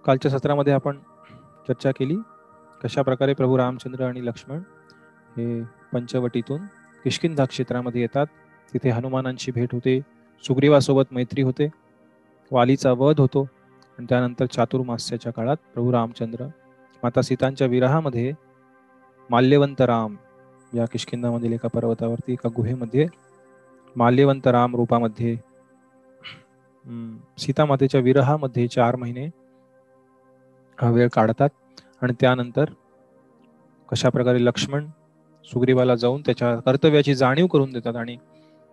कालच्या सत्रामध्ये आपण चर्चा केली कशा प्रकारे प्रभू रामचंद्र आणि लक्ष्मण हे पंचवटीतून किष्किंधा क्षेत्रामध्ये येतात. तिथे हनुमानांची भेट होते, सुग्रीवासोबत मैत्री होते, वालीचा वध होतो आणि त्यानंतर चातुर्मास्याच्या काळात प्रभू रामचंद्र माता सीतांच्या विरहामध्ये माल्यवंत राम या किष्किंधामधील एका पर्वतावरती एका गुहेमध्ये माल्यवंत राम रूपामध्ये सीतामातेच्या विरहामध्ये 4 महिने हा वेळ काढतात आणि त्यानंतर कशा प्रकारे लक्ष्मण सुग्रीवाला जाऊन त्याच्या कर्तव्याची जाणीव करून देतात आणि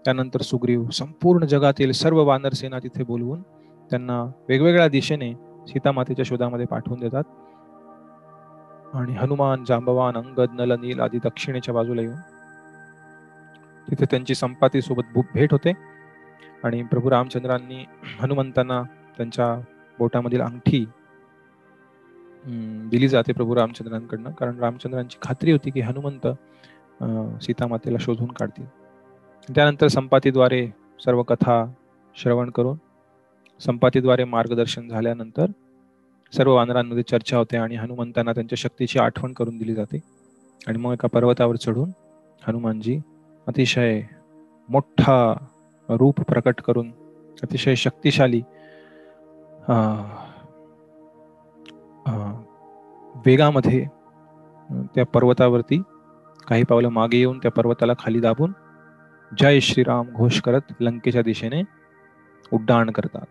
त्यानंतर सुग्रीव संपूर्ण जगातील सर्व वानर सेना तिथे बोलवून त्यांना वेगवेगळ्या दिशेने सीतामातेच्या शोधामध्ये पाठवून देतात आणि हनुमान, जांबवान, अंगद, नल, नील आदी दक्षिणेच्या बाजूला येऊन तिथे त्यांची संपाती सोबत भेट होते आणि प्रभू रामचंद्रांनी हनुमंतांना त्यांच्या बोटामधील अंगठी दिली जाते प्रभू रामचंद्रांकडनं, कारण रामचंद्रांची खात्री होती की हनुमंत सीतामातेला शोधून काढतील. त्यानंतर संपातीद्वारे सर्व कथा श्रवण करून संपातीद्वारे मार्गदर्शन झाल्यानंतर सर्व वानरांमध्ये चर्चा होते आणि हनुमंतांना त्यांच्या शक्तीची आठवण करून दिली जाते आणि मग एका पर्वतावर चढून हनुमानजी अतिशय मोठा रूप प्रकट करून अतिशय शक्तिशाली वेगामध्ये त्या पर्वतावरती काही पावलं मागे येऊन त्या पर्वताला खाली दाबून जय श्रीराम घोष करत लंकेच्या दिशेने उड्डाण करतात.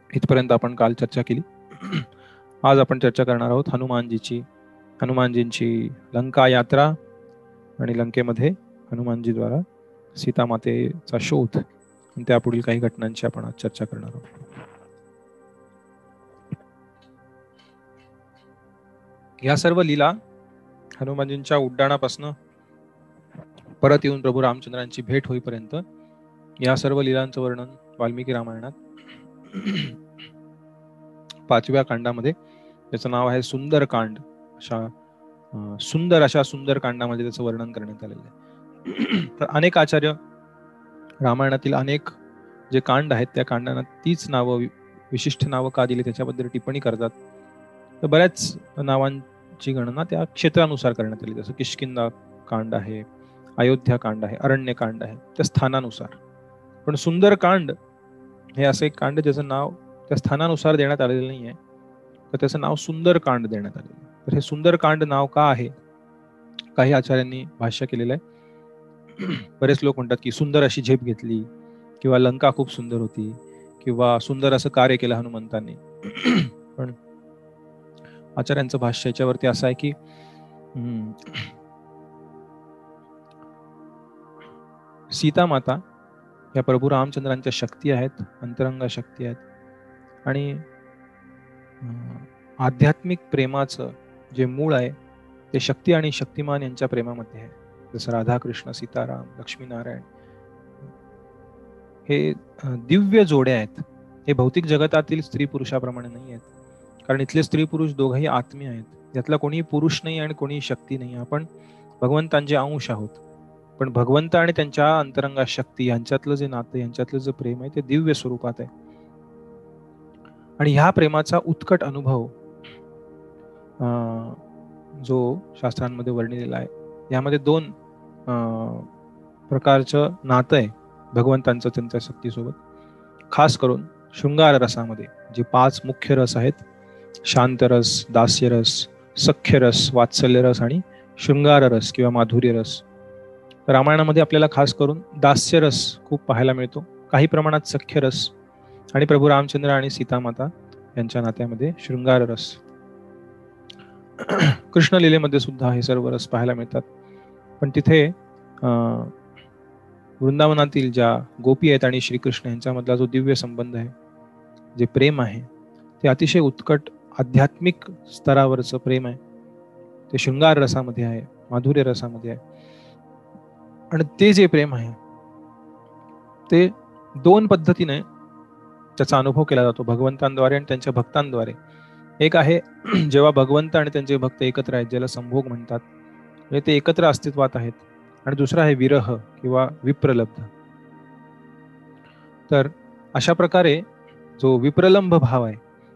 इथपर्यंत आपण काल चर्चा केली. आज आपण चर्चा करणार आहोत हनुमानजींची लंका यात्रा आणि लंकेमध्ये हनुमानजी द्वारा सीतामातेचा शोध आणि त्यापुढील काही घटनांची आपण आज चर्चा करणार आहोत. या सर्व लीला हनुमानजींच्या उड्डाणापासून परत येऊन प्रभू रामचंद्रांची भेट होईपर्यंत या सर्व लीलांचं वर्णन वाल्मिकी रामायणात 5व्या कांडामध्ये, त्याचं नाव आहे सुंदरकांड, अशा सुंदर कांडामध्ये त्याचं वर्णन करण्यात आलेलं आहे. तर अनेक आचार्य रामायणातील अनेक जे कांड आहेत त्या कांडांना तीच नावं, विशिष्ट नावं का दिली त्याच्याबद्दल टिप्पणी करतात. तर बऱ्याच नावांची गणना त्या क्षेत्रानुसार करण्यात आली. जसं किष्किंधा कांड आहे, अयोध्या कांड आहे, अरण्यकांड आहे, त्या स्थानानुसार. पण सुंदरकांड हे असं एक कांड ज्याचं नाव त्या स्थानानुसार देण्यात आलेलं नाही आहे, तर त्याचं नाव सुंदरकांड देण्यात आलेलं आहे. तर हे सुंदरकांड नाव का आहे, काही आचार्यांनी भाष्य केलेलं आहे. बरेच लोक म्हणतात की सुंदर अशी झेप घेतली, किंवा लंका खूप सुंदर होती, किंवा सुंदर असं कार्य केलं हनुमंतांनी. पण आचार्यांचं भाष्य याच्यावरती असं आहे की सीता माता या प्रभू रामचंद्रांच्या शक्ती आहेत, अंतरंग शक्ती आहेत आणि आध्यात्मिक प्रेमाचं जे मूळ आहे ते शक्ती आणि शक्तिमान यांच्या प्रेमामध्ये आहे. जसं राधाकृष्ण, सीताराम, लक्ष्मीनारायण हे दिव्य जोड्या आहेत. हे भौतिक जगतातील स्त्री पुरुषाप्रमाणे नाही आहेत, कारण इथले स्त्री पुरुष दोघंही आत्मीय आहेत. यातला कोणीही पुरुष नाही आणि कोणीही शक्ती नाही. आपण भगवंतांचे अंश आहोत, पण भगवंत आणि त्यांच्या अंतरंगा शक्ती यांच्यातलं जे नातं, यांच्यातलं जे प्रेम आहे ते दिव्य स्वरूपात आहे. आणि ह्या प्रेमाचा उत्कट अनुभव जो शास्त्रांमध्ये वर्णिलेला आहे, यामध्ये 2 प्रकारचं नातं आहे भगवंतांचं त्यांच्या शक्तीसोबत. खास करून शृंगार रसामध्ये जे 5 मुख्य रस आहेत, शांतरस, दास्यरस, सख्यरस, वात्सल्यरस आणि शृंगार रस किंवा माधुर्य रस. रामायणामध्ये आपल्याला खास करून दास्यरस खूप पाहायला मिळतो, काही प्रमाणात सख्यरस आणि प्रभू रामचंद्र आणि सीतामाता यांच्या नात्यामध्ये शृंगार रस. कृष्णलीलेमध्ये सुद्धा हे सर्व रस पाहायला मिळतात. पण तिथे वृंदावनातील ज्या गोपी आहेत आणि श्रीकृष्ण यांच्यामधला जो दिव्य संबंध आहे, जे प्रेम आहे, ते अतिशय उत्कट आध्यात्मिक स्तरावरचं प्रेम आहे. ते शृंगार रसामध्ये आहे, माधुर्य रसामध्ये आहे. आणि ते जे प्रेम आहे ते 2 पद्धतीने त्याचा अनुभव केला जातो, भगवंतांद्वारे आणि त्यांच्या भक्तांद्वारे. एक आहे जेव्हा भगवंत आणि त्यांचे भक्त एकत्र आहेत, ज्याला संभोग म्हणतात, म्हणजे ते एकत्र अस्तित्वात आहेत. आणि दुसरा आहे विरह किंवा विप्रलब्ध. तर अशा प्रकारे जो विप्रलंब भाव आहे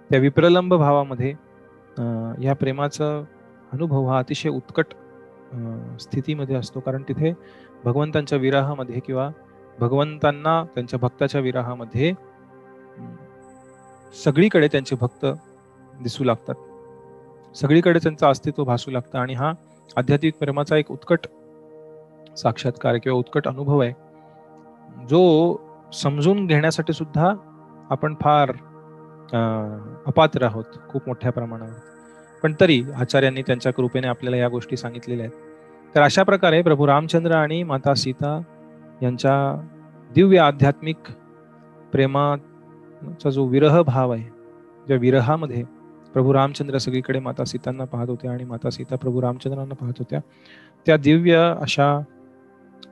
त्या विप्रलंब भावामध्ये या प्रेमाचा अनुभव हा अतिशय उत्कट स्थितीमध्ये असतो, कारण तिथे भगवंतांच्या विरहामध्ये किंवा भगवंतांना त्यांच्या भक्ताच्या विरहामध्ये सगळीकडे त्यांचे भक्त दिसू लागतात, सगळीकडे त्यांचं अस्तित्व भासू लागतं. आणि हा आध्यात्मिक प्रेमाचा एक उत्कट साक्षात्कार किंवा उत्कट अनुभव आहे, जो समजून घेण्यासाठी सुद्धा आपण फार अपात्र आहोत खूप मोठ्या प्रमाणावर. पण तरी आचार्यांनी त्यांच्या कृपेने आपल्याला या गोष्टी सांगितलेल्या आहेत. तर अशा प्रकारे प्रभू रामचंद्र आणि माता सीता यांच्या दिव्य आध्यात्मिक प्रेमाचा जो विरह भाव आहे, ज्या विरहामध्ये प्रभू रामचंद्र सगळीकडे माता सीतांना पाहत होत्या आणि माता सीता प्रभू रामचंद्रांना पाहत होत्या, त्या दिव्य अशा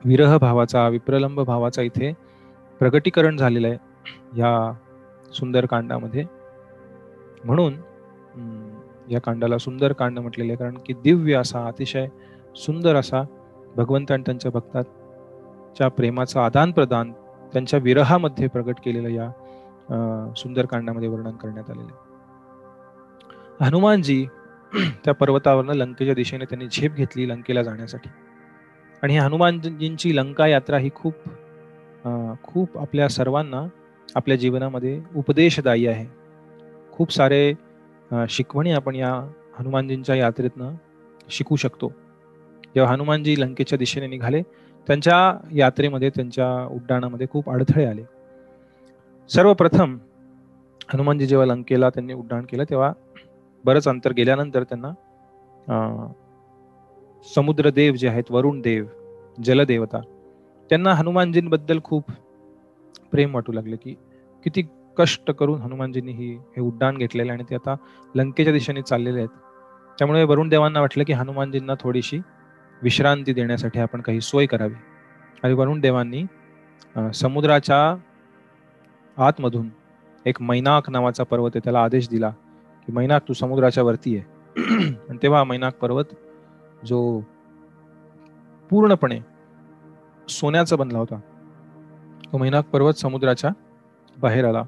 विरह भावाचा, विप्रलंब भावाचा इथे प्रगटीकरण झालेलं आहे या सुंदर कांडामध्ये. म्हणून या कांडाला सुंदर कांड म्हटलेलं आहे, कारण की दिव्य असा, अतिशय सुंदर असा भगवंत आणि त्यांच्या भक्ताच्या प्रेमाचा आदान प्रदान त्यांच्या विरहामध्ये प्रगट केलेलं या सुंदर कांडामध्ये वर्णन करण्यात आलेलं आहे. हनुमानजी त्या पर्वतावरनं लंकेच्या दिशेने त्यांनी झेप घेतली लंकेला जाण्यासाठी. आणि हनुमानजींची लंका यात्रा ही खूप आपल्या सर्वांना आपल्या जीवनामध्ये उपदेशदायी आहे. खूप सारे शिकवणी आपण या हनुमानजींच्या यात्रेतनं शिकू शकतो. जेव्हा हनुमानजी लंकेच्या दिशेने निघाले, त्यांच्या यात्रेमध्ये, त्यांच्या उड्डाणामध्ये खूप अडथळे आले. सर्वप्रथम हनुमानजी जेव्हा लंकेला त्यांनी उड्डाण केलं, तेव्हा बरंच अंतर गेल्यानंतर त्यांना समुद्रदेव जे आहेत, वरुण देव, जलदेवता, त्यांना हनुमानजींबद्दल खूप प्रेम वाटू लागले की किती कष्ट करून हनुमानजींनी हे उड्डाण घेतलेलं आणि ते आता लंकेच्या दिशेने चाललेले आहेत. त्यामुळे वरुण देवांना वाटलं की हनुमानजींना थोडीशी विश्रांती देण्यासाठी आपण काही सोय करावी. आणि वरुण देवांनी समुद्राच्या आतमधून एक मैनाक नावाचा पर्वत आहे, त्याला आदेश दिला की मैनाक, तू समुद्राच्या वरती आहे. आणि तेव्हा मैनाक पर्वत जो पूर्णपणे सोन्याचा बनला होता, तो मैनाक पर्वत समुद्राच्या बाहेर आला.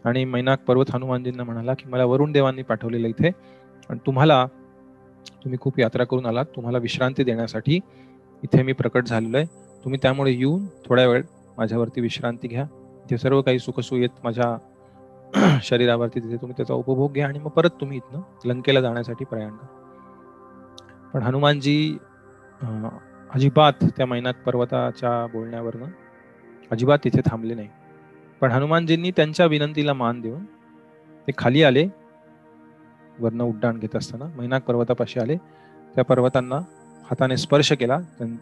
आणि मैनाक पर्वत हनुमानजींना म्हणाला की मला वरुण देवांनी पाठवलेलं इथे, आणि तुम्ही खूप यात्रा करून आलात, तुम्हाला विश्रांती देण्यासाठी इथे मी प्रकट झालेलो आहे. तुम्ही त्यामुळे येऊन थोड्या वेळ माझ्यावरती विश्रांती घ्या. ते सर्व काही सुखसुयेत माझ्या शरीरावरती तिथे तुम्ही त्याचा उपभोग घ्या आणि मग परत तुम्ही इथनं लंकेला जाण्यासाठी प्रयाण करा. पण हनुमानजी अजिबात त्या मैनाक पर्वताच्या बोलण्यावरनं अजिबात तिथे थांबले नाही. पण हनुमानजींनी त्यांच्या विनंतीला मान देऊन ते खाली आले. वरनं उड्डाण घेत असताना मैनाक पर्वतापाशी आले. त्या पर्वतांना हाताने स्पर्श केला,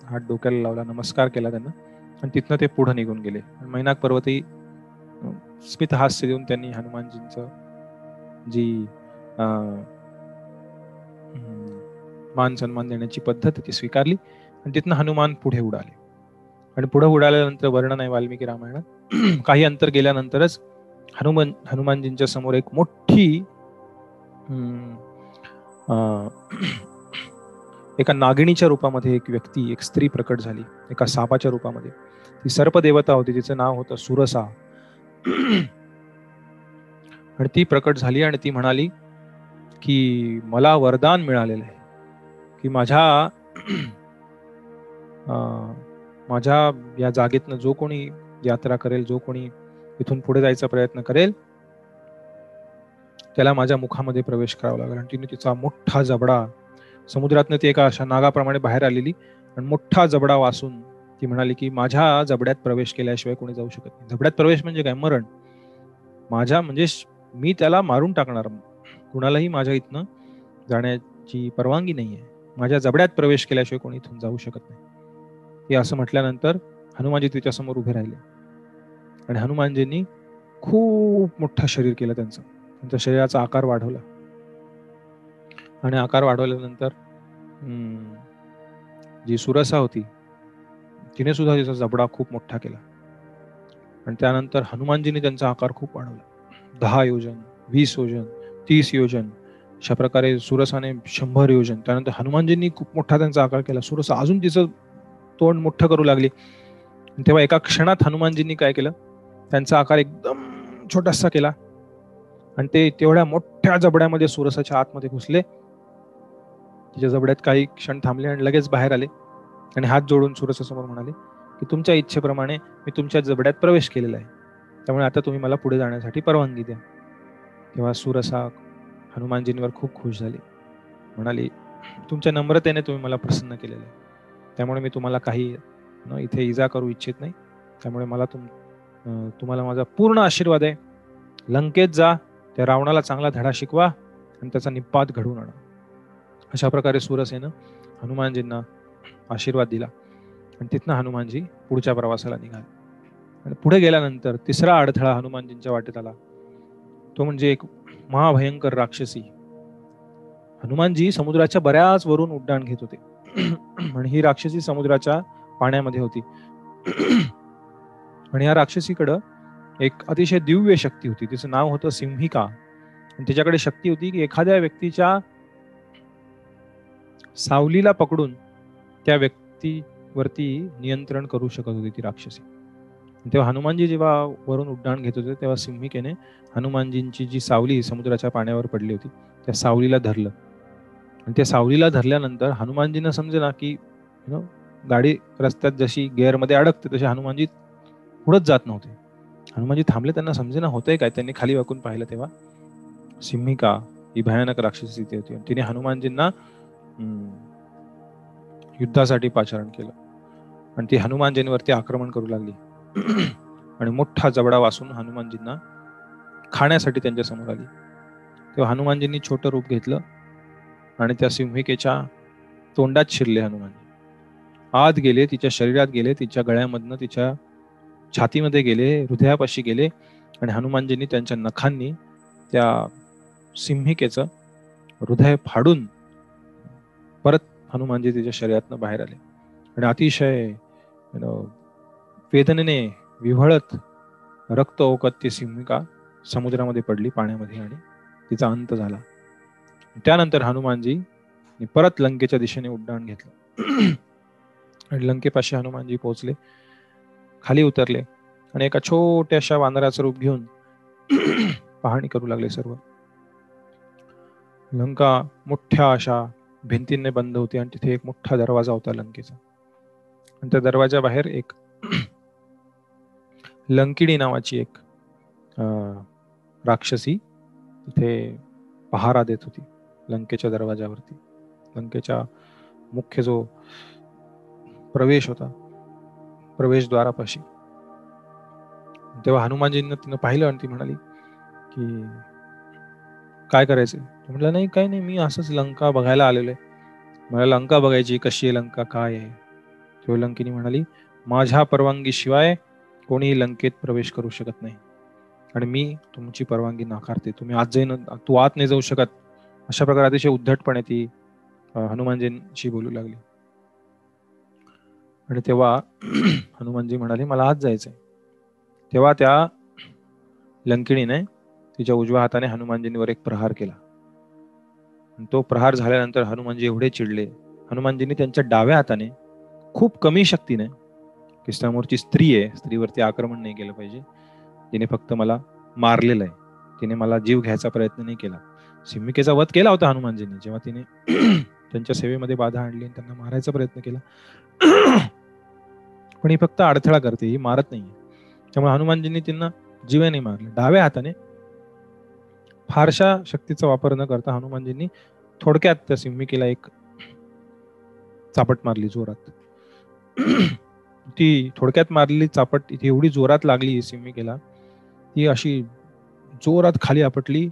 हात डोक्याला लावला, नमस्कार केला त्यांना, आणि तिथनं ते पुढे निघून गेले. मैनाक पर्वतही स्मित हास्य देऊन त्यांनी हनुमानजींचं जी मान सन्मान देण्याची पद्धत ती स्वीकारली आणि तिथनं हनुमान पुढे उडाले. आणि पुढे उडाल्यानंतर वर्णन आहे वाल्मिकी रामायणात, काही अंतर गेल्यानंतरच हनुमानजींच्या समोर एक मोठी एका नागिणीच्या रूपामध्ये एक व्यक्ती, एक स्त्री प्रकट झाली, एका सापाच्या रूपामध्ये. ती सर्पदेवता होती, तिचं नाव होतं सुरसा. आणि ती प्रकट झाली आणि ती म्हणाली की मला वरदान मिळालेलं आहे की माझ्या या जागेतनं जो कोणी यात्रा करेल, जो कोणी इथून पुढे जायचा प्रयत्न करेल, त्याला माझ्या मुखामध्ये प्रवेश करावा लागेल. आणि तिने तिचा मोठा जबडा, समुद्रातनं ती एका अशा नागाप्रमाणे बाहेर आलेली, आणि मोठा जबडा वासून ती म्हणाली की माझ्या जबड्यात प्रवेश केल्याशिवाय कोणी जाऊ शकत नाही. जबड्यात प्रवेश म्हणजे काय? मरण. म्हणजे मी त्याला मारून टाकणार, कुणालाही माझ्या इथनं जाण्याची परवानगी नाहीये, माझ्या जबड्यात प्रवेश केल्याशिवाय कोणी इथून जाऊ शकत नाही. हे असं म्हटल्यानंतर हनुमानजी तिच्यासमोर उभे राहिले आणि हनुमानजींनी खूप मोठं शरीर केलं, त्यांच्या शरीराचा आकार वाढवला. आणि आकार वाढवल्यानंतर जी सुरसा होती तिने सुद्धा तिचा जबडा खूप मोठा केला. आणि त्यानंतर हनुमानजींनी त्यांचा आकार खूप वाढवला, 10 योजन, 20 योजन, 30 योजन, अशा प्रकारे सुरसाने 100 योजन. त्यानंतर हनुमानजींनी खूप मोठा त्यांचा आकार केला. सुरसा अजून तिचं तोंड मोठं करू लागली. तेव्हा एका क्षणात हनुमानजींनी काय केलं, त्यांचा आकार एकदम छोटासा केला आणि ते तेवढ्या मोठ्या जबड्यामध्ये सुरसाच्या आतमध्ये घुसले. तिच्या जबड्यात काही क्षण थांबले आणि लगेच बाहेर आले आणि हात जोडून सुरसासमोर म्हणाले की तुमच्या इच्छेप्रमाणे मी तुमच्या जबड्यात प्रवेश केलेला आहे, त्यामुळे आता तुम्ही मला पुढे जाण्यासाठी परवानगी द्या. तेव्हा सुरसा हनुमानजींवर खूप खुश झाली. म्हणाली, तुमच्या नम्रतेने तुम्ही मला प्रसन्न केलेलं आहे, त्यामुळे मी तुम्हाला काही इथे इजा करू इच्छित नाही. त्यामुळे मला तुम्हाला माझा पूर्ण आशीर्वाद आहे. लंकेत जा, त्या रावणाला चांगला धडा शिकवा आणि त्याचा निपात घडवून आणा. अशा प्रकारे सुरसेनं हनुमानजींना आशीर्वाद दिला आणि तिथनं हनुमानजी पुढच्या प्रवासाला निघाले. आणि पुढे गेल्यानंतर तिसरा अडथळा हनुमानजींच्या वाटेत आला, तो म्हणजे एक महाभयंकर राक्षसी. हनुमानजी समुद्राच्या बऱ्याच वरून उड्डाण घेत होते आणि ही राक्षसी समुद्राच्या पाण्यामध्ये होती. आणि या राक्षसीकडं एक अतिशय दिव्य शक्ती होती. तिचं नाव होतं सिंहिका. आणि तिच्याकडे शक्ती होती की एखाद्या व्यक्तीच्या सावलीला पकडून त्या व्यक्तीवरती नियंत्रण करू शकत होती ती राक्षसी. तेव्हा हनुमानजी जेव्हा वरून उड्डाण घेत होते तेव्हा सिंहिकेने हनुमानजींची जी सावली समुद्राच्या पाण्यावर पडली होती त्या सावलीला धरलं. आणि त्या सावलीला धरल्यानंतर हनुमानजींना समजेना की गाडी रस्त्यात जशी गेअरमध्ये अडकते तशी हनुमानजी पुढेच जात नव्हते. हनुमानजी थांबले, त्यांना समजेना होतंय काय. त्यांनी खाली वाकून पाहिलं तेव्हा सिंहिका ही भयानक राक्षसी तिथे होती. तिने हनुमानजींना युद्धासाठी पाचारण केलं आणि ती हनुमानजींवरती आक्रमण करू लागली आणि मोठा जबडा वासून हनुमानजींना खाण्यासाठी त्यांच्या समोर आली. तेव्हा हनुमानजींनी छोटं रूप घेतलं आणि त्या सिंहिकेच्या तोंडात शिरले. हनुमानजी आत गेले, तिच्या शरीरात गेले, तिच्या गळ्यामधनं तिच्या छातीमध्ये गेले, हृदयापाशी गेले आणि हनुमानजींनी त्यांच्या नखांनी त्या सिंहिकेचं हृदय फाडून परत हनुमानजी तिच्या शरीरातनं बाहेर आले आणि अतिशय वेदनेने विव्हळत रक्त ओकत ती सिंहिका समुद्रामध्ये पडली, पाण्यामध्ये, आणि तिचा अंत झाला. त्यानंतर हनुमानजी परत लंकेच्या दिशेने उड्डाण घेतलं आणि लंकेपाशी हनुमानजी पोहोचले, खाली उतरले आणि एका छोट्याशा वानराचं रूप घेऊन पाहणी करू लागले. सर्व लंका मोठ्या अशा भिंतींनी बंद होती आणि तिथे एक मोठा दरवाजा होता लंकेचा. आणि त्या दरवाजाबाहेर एक लंकिणी नावाची एक राक्षसी तिथे पहारा देत होती लंकेच्या दरवाजावरती. लंकेच्या मुख्य जो प्रवेश होता, प्रवेशद्वारापाशी. तेव्हा हनुमानजींना तिनं पाहिलं आणि ती म्हणाली की काय करायचं. म्हटलं नाही, काही नाही, मी असंच लंका बघायला आलेलो आहे, मला लंका बघायची, कशी आहे लंका, काय आहे. तेव्हा लंकिनी म्हणाली, माझ्या परवानगी शिवाय कोणी लंकेत प्रवेश करू शकत नाही आणि मी तुमची परवानगी नाकारते. तुम्ही तू आत नाही जाऊ शकत. अशा प्रकारे अतिशय उद्धटपणे ती हनुमानजींशी बोलू लागली. आणि तेव्हा हनुमानजी म्हणाले, मला आत जायचंय. तेव्हा त्या लंकिणीने तिच्या उजव्या हाताने हनुमानजींवर एक प्रहार केला. तो प्रहार झाल्यानंतर हनुमानजी एवढे चिडले. हनुमानजींनी त्यांच्या डाव्या हाताने खूप कमी शक्तीने, की समोरची स्त्री आहे, स्त्रीवरती आक्रमण नाही केलं पाहिजे, तिने फक्त मला मारलेलं आहे, तिने मला जीव घ्यायचा प्रयत्न नाही केला. सिंहिकेचा वध केला होता हनुमानजींनी जेव्हा तिने त्यांच्या सेवेमध्ये बाधा आणली आणि त्यांना मारायचा प्रयत्न केला, पण ही फक्त अडथळा करते, ही मारत नाहीये. त्यामुळे हनुमानजींनी त्यांना जीवे नाही मारले. डाव्या हाताने फारशा शक्तीचा वापर न करता हनुमानजींनी थोडक्यात त्या सिंहिकेला एक चापट मारली जोरात. ती थोडक्यात मारलेली चापट इथे एवढी जोरात लागली सिंहिकेला, ती अशी जोरात खाली आपटली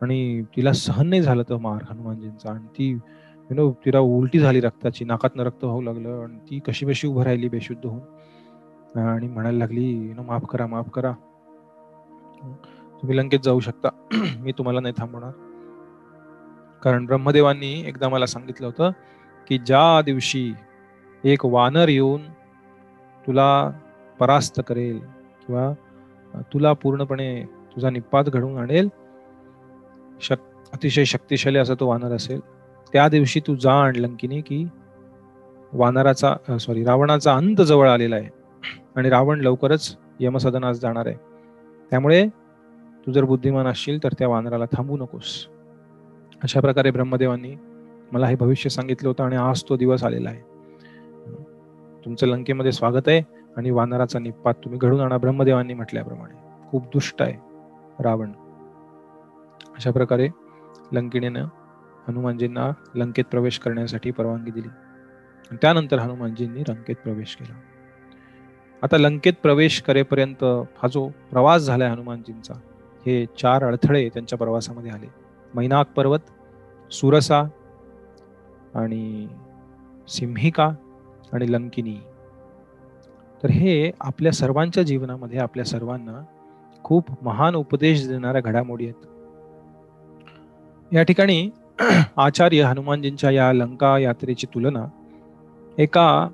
आणि तिला सहन नाही झालं तो मार हनुमानजींचा. आणि ती तिला उलटी झाली रक्ताची, नाकातनं रक्त होऊ लागलं आणि ती कशी बशी उभं राहिली बेशुद्ध होऊन आणि म्हणायला लागली, माफ करा, माफ करा, तुम्ही लंकेत जाऊ शकता, मी तुम्हाला नाही थांबवणार. कारण ब्रह्मदेवांनी एकदा मला सांगितलं होतं की ज्या दिवशी एक वानर येऊन तुला परास्त करेल किंवा तुला पूर्णपणे तुझा निपात घडवून आणेल, अतिशय शक्तिशाली असा तो वानर असेल, त्या दिवशी तू जाण लंकिनी की रावणाचा अंत जवळ आलेला आहे आणि रावण लवकरच यमसदनास जाणार आहे. त्यामुळे तू जर बुद्धिमान असशील तर त्या वानराला थांबू नकोस. अशा प्रकारे ब्रह्मदेवांनी मला हे भविष्य सांगितलं होतं आणि आज तो दिवस आलेला आहे. तुमचं लंकेमध्ये स्वागत आहे आणि वानराचा निपात तुम्ही घडून आणा. ब्रह्मदेवांनी म्हटल्याप्रमाणे खूप दुष्ट आहे रावण. अशा प्रकारे लंकिणीनं हनुमानजींना लंकेत प्रवेश करण्यासाठी परवानगी दिली. त्यानंतर हनुमानजींनी लंकेत प्रवेश केला. आता लंकेत प्रवेश करेपर्यंत हा जो प्रवास झालाय हनुमानजींचा, हे 4 अडथळे त्यांच्या प्रवासामध्ये आले. मैनाक पर्वत, सुरसा आणि सिंहिका आणि लंकिनी. तर हे आपल्या सर्वांच्या जीवनामध्ये आपल्या सर्वांना खूप महान उपदेश देणाऱ्या घडामोडी आहेत. या ठिकाणी आचार्य हनुमानजींच्या या लंका यात्रेची तुलना एका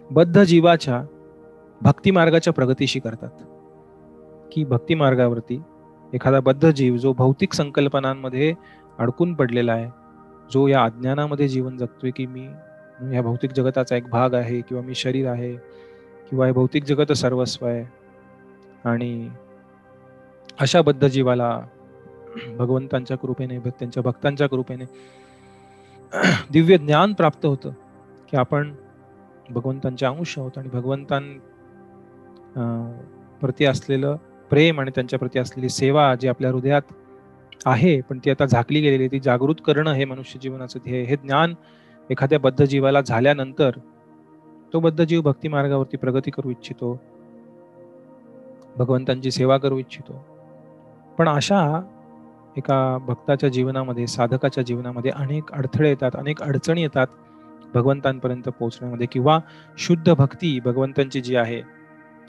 बद्ध जीवाच्या भक्ती मार्गाच्या प्रगतीशी करतात. की भक्ती मार्गावरती एखादा बद्ध जीव जो भौतिक संकल्पनांमध्ये अडकून पडलेला आहे, जो या अज्ञानामध्ये जीवन जगतोय की मी या भौतिक जगताचा एक भाग आहे, किंवा मी शरीर आहे, किंवा हे भौतिक जगत सर्वस्व आहे, आणि अशा बद्ध जीवाला भगवंतांच्या कृपेने, त्यांच्या भक्तांच्या कृपेने दिव्य ज्ञान प्राप्त होतं की आपण भगवंतांचे अंश आहोत आणि भगवंतां प्रती असलेलं प्रेम आणि त्यांच्या प्रती असलेली सेवा जी आपल्या हृदयात आहे पण ती आता झाकली गेलेली, ती जागृत करणं हे मनुष्य जीवनाचं ध्येय. हे ज्ञान एखाद्या बद्ध जीवाला झाल्यानंतर तो बद्ध जीव भक्ती मार्गावरती प्रगती करू इच्छितो, भगवंतांची सेवा करू इच्छितो. पण अशा एका भक्ताच्या जीवनामध्ये, साधकाच्या जीवनामध्ये अनेक अडथळे येतात, अनेक अडचणी येतात भगवंतांपर्यंत पोहोचण्यामध्ये. किंवा शुद्ध भक्ती भगवंतांची जी आहे,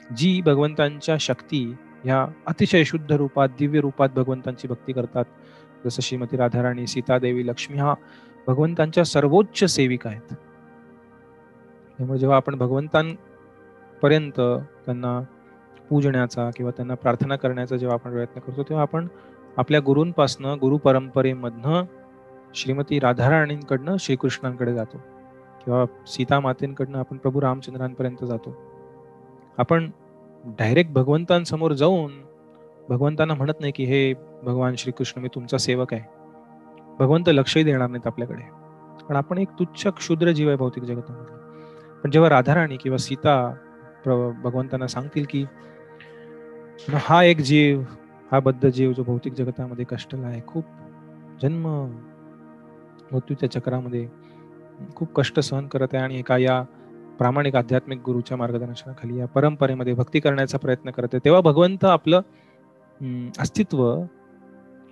जी भगवंतांच्या शक्ती ह्या अतिशय शुद्ध रूपात, दिव्य रूपात भगवंतांची भक्ती करतात, जसं श्रीमती राधाराणी, सीतादेवी, लक्ष्मी हा भगवंतांच्या सर्वोच्च सेविका आहेत. त्यामुळे जेव्हा आपण भगवंतांपर्यंत त्यांना पूजण्याचा किंवा त्यांना प्रार्थना करण्याचा जेव्हा आपण प्रयत्न करतो, तेव्हा आपण आपल्या गुरूंपासनं, गुरु परंपरेमधनं श्रीमती राधाराणींकडनं श्रीकृष्णांकडे जातो, किंवा सीता मातेंकडनं आपण प्रभू रामचंद्रांपर्यंत जातो. आपण डायरेक्ट भगवंतांसमोर जाऊन भगवंतांना म्हणत नाही की हे भगवान श्रीकृष्ण मी तुमचा सेवक आहे. भगवंत लक्षही देणार नाहीत आपल्याकडे, पण आपण एक तुच्छ क्षुद्र जीव आहे भौतिक जगतामध्ये. पण जेव्हा राधाराणी किंवा सीता भगवंतांना सांगतील की हा एक जीव, हा बद्ध जीव जो भौतिक जगतामध्ये कष्टला आहे, खूप जन्म मृत्यूच्या चक्रामध्ये खूप कष्ट सहन करत आहे, आणि एका या प्रामाणिक आध्यात्मिक गुरुच्या मार्गदर्शनाखाली या परंपरेमध्ये भक्ती करण्याचा प्रयत्न करत आहे, तेव्हा भगवंत आपलं अस्तित्व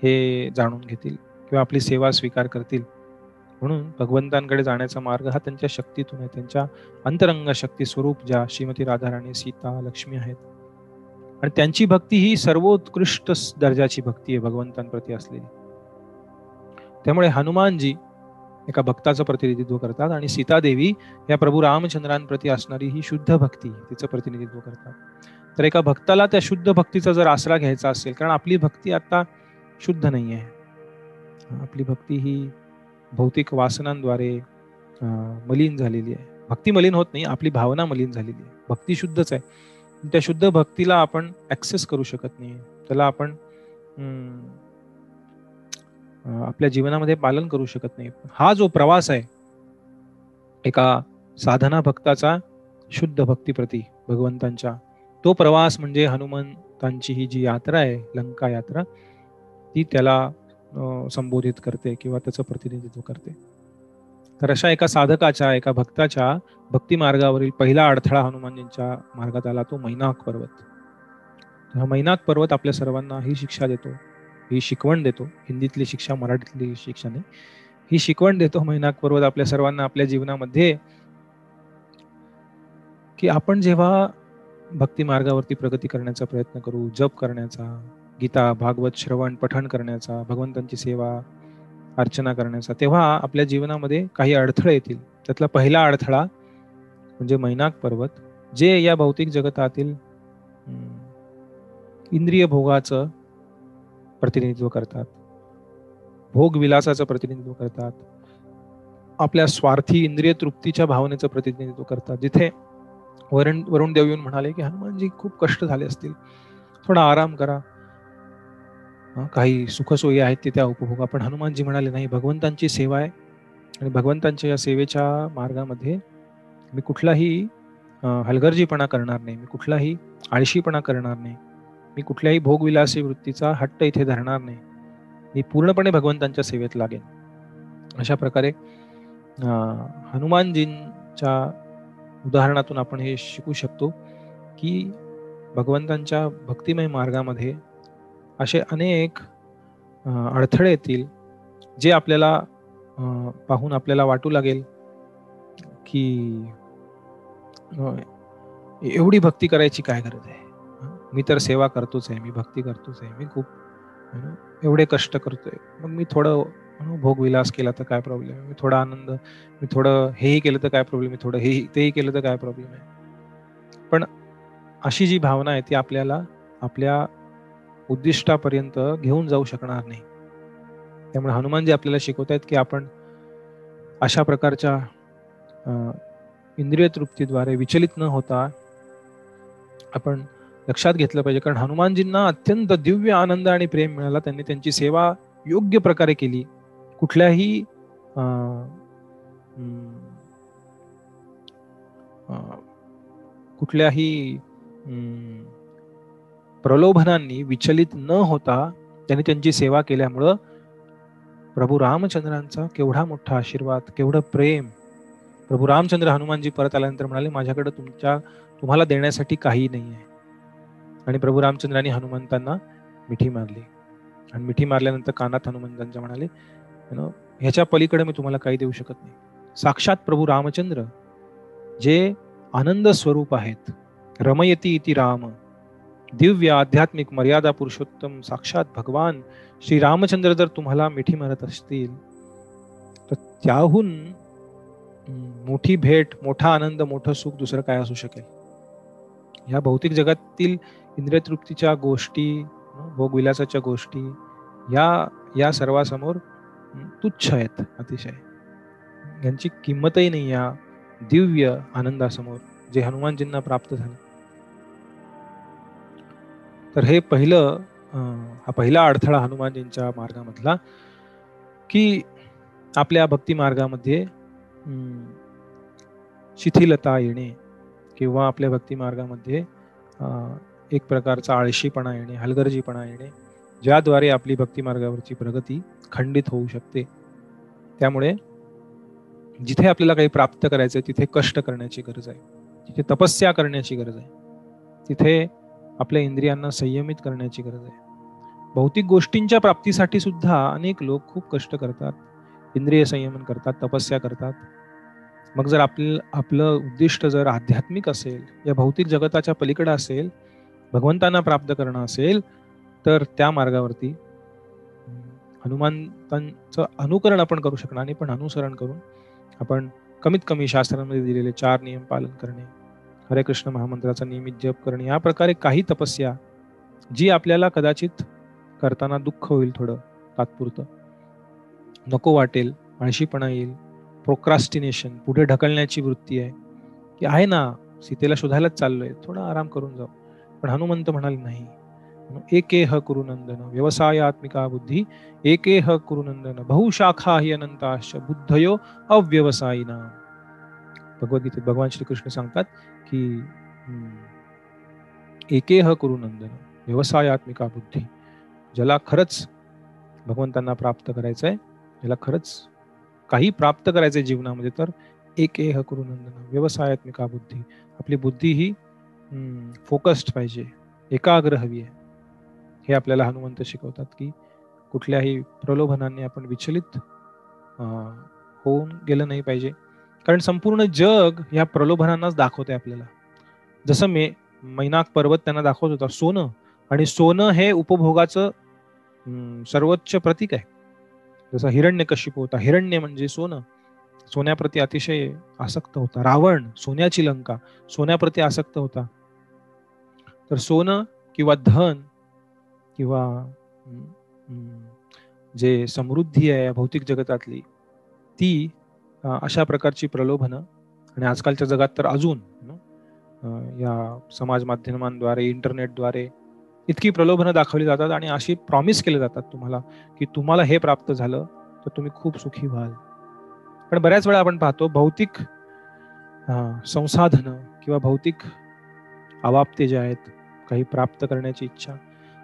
हे जाणून घेतील किंवा आपली सेवा स्वीकार करतील. म्हणून भगवंतांकडे जाण्याचा मार्ग हा त्यांच्या शक्तीतून आहे, त्यांच्या अंतरंग शक्ती स्वरूप ज्या श्रीमती राधाराणी, सीता, लक्ष्मी आहेत. आणि त्यांची भक्ती ही सर्वोत्कृष्ट दर्जाची भक्ती आहे भगवंतांप्रती असलेली. त्यामुळे हनुमानजी एका भक्ताचं प्रतिनिधित्व करतात, आणि सीतादेवी या प्रभू रामचंद्रांप्रती असणारी ही शुद्ध भक्ती तिचं प्रतिनिधित्व करतात. तर एका भक्ताला त्या शुद्ध भक्तीचा जर आसरा घ्यायचा असेल, कारण आपली भक्ती आता शुद्ध नाही आहे, आपली भक्ती ही भौतिक वासनांद्वारे मलिन झालेली आहे. भक्ती मलिन होत नाही, आपली भावना मलिन झालेली आहे. भक्ती शुद्धच आहे, त्या शुद्ध भक्तीला आपण ऍक्सेस करू शकत नाही, त्याला आपण आपल्या जीवनामध्ये पालन करू शकत नाही. हा जो प्रवास आहे एका साधना भक्ताचा शुद्ध भक्तीप्रती भगवंतांच्या, तो प्रवास म्हणजे हनुमंतांची ही जी यात्रा आहे, लंका यात्रा, ती त्याला संबोधित करते किंवा त्याचं प्रतिनिधित्व करते. तर अशा एका साधकाच्या, एका भक्ताच्या भक्ती मार्गावरील पहिला अडथळा हनुमानजींच्या मार्गात आला, तो मैनाक पर्वत. हा मैनाक पर्वत आपल्या सर्वांना ही शिक्षा देतो, ही शिकवण देतो. हिंदीतली शिक्षा, मराठीतली शिक्षा नाही, ही शिकवण देतो मैनाक पर्वत आपल्या सर्वांना आपल्या जीवनामध्ये, की आपण जेव्हा भक्ती मार्गावरती प्रगती करण्याचा प्रयत्न करू, जप करण्याचा, गीता, भागवत श्रवण, पठण करण्याचा, भगवंतांची सेवा, अर्चना करण्याचा, तेव्हा आपल्या जीवनामध्ये काही अडथळे येतील. त्यातला पहिला अडथळा म्हणजे मैनाक पर्वत, जे या भौतिक जगतातील इंद्रिय भोगाचं प्रतिनिधित्व करतात, भोग विलासाचं प्रतिनिधित्व करतात, आपल्या स्वार्थी इंद्रिय तृप्तीच्या भावनेचं प्रतिनिधित्व करतात. जिथे वरुण देव येऊन म्हणाले की हनुमानजी खूप कष्ट झाले असतील, थोडा आराम करा, काही सुखसोयी आहेत ते त्या उपभोगा. पण हनुमानजी म्हणाले नाही, भगवंतांची सेवा आहे आणि भगवंतांच्या या सेवेच्या मार्गामध्ये मी कुठलाही हलगर्जीपणा करणार नाही, मी कुठलाही आळशीपणा करणार नाही, मी कुठल्याही भोगविलासी वृत्तीचा हट्ट इथे धरणार नाही, मी पूर्णपणे भगवंतांच्या सेवेत लागेन. अशा प्रकारे हनुमानजींच्या उदाहरणातून आपण हे शिकू शकतो की भगवंतांच्या भक्तिमय मार्गामध्ये असे अनेक अडथळे येतील जे आपल्याला पाहून आपल्याला वाटू लागेल की एवढी भक्ती करायची काय गरज आहे, मी तर सेवा करतोच आहे, मी भक्ती करतोच आहे, मी खूप एवढे कष्ट करतोय, मग मी थोडं भोगविलास केला तर काय प्रॉब्लेम आहे, मी थोडा आनंद, मी थोडं हेही केलं तर काय प्रॉब्लेम आहे, थोडं हेही तेही केलं तर काय प्रॉब्लेम आहे. पण अशी जी भावना आहे ती आपल्याला आपल्या उद्दिष्टापर्यंत घेऊन जाऊ शकणार नाही. त्यामुळे हनुमानजी आपल्याला शिकवत आहेत की आपण अशा प्रकारच्या इंद्रिय तृप्तीद्वारे विचलित न होता आपण लक्षात घेतलं पाहिजे. कारण हनुमानजींना अत्यंत दिव्य आनंद आणि प्रेम मिळाला. त्यांनी त्यांची सेवा योग्य प्रकारे केली. कुठल्याही प्रलोभनांनी विचलित न होता त्यांनी त्यांची सेवा केल्यामुळं प्रभू रामचंद्रांचा केवढा मोठा आशीर्वाद, केवढं प्रेम. प्रभू रामचंद्र हनुमानजी परत आल्यानंतर म्हणाले, माझ्याकडे तुम्हाला देण्यासाठी काही नाही आहे. आणि प्रभू रामचंद्रांनी हनुमंतांना मिठी मारली आणि मिठी मारल्यानंतर कानात हनुमंतांच्या म्हणाले, ह्याच्या पलीकडे मी तुम्हाला काही देऊ शकत नाही. साक्षात प्रभू रामचंद्र जे आनंद स्वरूप आहेत, रमयती इति राम, दिव्य आध्यात्मिक मर्यादा पुरुषोत्तम साक्षात भगवान श्री रामचंद्र जर तुम्हाला मिठी मारत असतील तर त्याहून मोठी भेट, मोठा आनंद, मोठं सुख दुसरं काय असू शकेल. या भौतिक जगातील इंद्रिय तृप्तीच्या गोष्टी, भोगविलासाच्या गोष्टी या सर्वांसमोर तुच्छ आहेत अतिशय. यांची किंमतही नाही या दिव्य आनंदासमोर जे हनुमानजींना प्राप्त झाले. तर हे हा पहिला अडथळा हनुमानजींच्या मार्गामधला की आपल्या भक्ती मार्गामध्ये शिथिलता येणे किंवा आपल्या भक्ती मार्गामध्ये एक प्रकारचा आळशीपणा येणे, हलगर्जीपणा येणे, ज्याद्वारे आपली भक्ती मार्गावरची प्रगती खंडित होऊ शकते. त्यामुळे जिथे आपल्याला काही प्राप्त करायचं आहे तिथे कष्ट करण्याची गरज आहे, तिथे तपस्या करण्याची गरज आहे, तिथे आपल्या इंद्रियांना संयमित करण्याची गरज आहे. भौतिक गोष्टींच्या प्राप्तीसाठी सुद्धा अनेक लोक खूप कष्ट करतात, इंद्रिय संयमन करतात, तपस्या करतात. मग जर आपलं उद्दिष्ट जर आध्यात्मिक असेल, या भौतिक जगताच्या पलीकडे असेल, भगवंतांना प्राप्त करणं असेल, तर त्या मार्गावरती हनुमंतांचं अनुकरण आपण करू शकणार नाही, पण अनुसरण करून आपण कमीत कमी शास्त्रांमध्ये दिलेले 4 नियम पालन करणे, हरे कृष्ण महामंत्राचा नियमित जप करणे, या प्रकारे काही तपस्या जी आपल्याला कदाचित करताना दुःख होईल, थोडं तात्पुरतं नको वाटेल, आळशीपणा येईल, प्रोक्रास्टिनेशन, पुढे ढकलण्याची वृत्ती आहे की आहे ना, सीतेला शोधायलाच चाललोय, थोडा आराम करून जाऊ. पण हनुमंत म्हणाले नाही, एकेह कुरुनंदन व्यवसायात्मिका बुद्धी, एकेह कुरुनंदन बहुशाखा हि अनंताश्च बुद्धयो अव्यवसायिना. भगवद्गीतेत भगवान श्रीकृष्ण सांगतात की एकेह कुरुनंदन व्यवसायात्मिका बुद्धी, ज्याला खरंच भगवंतांना प्राप्त करायचंय, ज्याला खरंच काही प्राप्त करायचंय जीवनामध्ये, तर एकेह कुरुनंदन व्यवसायात्मिका बुद्धी, आपली बुद्धी ही फोकस्ड पाहिजे, एकाग्र हवी आहे. हे आपल्याला हनुमंत शिकवतात की कुठल्याही प्रलोभनाने आपण विचलित होऊन गेलं नाही पाहिजे. कारण संपूर्ण जग या प्रलोभनांनाच दाखवते आपल्याला. जसं मैनाक पर्वत त्यांना दाखवत होता सोनं, आणि सोनं हे उपभोगाचं सर्वोच्च प्रतीक आहे. जसं हिरण्यकशिपू होता, हिरण्य म्हणजे सोनं, सोन्याप्रती अतिशय आसक्त होता. रावण, सोन्याची लंका, सोन्याप्रती आसक्त होता. तर सोनं किंवा धन किंवा जे समृद्धी आहे भौतिक जगतातली, ती अशा प्रकारची प्रलोभनं, आणि आजकालच्या जगात तर अजून या समाज माध्यमांद्वारे, इंटरनेटद्वारे इतकी प्रलोभनं दाखवली जातात आणि अशी प्रॉमिस केले जातात तुम्हाला की तुम्हाला हे प्राप्त झालं तर तुम्ही खूप सुखी व्हाल. पण बऱ्याच वेळा आपण पाहतो भौतिक संसाधनं किंवा भौतिक अवाप्ते जे आहेत, काही प्राप्त करण्याची इच्छा,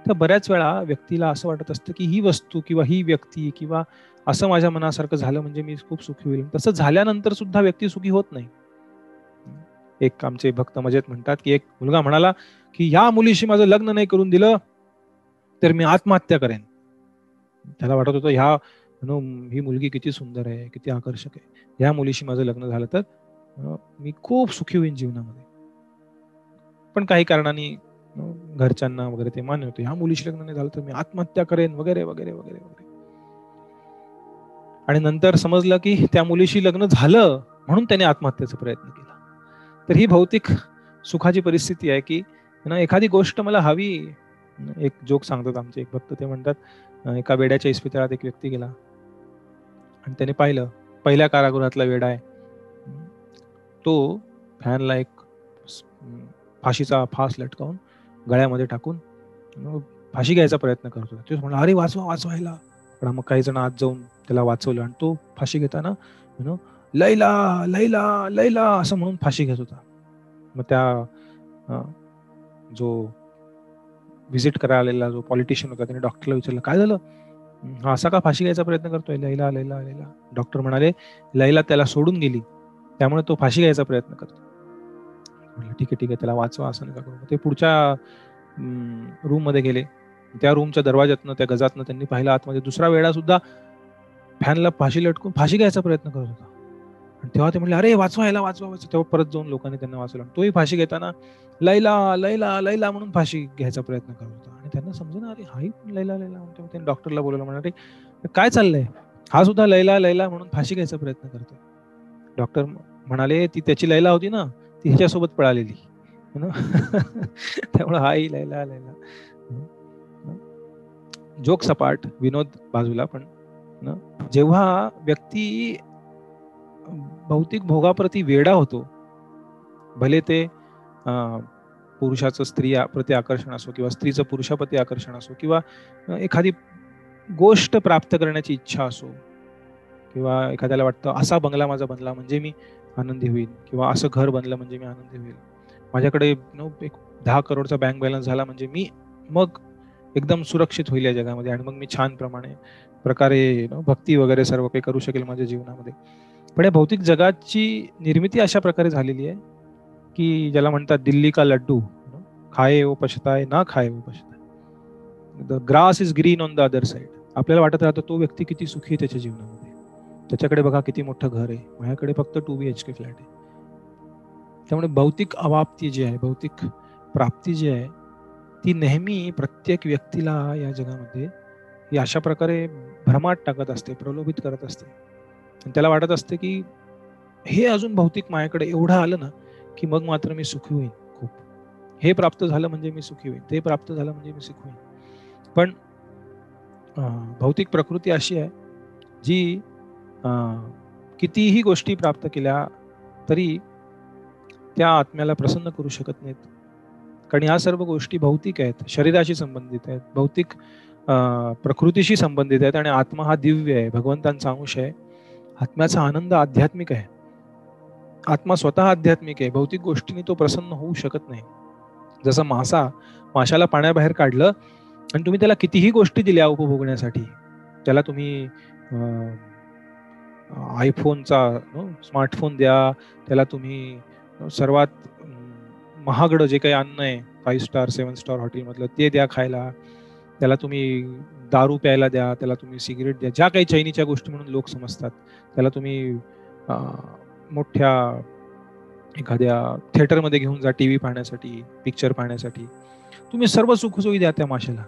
तर बऱ्याच वेळा व्यक्तीला असं वाटत असतं की ही वस्तू किंवा ही व्यक्ती किंवा असं माझ्या मनासारखं झालं म्हणजे मी खूप सुखी होईल. तसं झाल्यानंतर सुद्धा व्यक्ती सुखी होत नाही. एक आमचे भक्त मजेत म्हणतात की एक मुलगा म्हणाला की ह्या मुलीशी माझं लग्न नाही करून दिलं तर मी आत्महत्या करेन. त्याला वाटत होतं ही मुलगी किती सुंदर आहे, किती आकर्षक आहे, ह्या मुलीशी माझं लग्न झालं तर मी खूप सुखी होईन जीवनामध्ये. पण काही कारणाने घरच्यांना वगैरे ते मान्य होते, ह्या मुलीशी लग्न नाही झालं तर मी आत्महत्या करेन वगैरे वगैरे वगैरे वगैरे. आणि नंतर समजलं की त्या मुलीशी लग्न झालं म्हणून त्याने आत्महत्येचा प्रयत्न केला. तर ही भौतिक सुखाची परिस्थिती आहे की एखादी गोष्ट मला हवी. एक जोक सांगतात आमचे एक भक्त, ते म्हणतात एका वेड्याच्या इस्पितळात एक व्यक्ती गेला आणि त्याने पाहिलं पहिल्या कारागृहातला वेडा आहे. तो फॅनला एक फाशीचा फास लटकावून गळ्यामध्ये टाकून फाशी घ्यायचा प्रयत्न करतो. तो म्हणला अरे वाचवा वाचवायला. पण मग काही जण आत जाऊन त्याला वाचवलं आणि तो फाशी घेताना लैला लैला लैला असं म्हणून फाशी घेत होता. मग त्या जो व्हिजिट करायला आलेला जो पॉलिटिशियन होता त्याने डॉक्टरला विचारलं काय झालं, हा असा का फाशी घ्यायचा प्रयत्न करतोय, लैला लैला लैला. डॉक्टर म्हणाले लैला त्याला सोडून गेली त्यामुळे तो फाशी घ्यायचा प्रयत्न करतो. म्हटलं ठीक आहे ठीक आहे, त्याला वाचवा असं नका करू. ते पुढच्या रूम मध्ये गेले. त्या रूमच्या दरवाजातनं त्या गजातनं त्यांनी पाहिलं आतमध्ये दुसरा वेडा सुद्धा फॅनला फाशी लटकून फाशी घ्यायचा प्रयत्न करत होता. आणि तेव्हा ते म्हणले अरे वाचवा याला वाचवा वाचवा. तेव्हा परत जाऊन लोकांनी त्यांना वाचवलं. तोही फाशी घेताना लैला लैला लैला म्हणून फाशी घ्यायचा प्रयत्न करत होता. आणि त्यांना समजेना अरे हाही पण लैला लैला म्हणतो. त्यांनी डॉक्टरला बोलवलं, म्हणाले काय चाललंय, हा सुद्धा लैला लैला म्हणून फाशी घ्यायचा प्रयत्न करतोय. डॉक्टर म्हणाले ती त्याची लैला होती ना, ती ह्याच्यासोबत पळालेली. त्यामुळे हाही लैला लैला. जोक सपाट, विनोद बाजूला, पण जेव्हा व्यक्ती भौतिक भोगाप्रती वेडा होतो, भले ते पुरुषाचं स्त्रिया प्रति आकर्षण असो किंवा स्त्रीचं पुरुषाप्रती आकर्षण असो किंवा एखादी गोष्ट प्राप्त करण्याची इच्छा असो किंवा एखाद्याला वाटतं असा बंगला माझा बनला म्हणजे मी आनंदी होईल किंवा असं घर बनलं म्हणजे मी आनंदी होईल, माझ्याकडे एक 10 करोडचा बँक बॅलन्स झाला म्हणजे मी मग एकदम सुरक्षित होईल या जगामध्ये आणि मग मी छान प्रकारे भक्ती वगैरे सर्व काही करू शकेल माझ्या जीवनामध्ये. पण या भौतिक जगाची निर्मिती अशा प्रकारे झालेली आहे की ज्याला म्हणतात दिल्ली का लड्डू, खाए वो पछताए ना खाए वो पछताए, the grass is green on the other side. आपल्याला वाटत राहतं तो व्यक्ती किती सुखी आहे त्याच्या जीवनामध्ये, त्याच्याकडे बघा किती मोठं घर आहे, माझ्याकडे फक्त 2 BHK फ्लॅट आहे. त्यामुळे भौतिक अवाप्ती जी आहे, भौतिक प्राप्ती जी आहे, ती नेहमी प्रत्येक व्यक्तीला या जगामध्ये ही अशा प्रकारे भ्रमात टाकत असते, प्रलोभित करत असते. आणि त्याला वाटत असते की हे अजून भौतिक माझ्याकडे एवढं आलं ना की मग मात्र मी सुखी होईन खूप, हे प्राप्त झालं म्हणजे मी सुखी होईन, ते प्राप्त झालं म्हणजे मी सुखी होईन. पण भौतिक प्रकृती अशी आहे जी कितीही गोष्टी प्राप्त केल्या तरी त्या आत्म्याला प्रसन्न करू शकत नाहीत. कारण या सर्व गोष्टी भौतिक आहेत, शरीराशी संबंधित आहेत, भौतिक प्रकृतीशी संबंधित आहेत आणि आत्मा हा दिव्य आहे, भगवंतांचा अंश आहे. आत्म्याचा आनंद आध्यात्मिक आहे. आत्मा स्वतः आध्यात्मिक आहे, भौतिक गोष्टींनी तो प्रसन्न होऊ शकत नाही. जसं माशाला पाण्याबाहेर काढलं आणि तुम्ही त्याला कितीही गोष्टी दिल्या उपभोगण्यासाठी, त्याला तुम्ही आयफोनचा स्मार्टफोन द्या, त्याला तुम्ही सर्वात महागडं जे काही अन्न आहे 5 स्टार 7 स्टार हॉटेलमधलं ते द्या खायला, त्याला तुम्ही दारू प्यायला द्या, त्याला तुम्ही सिगरेट द्या, ज्या काही चैनीच्या गोष्टी म्हणून लोक समजतात, त्याला तुम्ही मोठ्या एखाद्या थिएटरमध्ये घेऊन जा टीव्ही पाहण्यासाठी, पिक्चर पाहण्यासाठी, तुम्ही सर्व सुखसोयी द्या त्या माशाला.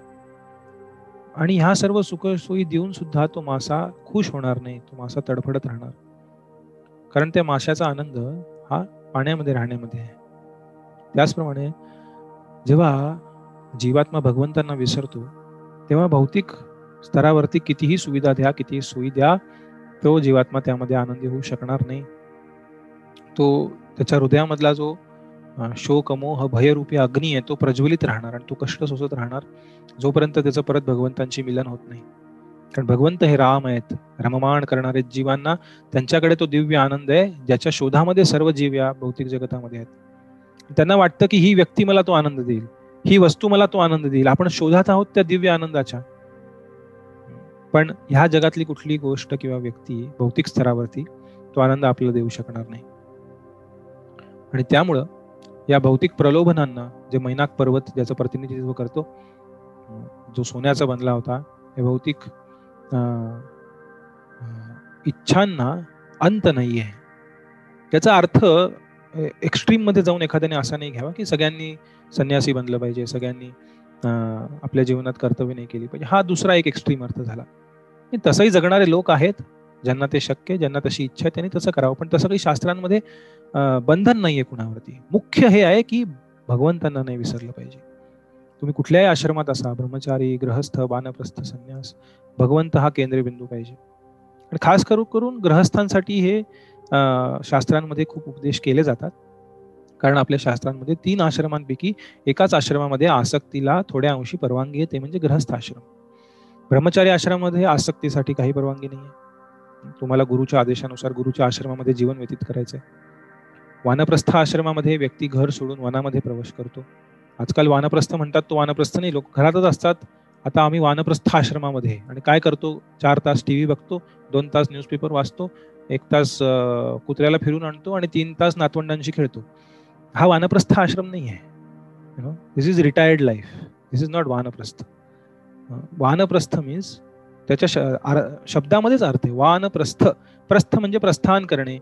आणि ह्या सर्व सुखसोयी देऊन सुद्धा तो मासा खुश होणार नाही, तो मासा तडफडत राहणार. कारण त्या माशाचा आनंद हा पाण्यामध्ये राहण्यामध्ये आहे. त्याचप्रमाणे जेव्हा जीवात्मा भगवंतांना विसरतो तेव्हा भौतिक स्तरावरती कितीही सुविधा द्या, कितीही सोयी द्या, तो जीवात्मा त्यामध्ये आनंदी होऊ शकणार नाही. तो त्याच्या हृदयामधला जो शोक मोह भयरूपी अग्नी आहे तो प्रज्वलित राहणार आणि तो कष्ट सोसत राहणार जोपर्यंत त्याचं परत भगवंतांशी मिलन होत नाही. कारण भगवंत हे राम आहेत, रममाण करणारे जीवांना. त्यांच्याकडे तो दिव्य आनंद आहे ज्याच्या शोधामध्ये सर्व जीव या भौतिक जगतामध्ये आहेत. त्यांना वाटतं की ही व्यक्ती मला तो आनंद देईल, ही वस्तू मला तो आनंद देईल. आपण शोधात आहोत त्या दिव्य आनंदाच्या. पण ह्या जगातली कुठली गोष्ट किंवा व्यक्ती भौतिक स्तरावरती तो आनंद आपल्याला देऊ शकणार नाही. आणि त्यामुळं या भौतिक प्रलोभनांना, जे मैनाक पर्वत ज्याचं प्रतिनिधित्व करतो, जो सोन्याचा बनला होता, हे भौतिक इच्छांना अंत नाहीये. त्याचा अर्थ एक्स्ट्रीम मध्ये जाऊन एखाद्याने असा नाही घ्यावा की सगळ्यांनी संन्यासी बनलं पाहिजे, सगळ्यांनी आपल्या जीवनात कर्तव्य नाही केली पाहिजे. हा दुसरा एक एक्स्ट्रीम अर्थ झाला. तसंही जगणारे लोक आहेत, ज्यांना ते शक्य, ज्यांना तशी इच्छा आहे त्यांनी तसं करावं. पण तसं काही शास्त्रांमध्ये बंधन नाहीये कुणावरती. मुख्य हे आहे की भगवंतांना नाही विसरलं पाहिजे. तुम्ही कुठल्याही आश्रमात असा, ब्रह्मचारी, गृहस्थ, वानप्रस्थ, संन्यास, भगवंत हा केंद्रबिंदू पाहिजे. आणि खास करून गृहस्थांसाठी हे शास्त्रांमध्ये खूप उपदेश केले जातात. कारण आपल्या शास्त्रांमध्ये 3 आश्रमांपैकी एकाच आश्रमामध्ये आसक्तीला थोड्या अंशी परवानगी आहे, ते म्हणजे गृहस्थ आश्रम. ब्रह्मचारी आश्रमामध्ये आसक्तीसाठी काही परवानगी नाहीये. तुम्हाला गुरुच्या आदेशानुसार गुरुच्या आश्रमामध्ये जीवन व्यतीत करायचंय. वानप्रस्थ आश्रमामध्ये व्यक्ती घर सोडून वनामध्ये प्रवेश करतो. आजकाल वानप्रस्थ म्हणतात, तो वानप्रस्थ नाही, लोक घरातच असतात. आता आम्ही वानप्रस्थ आश्रमामध्ये. आणि काय करतो? 4 तास टीव्ही बघतो, 2 तास न्यूजपेपर वाचतो, 1 तास कुत्र्याला फिरून आणतो आणि 3 तास नातवंडांशी खेळतो. हा वानप्रस्थ आश्रम नाही आहे. This is retired life. This is not वानप्रस्थ. वानप्रस्थ मीन्स त्याच्या शब्दामध्येच अर्थ आहे. वानप्रस्थ, प्रस्थ म्हणजे प्रस्थान करणे,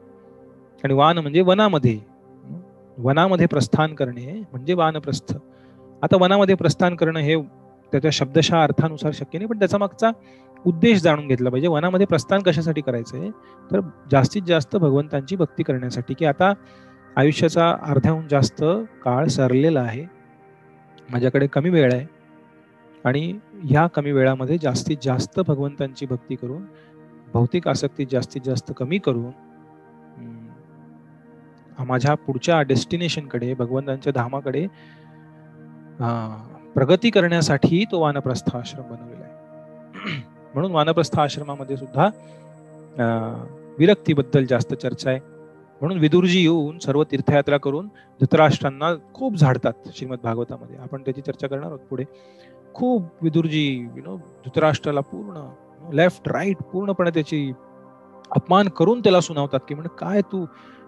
आणि वान म्हणजे वनामध्ये. वनामध्ये प्रस्थान करणे म्हणजे वानप्रस्थ. आता वनामध्ये प्रस्थान करणं हे त्याच्या शब्दशः अर्थानुसार शक्य नाही, पण त्याचा मागचा उद्देश जाणून घेतला पाहिजे. वनामध्ये प्रस्थान कशासाठी करायचंय? तर जास्तीत जास्त भगवंतांची भक्ती करण्यासाठी. की आता आयुष्याचा अर्ध्याहून जास्त काळ सरलेला आहे, माझ्याकडे कमी वेळ आहे, आणि ह्या कमी वेळामध्ये जास्तीत जास्त भगवंतांची भक्ती करून, भौतिक आसक्ती जास्तीत जास्त कमी करून, माझ्या पुढच्या डेस्टिनेशनकडे, भगवंतांच्या धामाकडे प्रगती करण्यासाठी तो वानप्रस्थ आश्रम बनवलेला आहे. म्हणून वानप्रस्थ आश्रमामध्ये सुद्धा विरक्तीबद्दल जास्त चर्चा आहे. म्हणून विदुरजी येऊन सर्व तीर्थयात्रा करून धृतराष्ट्रांना खूप झाडतात श्रीमद भागवतामध्ये. आपण त्याची चर्चा करणार आहोत पुढे. खूप विदुरजी धृतराष्ट्राला पूर्ण लेफ्ट राईट पूर्णपणे त्याची अपमान करून त्याला सुनावतात की म्हणजे काय तू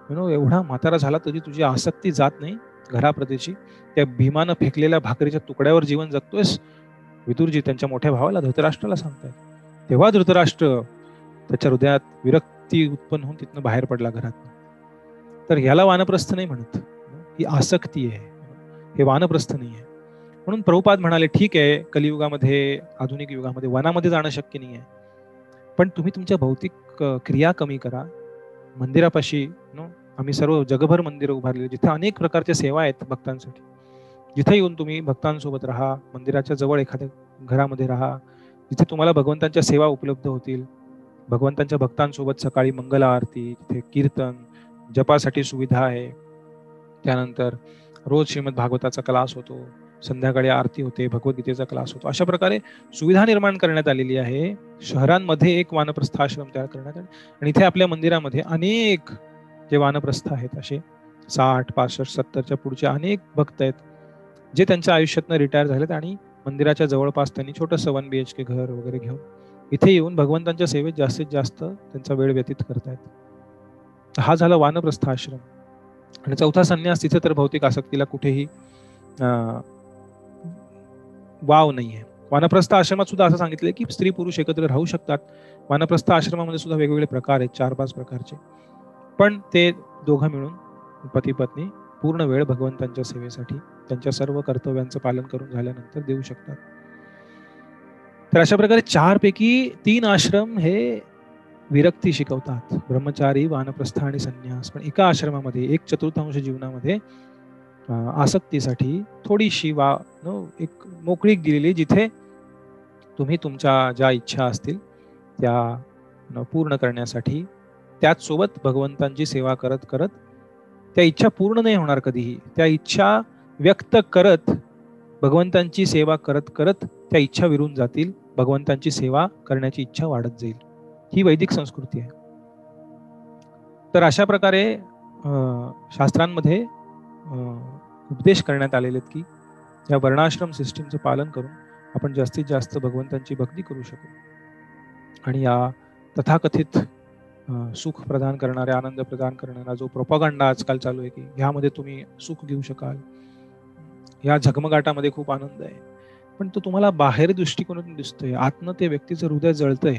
एवढा म्हातारा झाला तरी तुझी आसक्ती जात नाही घराप्रतीची, त्या भीमानं फेकलेल्या भाकरीच्या तुकड्यावर जीवन जगतोयस. विदुरजी त्यांच्या मोठ्या भावाला धृतराष्ट्राला सांगतायत. तेव्हा धृतराष्ट्र त्याच्या हृदयात विरक्ती उत्पन्न होऊन तिथनं बाहेर पडला घरात. तर ह्याला वानप्रस्थ नाही म्हणत, ही आसक्ती आहे, हे वानप्रस्थ नाही आहे. म्हणून प्रभुपाद म्हणाले ठीक आहे, कलियुगामध्ये, आधुनिक युगामध्ये वनामध्ये जाणं शक्य नाही आहे, पण तुम्ही तुमच्या भौतिक क्रिया कमी करा. मंदिरापाशी आम्ही सर्व जगभर मंदिरं उभारलेली, जिथे अनेक प्रकारच्या सेवा आहेत भक्तांसाठी. जिथे येऊन तुम्ही भक्तांसोबत राहा, मंदिराच्या जवळ एखाद्या घरामध्ये राहा, जिथे तुम्हाला भगवंतांच्या सेवा उपलब्ध होतील. भगवंतांच्या भक्तांसोबत सकाळी मंगल आरती, तिथे कीर्तन, जपासाठी सुविधा आहे. त्यानंतर रोज श्रीमद भागवताचा क्लास होतो, संध्याकाळी आरती होते, भगवद्गीतेचा क्लास होतो. अशा प्रकारे सुविधा निर्माण करण्यात आलेली आहे. शहरांमध्ये एक वानप्रस्थ आश्रम तयार करण्यात आले, आणि इथे आपल्या मंदिरामध्ये अनेक जे वानप्रस्थ आहेत, असे 60, 65, 70च्या पुढचे अनेक भक्त आहेत, जे त्यांच्या आयुष्यातनं रिटायर झालेत आणि मंदिराच्या जवळपास त्यांनी छोटंसं 1 BHK घर वगैरे घेऊन इथे येऊन भगवंतांच्या सेवेत जास्तीत जास्त त्यांचा वेळ व्यतीत करतायत. हा झाला वानप्रस्थ आश्रम. आणि चौथा संन्यास, तिथे तर भौतिक आसक्तीला कुठेही वाव नाहीये. वानप्रस्थ आश्रमात सुद्धा असं सांगितलंय की स्त्री पुरुष एकत्र राहू शकतात. वानप्रस्थ आश्रमामध्ये सुद्धा वेगवेगळे प्रकार आहेत, 4-5 प्रकारचे, पण ते दोघं मिळून पती पत्नी पूर्ण वेळ भगवंतांच्या सेवेसाठी त्यांच्या सर्व कर्तव्यांचं पालन करून झाल्यानंतर देऊ शकतात. तर अशा प्रकारे 4 पैकी 3 आश्रम हे विरक्ती शिकवतात, ब्रह्मचारी, वानप्रस्थ आणि संन्यास. पण एका आश्रमामध्ये 1/4 जीवनामध्ये आसक्तीसाठी थोडीशी एक मोकळीक दिलेली, जिथे तुम्ही तुमच्या ज्या इच्छा असतील त्या पूर्ण करण्यासाठी, त्याच सोबत भगवंतांची सेवा करत करत त्या इच्छा पूर्ण नाही होणार कधीही. त्या इच्छा व्यक्त करत भगवंतांची सेवा करत करत त्या इच्छा विरून जातील. भगवंतांची सेवा करण्याची इच्छा वाढत जाईल. ही वैदिक संस्कृती आहे. तर अशा प्रकारे शास्त्रांमध्ये उपदेश करण्यात आलेले आहेत की या वर्णाश्रम सिस्टीमचं पालन करून आपण जास्तीत जास्त भगवंतांची भक्ती करू शकू आणि या तथाकथित सुख प्रदान करणाऱ्या, आनंद प्रदान करणारा जो प्रोपागंडा आजकाल चालू आहे की ह्यामध्ये तुम्ही सुख घेऊ शकाल, या झगमगाटामध्ये खूप आनंद आहे, पण तो तुम्हाला बाहेर दृष्टिकोनातून दिसतोय. आतनं ते व्यक्तीचं हृदय जळतंय.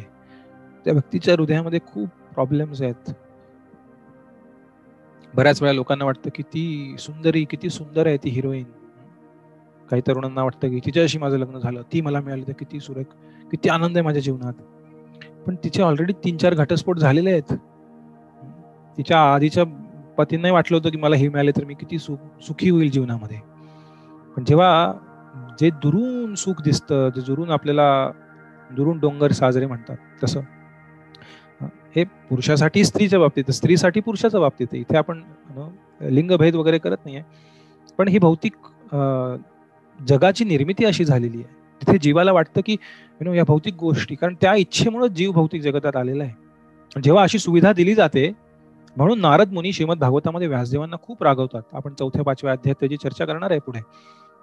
त्या व्यक्तीच्या हृदयामध्ये खूप प्रॉब्लेम्स आहेत. बऱ्याच वेळा लोकांना वाटतं की ती सुंदरी, किती सुंदर आहे ती हिरोईन. काही तरुणांना वाटतं की तिच्याशी माझं लग्न झालं, ती मला मिळाली तर किती सुरेख, किती आनंद आहे माझ्या जीवनात. पण तिचे ऑलरेडी 3-4 घटस्फोट झालेले आहेत. तिच्या आधीच्या पतींनाही वाटलं होतं की मला हे मिळाले तर मी किती सुखी होईल जीवनामध्ये. पण जेव्हा जे दुरून सुख दिसतं, जे दुरून आपल्याला दुरून डोंगर साजरे म्हणतात, तसं हे पुरुषासाठी स्त्रीच्या बाबतीत, स्त्रीसाठी पुरुषाच्या बाबतीत आहे. इथे आपण लिंगभेद वगैरे करत नाहीये. पण ही भौतिक जगाची निर्मिती अशी झालेली आहे. तिथे जीवाला वाटतं की या भौतिक गोष्टी, कारण त्या इच्छेमुळे जीव भौतिक जगतात आलेला आहे. जेव्हा अशी सुविधा दिली जाते, म्हणून नारद मुनी श्रीमद भागवतामध्ये व्यासदेवांना खूप रागवतात. आपण 4-5व्या अध्यायात त्याची चर्चा करणार आहे पुढे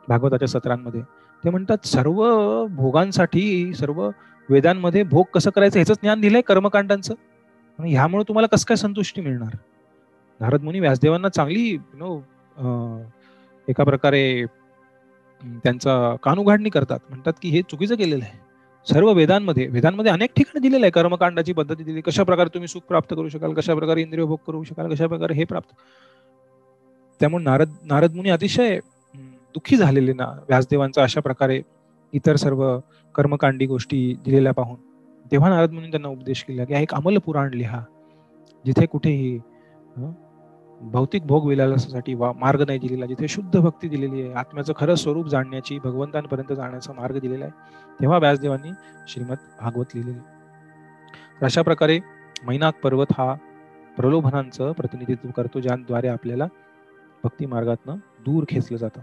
भागवताच्या सत्रांमध्ये. ते म्हणतात सर्व भोगांसाठी, सर्व वेदांमध्ये भोग कसं करायचं ह्याचं ज्ञान दिलंय कर्मकांडांचं, आणि ह्यामुळे तुम्हाला कसं काय संतुष्टी मिळणार. नारद मुनी व्यासदेवांना चांगली एका प्रकारे त्यांचा कानउघाडणी करतात. म्हणतात की हे चुकीचं केलेलं आहे. सर्व वेदांमध्ये अनेक ठिकाणी दिलेलं आहे कर्मकांडाची पद्धती दिली, कशा प्रकारे तुम्ही सुख प्राप्त करू शकाल, कशा प्रकारे इंद्रिय भोग करू शकाल, कशा प्रकारे हे प्राप्त. त्यामुळे नारद मुनी अतिशय दुःखी झालेले ना व्यासदेवांचा अशा प्रकारे इतर सर्व कर्मकांडी गोष्टी दिलेल्या पाहून. तेव्हा नारद मुनी त्यांना उपदेश केला की एक अमल पुराण लिहा, जिथे कुठेही भौतिक भोग विलासासाठी मार्ग नाही दिलेला, जिथे शुद्ध भक्ती दिलेली आहे, आत्म्याचं खरं स्वरूप जाणण्याची, भगवंतांपर्यंत जाण्याचा मार्ग दिलेला आहे. तेव्हा व्यासदेवांनी श्रीमद भागवत लिहिलेले. अशा प्रकारे मैनाक पर्वत हा प्रलोभनांचं प्रतिनिधित्व करतो, ज्याद्वारे आपल्याला भक्ती मार्गातनं दूर खेचलं जातं.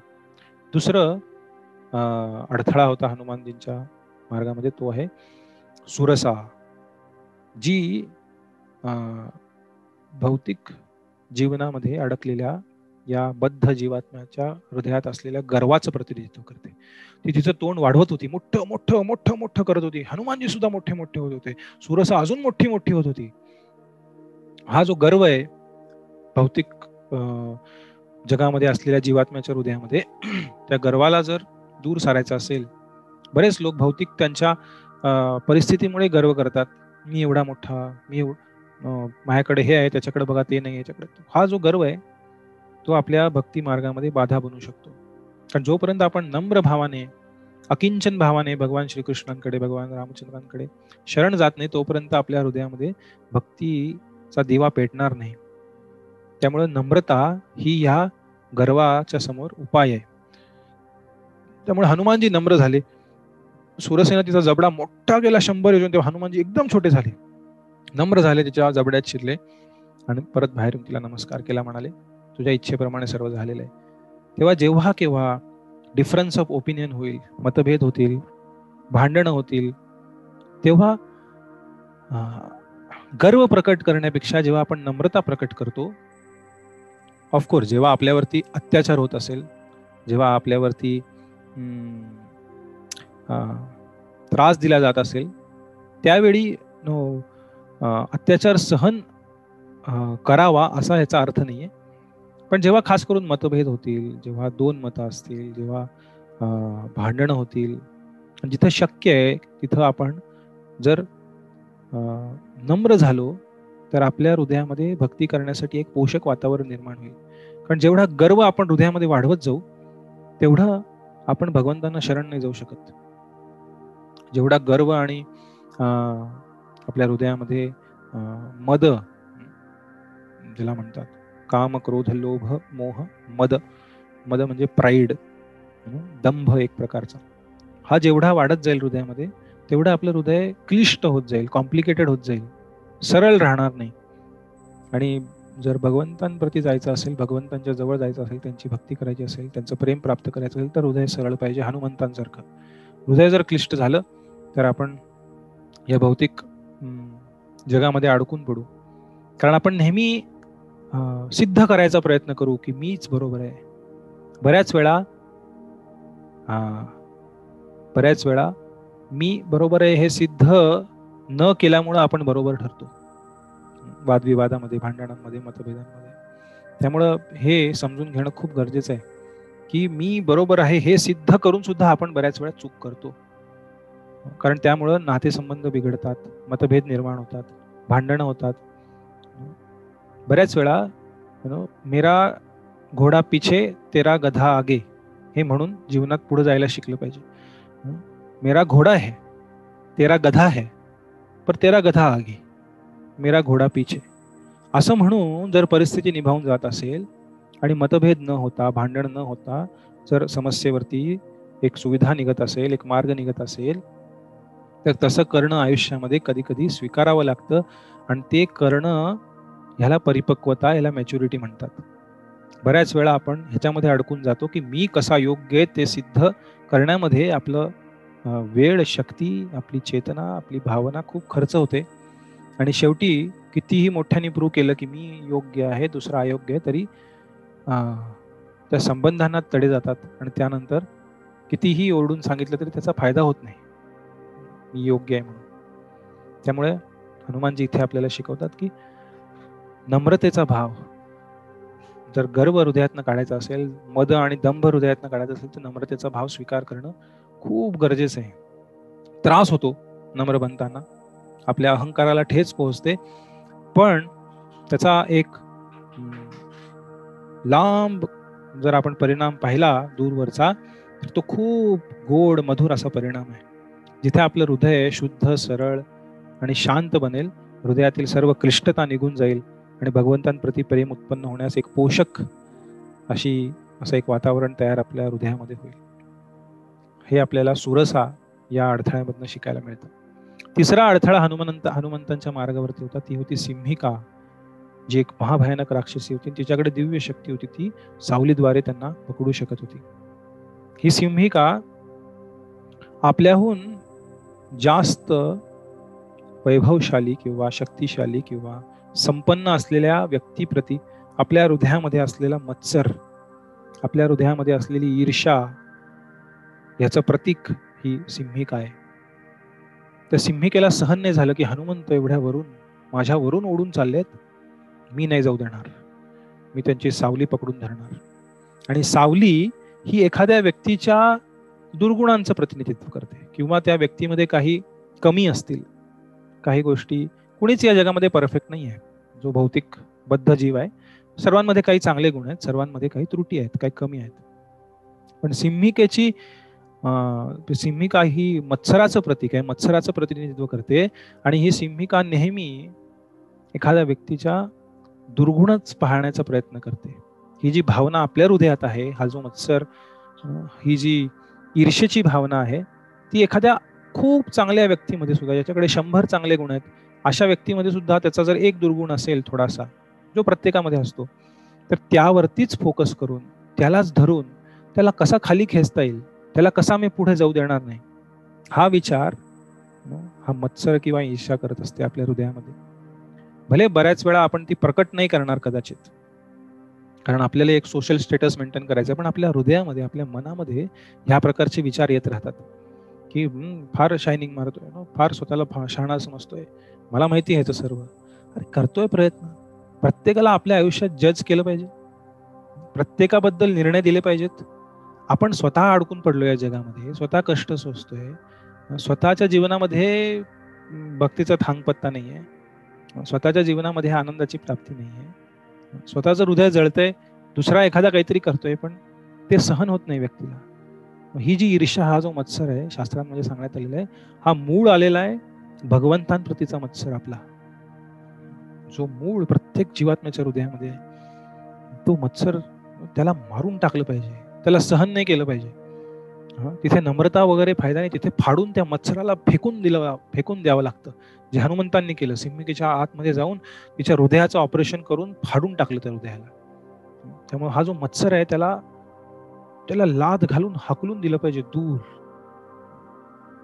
दुसरं अडथळा होता हनुमानजींच्या मार्गामध्ये, तो आहे सुरसा, जी भौतिक जीवनामध्ये अडकलेल्या या बद्ध जीवात्म्याच्या हृदयात असलेल्या गर्वाचं प्रतिनिधित्व करते. ती तिचं तोंड वाढवत होती, मोठं मोठं मोठं मोठं करत होती. हनुमानजी सुद्धा मोठे मोठे होत होते, सुरसा अजून मोठी मोठी होत होती. हा जो गर्व आहे भौतिक जगामध्ये असलेल्या जीवात्म्याच्या हृदयामध्ये, त्या गर्वाला जर दूर सारायचा असेल, बरेच लोक भौतिक त्यांच्या परिस्थितीमुळे गर्व करतात. मी एवढा मोठा, माझ्याकडे हे आहे, त्याच्याकडे बघा ते नाही, याच्याकडे. हा जो गर्व आहे तो आपल्या भक्ती मार्गामध्ये बाधा बनू शकतो. कारण जोपर्यंत आपण नम्र भावाने, अकिंचन भावाने भगवान श्रीकृष्णांकडे, भगवान रामचंद्रांकडे शरण जात नाही, तोपर्यंत आपल्या हृदयामध्ये भक्तीचा दिवा पेटणार नाही. त्यामुळे नम्रता ही या गर्वाच्या समोर उपाय आहे. त्यामुळे हनुमानजी नम्र झाले. सुरसेना तिचा जबडा मोठा गेला 100 योजन, तेव्हा हनुमानजी एकदम छोटे झाले, नम्र झाले, तिच्या जबड्यात शिरले आणि परत बाहेरून तिला नमस्कार केला, म्हणाले तुझ्या इच्छेप्रमाणे सर्व झालेलं आहे. तेव्हा जेव्हा केव्हा डिफरन्स ऑफ ओपिनियन होईल, मतभेद होतील, भांडणं होतील, तेव्हा गर्व प्रकट करण्यापेक्षा जेव्हा आपण नम्रता प्रकट करतो, ऑफकोर्स जेव्हा आपल्यावरती अत्याचार होत असेल, जेव्हा आपल्यावरती त्रास दिला जात असेल, त्यावेळी अत्याचार सहन करावा असा याचा अर्थ नाहीये. पण जेव्हा खास करून मतभेद होतील, जेव्हा 2 मतं असतील, जेव्हा भांडणं होतील, जिथं शक्य आहे तिथं आपण जर नम्र झालो तर आपल्या हृदयामध्ये भक्ती करण्यासाठी एक पोषक वातावरण निर्माण होईल. कारण जेवढा गर्व आपण हृदयामध्ये वाढवत जाऊ, तेवढं आपण भगवंतांना शरण नाही जाऊ शकत. जेवढा गर्व आणि आपल्या हृदयामध्ये मद, ज्याला म्हणतात काम, क्रोध, लोभ, मोह, मद म्हणजे प्राईड, दंभ एक प्रकारचा, हा जेवढा वाढत जाईल हृदयामध्ये, तेवढं आपलं हृदय क्लिष्ट होत जाईल, कॉम्प्लिकेटेड होत जाईल, सरळ राहणार नाही. आणि जर भगवंतांप्रती जायचं असेल, भगवंतांच्या जवळ जायचं असेल, त्यांची भक्ती करायची असेल, त्यांचं प्रेम प्राप्त करायचं असेल, तर हृदय सरळ पाहिजे, हनुमंतांसारखं. हृदय जर क्लिष्ट झालं तर आपण या भौतिक जगामध्ये अडकून पडू. कारण आपण नेहमी सिद्ध करायचा प्रयत्न करू की मीच बरोबर आहे. बऱ्याच वेळा मी बरोबर आहे हे सिद्ध न केल्यामुळं आपण बरोबर ठरतो, वादविवादामध्ये, भांडणांमध्ये, मतभेदांमध्ये. त्यामुळं हे समजून घेणं खूप गरजेचं आहे की मी बरोबर आहे हे सिद्ध करून सुद्धा आपण बऱ्याच वेळा चूक करतो. कारण त्यामुळं नातेसंबंध बिघडतात, मतभेद निर्माण होतात, भांडणं होतात. बऱ्याच वेळा मेरा घोडा पीछे तेरा गधा आगे हे म्हणून जीवनात पुढे जायला शिकलं पाहिजे. मेरा घोडा है, तेरा गधा है, पर तेरा गधा आगे, मेरा घोडा पीछे, असं म्हणून जर परिस्थिती निभावून जात असेल आणि मतभेद न होता, भांडण न होता जर समस्येवरती एक सुविधा निघत असेल, एक मार्ग निघत असेल, तर तसं करणं आयुष्यामध्ये कधी कधी स्वीकारावं लागतं. आणि ते करणं ह्याला परिपक्वता, याला मॅच्युरिटी म्हणतात. बऱ्याच वेळा आपण ह्याच्यामध्ये अडकून जातो की मी कसा योग्य आहे ते सिद्ध करण्यामध्ये आपलं वेळ, शक्ती, आपली चेतना, आपली भावना खूप खर्च होते. आणि शेवटी कितीही मोठ्याने प्रूव्ह केलं की मी योग्य आहे, दुसरा अयोग्य आहे, तरी त्या संबंधांना तडे जातात. आणि त्यानंतर कितीही ओरडून सांगितलं तरी त्याचा फायदा होत नाही, मी योग्य आहे म्हणून. त्यामुळे हनुमानजी इथे आपल्याला शिकवतात की नम्रतेचा भाव, जर गर्व हृदयातनं काढायचा असेल, मद आणि दंभ हृदयातनं काढायचा असेल, तर नम्रतेचा भाव स्वीकार करणं खूप गरजेचं आहे. त्रास होतो नम्र बनताना, आपल्या अहंकाराला ठेच पोहोचते, पण त्याचा एक लांब जर आपण परिणाम पाहिला दूरवरचा, तर तो खूप गोड मधुर असा परिणाम आहे. जिथे आपलं हृदय शुद्ध, सरळ आणि शांत बनेल, हृदयातील सर्व क्लिष्टता निघून जाईल आणि भगवंतांप्रती प्रेम उत्पन्न होण्यास एक पोषक असं एक वातावरण तयार आपल्या हृदयामध्ये होईल. हे आपल्याला सुरसा या अडथळ्यामधनं शिकायला मिळतं. तिसरा अडथळा हनुमंतांच्या मार्गावरती होता, ती होती सिंहिका, जी एक महाभयानक राक्षसी होती. तिच्याकडे दिव्य शक्ती होती, ती सावलीद्वारे त्यांना पकडू शकत होती. ही सिंहिका आपल्याहून जास्त वैभवशाली किंवा शक्तिशाली किंवा संपन्न असलेल्या व्यक्तीप्रती आपल्या हृदयामध्ये असलेला मत्सर, आपल्या हृदयामध्ये असलेली ईर्ष्या, याचं प्रतीक ही सिंहिका आहे. त्या सिंहिकेला सहन नाही झालं की हनुमंत एवढ्यावरून माझ्यावरून ओढून चाललेत, मी नाही जाऊ देणार, मी त्यांची सावली पकडून धरणार. आणि सावली ही एखाद्या व्यक्तीच्या दुर्गुणांचं प्रतिनिधित्व करते, किंवा त्या व्यक्तीमध्ये काही कमी असतील, काही गोष्टी. कुणीच या जगामध्ये परफेक्ट नाही आहे. जो भौतिक बद्ध जीव आहे, सर्वांमध्ये काही चांगले गुण आहेत, सर्वांमध्ये काही त्रुटी आहेत, काही कमी आहेत. पण सिंहिका ही मत्सराचं प्रतीक आहे, मत्सराचं प्रतिनिधित्व करते. आणि ही सिंहिका नेहमी एखाद्या व्यक्तीच्या दुर्गुणच पाहण्याचा प्रयत्न करते. ही जी भावना आपल्या हृदयात आहे, हा जो मत्सर, ही जी ईर्ष्येची भावना आहे, ती एखाद्या खूप चांगल्या व्यक्तीमध्ये सुद्धा, ज्याच्याकडे 100 चांगले गुण आहेत, अशा व्यक्तीमध्ये सुद्धा त्याचा जर एक दुर्गुण असेल थोडासा, जो प्रत्येकामध्ये असतो, तर त्यावरतीच फोकस करून, त्यालाच धरून, त्याला कसा खाली खेचता येईल, त्याला कसा मी पुढे जाऊ देणार नाही, हा विचार, हा मत्सर किंवा ईर्ष्या करत असते आपल्या हृदयामध्ये. भले बऱ्याच वेळा आपण ती प्रकट नाही करणार कदाचित, कारण आपल्याला एक सोशल स्टेटस मेंटेन करायचं, पण आपल्या हृदयामध्ये, आपल्या मनामध्ये ह्या प्रकारचे विचार येत राहतात की फार शायनिंग मारतोय, फार स्वतःला शहाणा समजतोय, मला माहिती आहे सर्व. अरे करतोय प्रयत्न, प्रत्येकाला आपल्या आयुष्यात जज केलं पाहिजे, प्रत्येकाबद्दल निर्णय दिले पाहिजेत. आपण स्वतः अडकून पडलो या जगामध्ये, स्वतः कष्ट सोसतोय, स्वतःच्या जीवनामध्ये भक्तीचा थांगपत्ता नाहीये, स्वतःच्या जीवनामध्ये आनंदाची प्राप्ती नाहीये, स्वतःचं हृदय जळतंय, दुसरा एखादा काहीतरी करतोय, पण ते सहन होत नाही व्यक्तीला. ही जी ईर्ष्या, हा जो मत्सर आहे, शास्त्रांमध्ये सांगण्यात आलेला आहे, हा मूळ आलेला आहे भगवंतांप्रतीचा मत्सर. आपला जो मूळ प्रत्येक जीवात्म्याच्या हृदयामध्ये आहे, तो मत्सर त्याला मारून टाकलं पाहिजे, त्याला सहन नाही केलं पाहिजे. तिथे नम्रता वगैरे फायदा नाही, तिथे फाडून त्या मत्सराला फेकून द्यावं लागतं, जे हनुमंतांनी केलं. सिंहिकेच्या आतमध्ये जाऊन तिच्या हृदयाचं ऑपरेशन करून फाडून टाकलं त्या हृदयाला. त्यामुळे हा जो मत्सर आहे त्याला लाद घालून हाकलून दिलं पाहिजे दूर.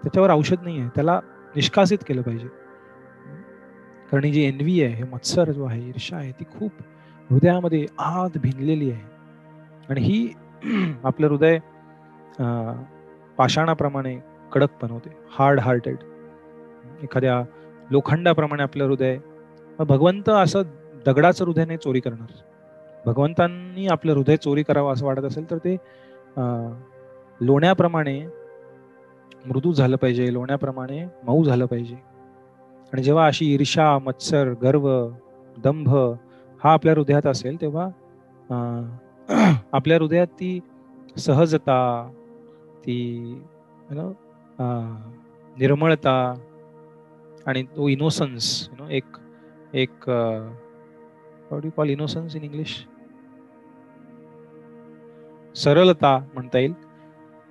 त्याच्यावर औषध नाही आहे, त्याला निष्कासित केलं पाहिजे. कारण ही जी एन्व्ही आहे, हे मत्सर जो आहे, ईर्ष्या आहे, ती खूप हृदयामध्ये आत भिनलेली आहे. आणि ही आपलं हृदय पाषाणाप्रमाणे कडक बनवते, हार्ड हार्टेड. एखाद्या लोखंडाप्रमाणे आपलं हृदय. भगवंत असं दगडाचं हृदय नाही चोरी करणार. भगवंतांनी आपलं हृदय चोरी करावं असं वाटत असेल तर ते लोण्याप्रमाणे मृदू झालं पाहिजे, लोण्याप्रमाणे मऊ झालं पाहिजे. आणि जेव्हा अशी ईर्ष्या, मत्सर, गर्व, दंभ हा आपल्या हृदयात असेल, तेव्हा आपल्या हृदयात ती सहजता, ती निर्मळता आणि तो इनोसन्स, एक how do you call innocence in English, सरलता म्हणता येईल,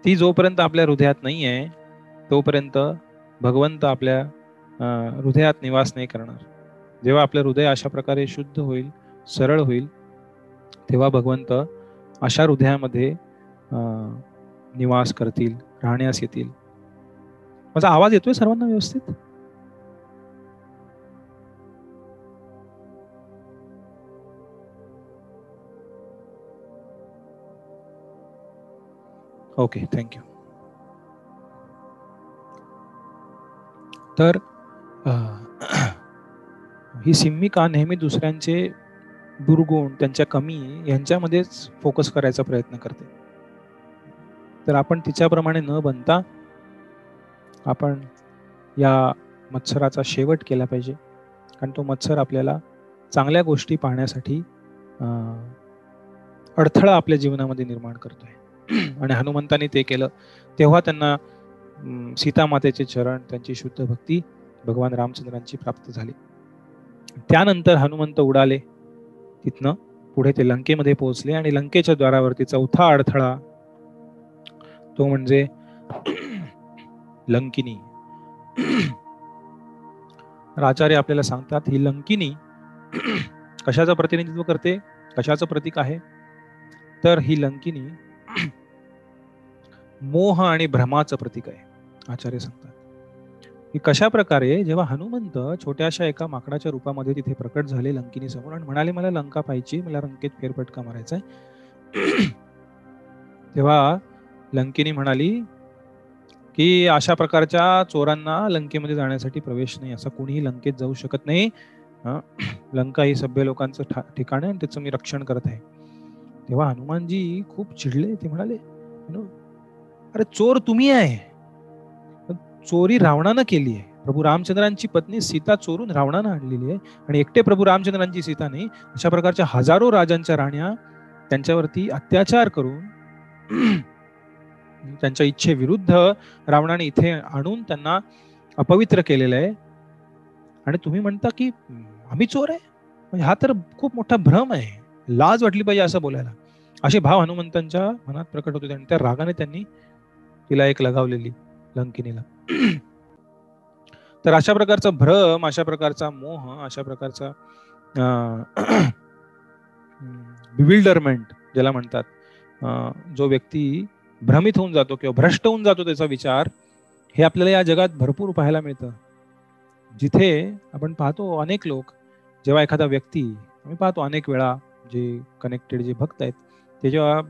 ती जोपर्यंत आपल्या हृदयात नाही आहे तोपर्यंत भगवंत आपल्या हृदयात निवास नाही करणार. जेव्हा आपलं हृदय अशा प्रकारे शुद्ध होईल, सरळ होईल, तेव्हा भगवंत अशा हृदयामध्ये निवास करतील, राहण्यास येतील. माझा आवाज येतोय सर्वांना व्यवस्थित? Okay, thank you. तर ही सिंहिका नेहमी दुसऱ्यांचे दुर्गुण, त्यांच्या कमी यांच्यामध्येच फोकस करायचा प्रयत्न करते. तर आपण तिच्याप्रमाणे न बनता आपण या मत्सराचा शेवट केला पाहिजे. कारण तो मत्सर आपल्याला चांगल्या गोष्टी पाहण्यासाठी अडथळा आपल्या जीवनामध्ये निर्माण करतोय. आणि हनुमंतांनी ते केलं, तेव्हा त्यांना सीता मातेचे चरण, त्यांची शुद्ध भक्ती भगवान रामचंद्रांची प्राप्त झाली. त्यानंतर हनुमंत उडाले, तिथनं पुढे ते लंकेमध्ये पोहोचले. आणि लंकेच्या द्वारावरती चौथा अडथळा तो म्हणजे लंकिनी. आचार्य आपल्याला सांगतात, ही लंकिनी कशाचं प्रतिनिधित्व करते, कशाचं प्रतीक आहे? तर ही लंकिनी मोह आणि भ्रमाचं प्रतीक आहे. आचार्य सांगतात की कशा प्रकारे जेव्हा हनुमंत छोट्याशा एका माकडाच्या रूपामध्ये तिथे प्रकट झाले लंकिनी समोर आणि म्हणाले, मला लंका पाहिजे, मला लंकेत फेरफटका मारायचा आहे, तेव्हा लंकिनी म्हणाली की अशा प्रकारच्या चोरांना लंकेमध्ये जाण्यासाठी प्रवेश नाही, असं कोणीही लंकेत जाऊ शकत नाही. लंका ही सभ्य लोकांचं ठिकाण आहे आणि त्याचं मी रक्षण करत आहे. तेव्हा हनुमानजी खूप चिडले. ते म्हणाले, अरे चोर तुम्ही आहे, चोरी रावणानं केली आहे. प्रभू रामचंद्रांची पत्नी सीता चोरून रावणानं आणलेली आहे आणि एकटे प्रभू रामचंद्रांची सीता नाही, अशा प्रकारच्या हजारो राजांच्या राण्या त्यांच्यावरती अत्याचार करून त्यांच्या इच्छेविरुद्ध रावणाने इथे आणून त्यांना अपवित्र केलेलं आहे. आणि तुम्ही म्हणता की आम्ही चोर आहे? म्हणजे हा तर खूप मोठा भ्रम आहे, लाज वाटली पाहिजे असं बोलायला. असे भाव हनुमंतांच्या मनात प्रकट होते आणि त्या रागाने त्यांनी तिला एक लगावलेली, लंकिनीला. तर अशा प्रकारचा भ्रम, अशा प्रकारचा मोह, अशा प्रकारचा बिविल्डरमेंट ज्याला म्हणतात, जो व्यक्ती भ्रमित होऊन जातो किंवा भ्रष्ट होऊन जातो त्याचा विचार, हे आपल्याला या जगात भरपूर पाहायला मिळतं. जिथे आपण पाहतो अनेक लोक, जेव्हा एखादा व्यक्ती, आम्ही पाहतो अनेक वेळा जे कनेक्टेड जे भक्त आहेत, ते जेव्हा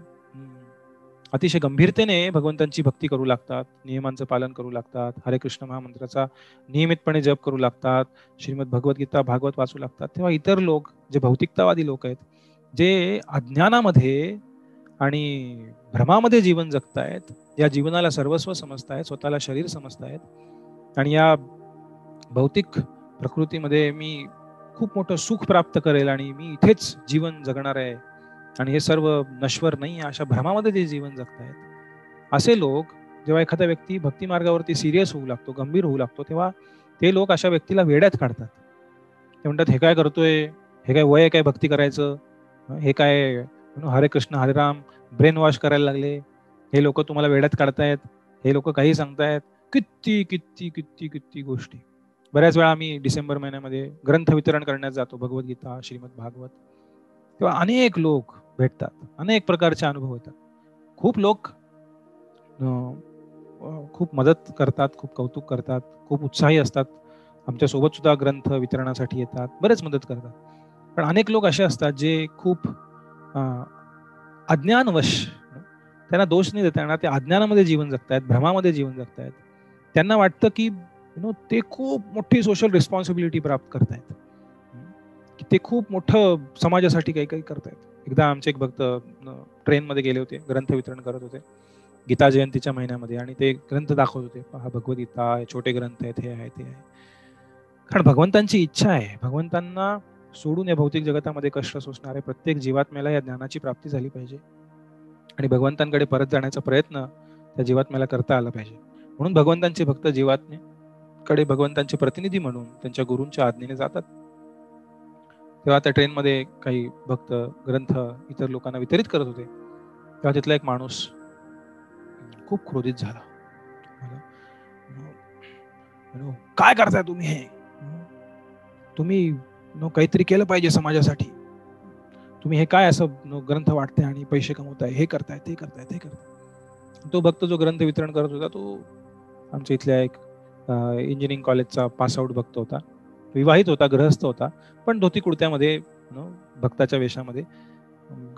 अतिशय गंभीरतेने भगवंतांची भक्ती करू लागतात, नियमांचं पालन करू लागतात, हरे कृष्ण महामंत्राचा नियमितपणे जप करू लागतात, श्रीमद भगवद्गीता भागवत वाचू लागतात, तेव्हा इतर लोक जे भौतिकतावादी लोक आहेत, जे अज्ञानामध्ये आणि भ्रमामध्ये जीवन जगतायत, या जीवनाला सर्वस्व समजतायत, स्वतःला शरीर समजतायत आणि या भौतिक प्रकृतीमध्ये मी खूप मोठं सुख प्राप्त करेल आणि मी इथेच जीवन जगणार आहे आणि हे सर्व नश्वर नाही, अशा भ्रमामध्ये जे जीवन जगतायत, असे लोक जेव्हा एखादा व्यक्ती भक्ती मार्गावरती सिरियस होऊ लागतो, गंभीर होऊ लागतो, तेव्हा ते लोक अशा व्यक्तीला वेड्यात काढतात. ते म्हणतात, हे काय करतोय, हे काय वय काय भक्ती करायचं, हे काय हरे कृष्ण हरे राम ब्रेन वॉश करायला लागले, हे लोक तुम्हाला वेड्यात काढतायत, हे लोक काही सांगतायत, किती किती किती किती गोष्टी. बऱ्याच वेळा आम्ही डिसेंबर महिन्यामध्ये ग्रंथ वितरण करण्यात जातो, भगवद्गीता, श्रीमद भागवत. तेव्हा अनेक लोक भेटतात, अनेक प्रकारचे अनुभव होतात. खूप लोक खूप मदत करतात, खूप कौतुक करतात, खूप उत्साही असतात, आमच्या सोबत सुद्धा ग्रंथ वितरणासाठी येतात, बरेच मदत करतात. पण अनेक लोक असे असतात जे खूप अज्ञानवश, त्यांना दोष नाही देता येणार, ते अज्ञानामध्ये जीवन जगतायत, भ्रमामध्ये जीवन जगतायत. त्यांना वाटतं की ते खूप मोठी सोशल रिस्पॉन्सिबिलिटी प्राप्त करतायत, की ते खूप मोठं समाजासाठी काही काही करतायत. एकदा आमचे एक भक्त ट्रेनमध्ये गेले होते, ग्रंथ वितरण करत होते गीता जयंतीच्या महिन्यामध्ये, आणि ते ग्रंथ दाखवत होते, पहा भगवद्गीता, छोटे ग्रंथ आहेत, हे आहे ते आहे. कारण भगवंतांची इच्छा आहे, भगवंतांना सोडून या भौतिक जगतामध्ये कष्ट सोसणारे प्रत्येक जीवात्म्याला या ज्ञानाची प्राप्ती झाली पाहिजे, आणि भगवंतांकडे परत जाण्याचा प्रयत्न त्या जीवात्म्याला करता आला पाहिजे. म्हणून भगवंतांचे भक्त जीवात्मेकडे भगवंतांचे प्रतिनिधी म्हणून त्यांच्या गुरूंच्या आज्ञेने जातात. तेव्हा त्या ट्रेनमध्ये काही भक्त ग्रंथ इतर लोकांना वितरित करत होते. तेव्हा तिथला एक माणूस खूप क्रोधित झाला. काय करताय तुम्ही, हे तुम्ही काहीतरी केलं पाहिजे समाजासाठी, तुम्ही हे काय असं ग्रंथ वाटताय आणि पैसे कमवताय, हे करताय ते करताय ते करताय. तो भक्त जो ग्रंथ वितरण करत होता तो आमच्या इथल्या एक इंजिनिअरिंग कॉलेजचा पासआउट भक्त होता, विवाहित होता, गृहस्थ होता, पण धोती कुर्त्यामध्ये भक्ताच्या वेशामध्ये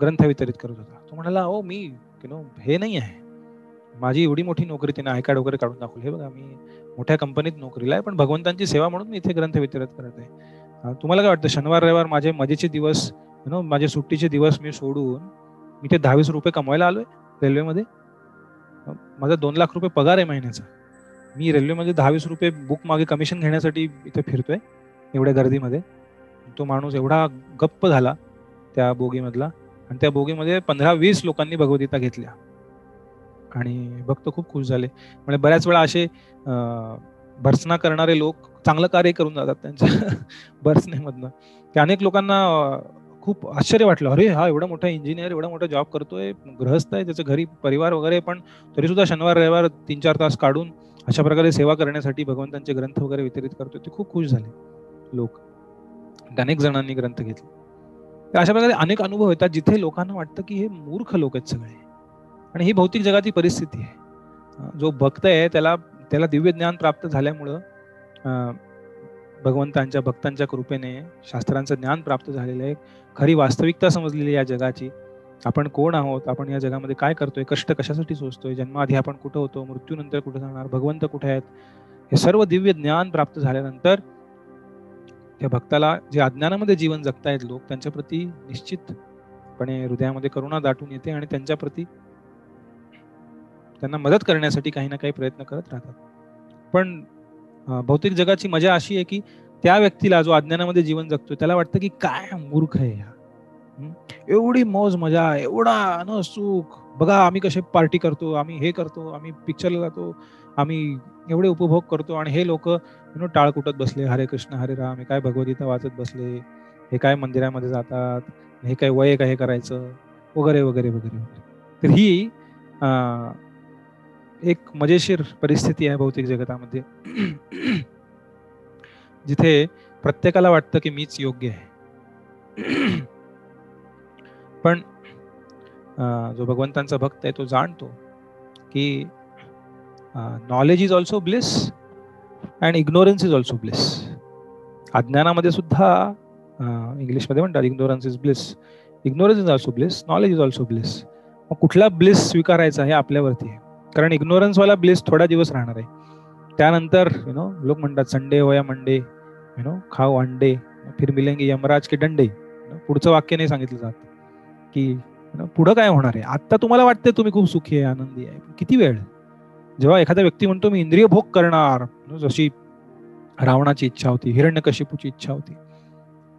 ग्रंथ वितरित करत होता. तो म्हणाला, हो मी हे नाही आहे, माझी एवढी मोठी नोकरी, तिने आय कार्ड वगैरे काढून दाखवलं, हे बघा मी मोठ्या कंपनीत नोकरीला आहे, पण भगवंतांची सेवा म्हणून मी इथे ग्रंथ वितरित करत आहे. तुम्हाला काय वाटतं, शनिवार रविवार माझे मजेचे दिवस, माझे सुट्टीचे दिवस मी सोडून मी ते 10-20 रुपये कमवायला आलोय रेल्वेमध्ये? माझा 2 लाख रुपये पगार आहे महिन्याचा, मी रेल्वेमध्ये 10-20 रुपये बुक मागे कमिशन घेण्यासाठी इथे फिरतोय एवढ्या गर्दीमध्ये? तो माणूस एवढा गप्प झाला त्या बोगीमधला, आणि त्या बोगीमध्ये 15-20 लोकांनी भगवद्गीता घेतल्या, आणि भक्त खूप खुश झाले. म्हणजे बऱ्याच वेळा असे भर्सना करणारे लोक चांगलं कार्य करून जातात त्यांच्या भर्सनेमधनं. ते अनेक लोकांना खूप आश्चर्य वाटलं, अरे हा एवढा मोठा इंजिनियर, एवढा मोठा जॉब करतोय, गृहस्थ आहे, त्याच्या घरी परिवार वगैरे, पण तरी सुद्धा शनिवार रविवार 3-4 तास काढून अशा प्रकारे सेवा करण्यासाठी भगवंतांचे ग्रंथ वगैरे वितरित करतोय. ते खूप खुश झाले लोक, अनेक जणांनी ग्रंथ घेतले. तर अशा प्रकारे अनेक अनुभव येतात जिथे लोकांना वाटतं की हे मूर्ख लोक आहेत सगळे, आणि ही भौतिक जगाची परिस्थिती आहे. जो भक्त आहे त्याला दिव्य ज्ञान प्राप्त झाल्यामुळं, भगवंतांच्या भक्तांच्या कृपेने शास्त्रांचं ज्ञान प्राप्त झालेलं आहे, खरी वास्तविकता समजलेली या जगाची, आपण कोण आहोत, आपण या जगामध्ये काय करतोय, कष्ट कशासाठी सोसतोय, जन्माआधी आपण कुठं होतो, मृत्यूनंतर कुठे जाणार, भगवंत कुठे आहेत, हे सर्व दिव्य ज्ञान प्राप्त झाल्यानंतर त्या भक्ताला जे अज्ञानामध्ये जीवन जगतायत लोक, त्यांच्या प्रती निश्चितपणे हृदयामध्ये करुणा दाटून येते, आणि त्यांच्या प्रती त्यांना मदत करण्यासाठी काही ना काही प्रयत्न करत राहतात. पण भौतिक जगाची मजा अशी आहे की त्या व्यक्तीला जो अज्ञानामध्ये जीवन जगतोय त्याला वाटतं की काय मूर्ख आहे हा, एवढी मौज मजा, एवढा सुख, बघा आम्ही कसे पार्टी करतो, आम्ही हे करतो, आम्ही पिक्चरला जातो, आम्ही एवढे उपभोग करतो, आणि हे लोक टाळ कुटत बसले, हरे कृष्ण हरे राम, हे काय भगवद्गीता वाचत बसले, हे काय मंदिरामध्ये जातात, हे काय वय काय करायचं वगैरे वगैरे वगैरे. तर ही एक मजेशीर परिस्थिती आहे भौतिक जगतामध्ये, जिथे प्रत्येकाला वाटतं की मीच योग्य आहे. पण जो भगवंतांचा भक्त आहे तो जाणतो की knowledge is also bliss and ignorance is also bliss. अज्ञानामध्ये सुद्धा इंग्लिशमध्ये म्हणतात ignorance is bliss, ignorance is also bliss, knowledge is also bliss. मग कुठला ब्लिस स्वीकारायचा हे आपल्यावरती आहे, कारण इग्नोरन्स वाला ब्लिस थोडा दिवस राहणार आहे, त्यानंतर लोक म्हणतात संडे हो या मंडे, खाओ अंडे फिर मिलेंगे यमराज के डंडे. पुढचं वाक्य नाही सांगितलं जात की पुढं काय होणार आहे. आता तुम्हाला वाटतं तुम्ही खूप सुखी आहे, आनंदी आहे, किती वेळ. जेव्हा एखादा व्यक्ती म्हणतो मी इंद्रिय भोग करणार, जशी रावणाची इच्छा होती, हिरण्यकशिपूची इच्छा होती,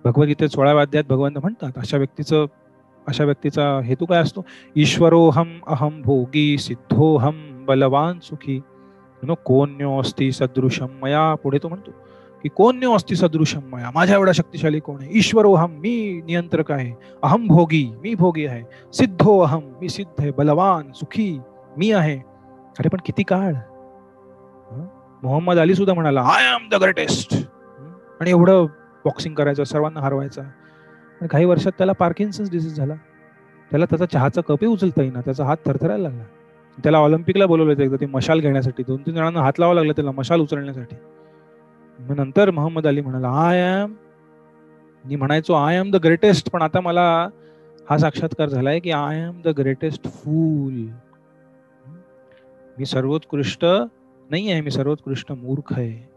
भगवद्गीतेत 16व्या अध्यायात भगवंत म्हणतात अशा व्यक्तीचा हेतू काय असतो, ईश्वरोहम अहम भोगी सिद्धोहम बलवान सुखी कोण्यो अस्ति सदृशम मया. पुढे तो म्हणतो की कोण्यो अस्ति सदृशम मया, माझ्या एवढा शक्तिशाली कोण आहे. ईश्वरोहम, मी नियंत्रक आहे, अहम भोगी, मी भोगी आहे, सिद्धो अहम, मी सिद्ध आहे, बलवान सुखी, मी आहे. अरे पण किती काळ? मोहम्मद अली सुद्धा म्हणाला आय एम द ग्रेटेस्ट, आणि एवढं बॉक्सिंग करायचं, सर्वांना हरवायचं. आणि काही वर्षात त्याला पार्किन्सन्स डिसीज झाला. त्याला त्याचा चहाचा कपही उचलता येईना, त्याचा हात थरथरायला लागला. त्याला ऑलिम्पिकला बोलवलं होतं एकदा ते मशाल घेण्यासाठी. 2-3 जणांना हात लावावं लागलं त्याला मशाल उचलण्यासाठी. मग नंतर मोहम्मद अली म्हणाला आय एम, मी म्हणायचो आय एम द ग्रेटेस्ट, पण आता मला हा साक्षात्कार झालाय की आय एम द ग्रेटेस्ट फूल. मी सर्वोत्कृष्ट नाही आहे, मी सर्वोत्कृष्ट मूर्ख आहे.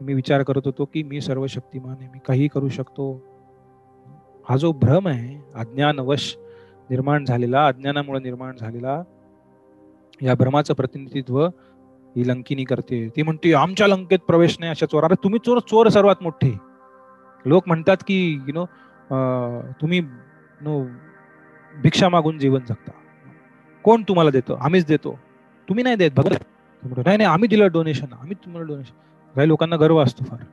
मी विचार करत होतो की मी सर्वशक्तिमान आहे, मी काही करू शकतो. हा जो भ्रम आहे, अज्ञानवश निर्माण झालेला, अज्ञानामुळे निर्माण झालेला, या भ्रमाचं प्रतिनिधित्व ही लंकिनी करते. ती म्हणते आमच्या लंकेत प्रवेश नाही अशा चोर. अरे तुम्ही चोर, चोर सर्वात मोठे. लोक म्हणतात की तुम्ही भिक्षा मागून जीवन जगता. कोण तुम्हाला देतो? आम्हीच देतो. तुम्ही नाही देत भगवान. नाही नाही आम्ही दिलं डोनेशन, आम्ही तुम्हाला डोनेशन. काही लोकांना गर्व असतो फार.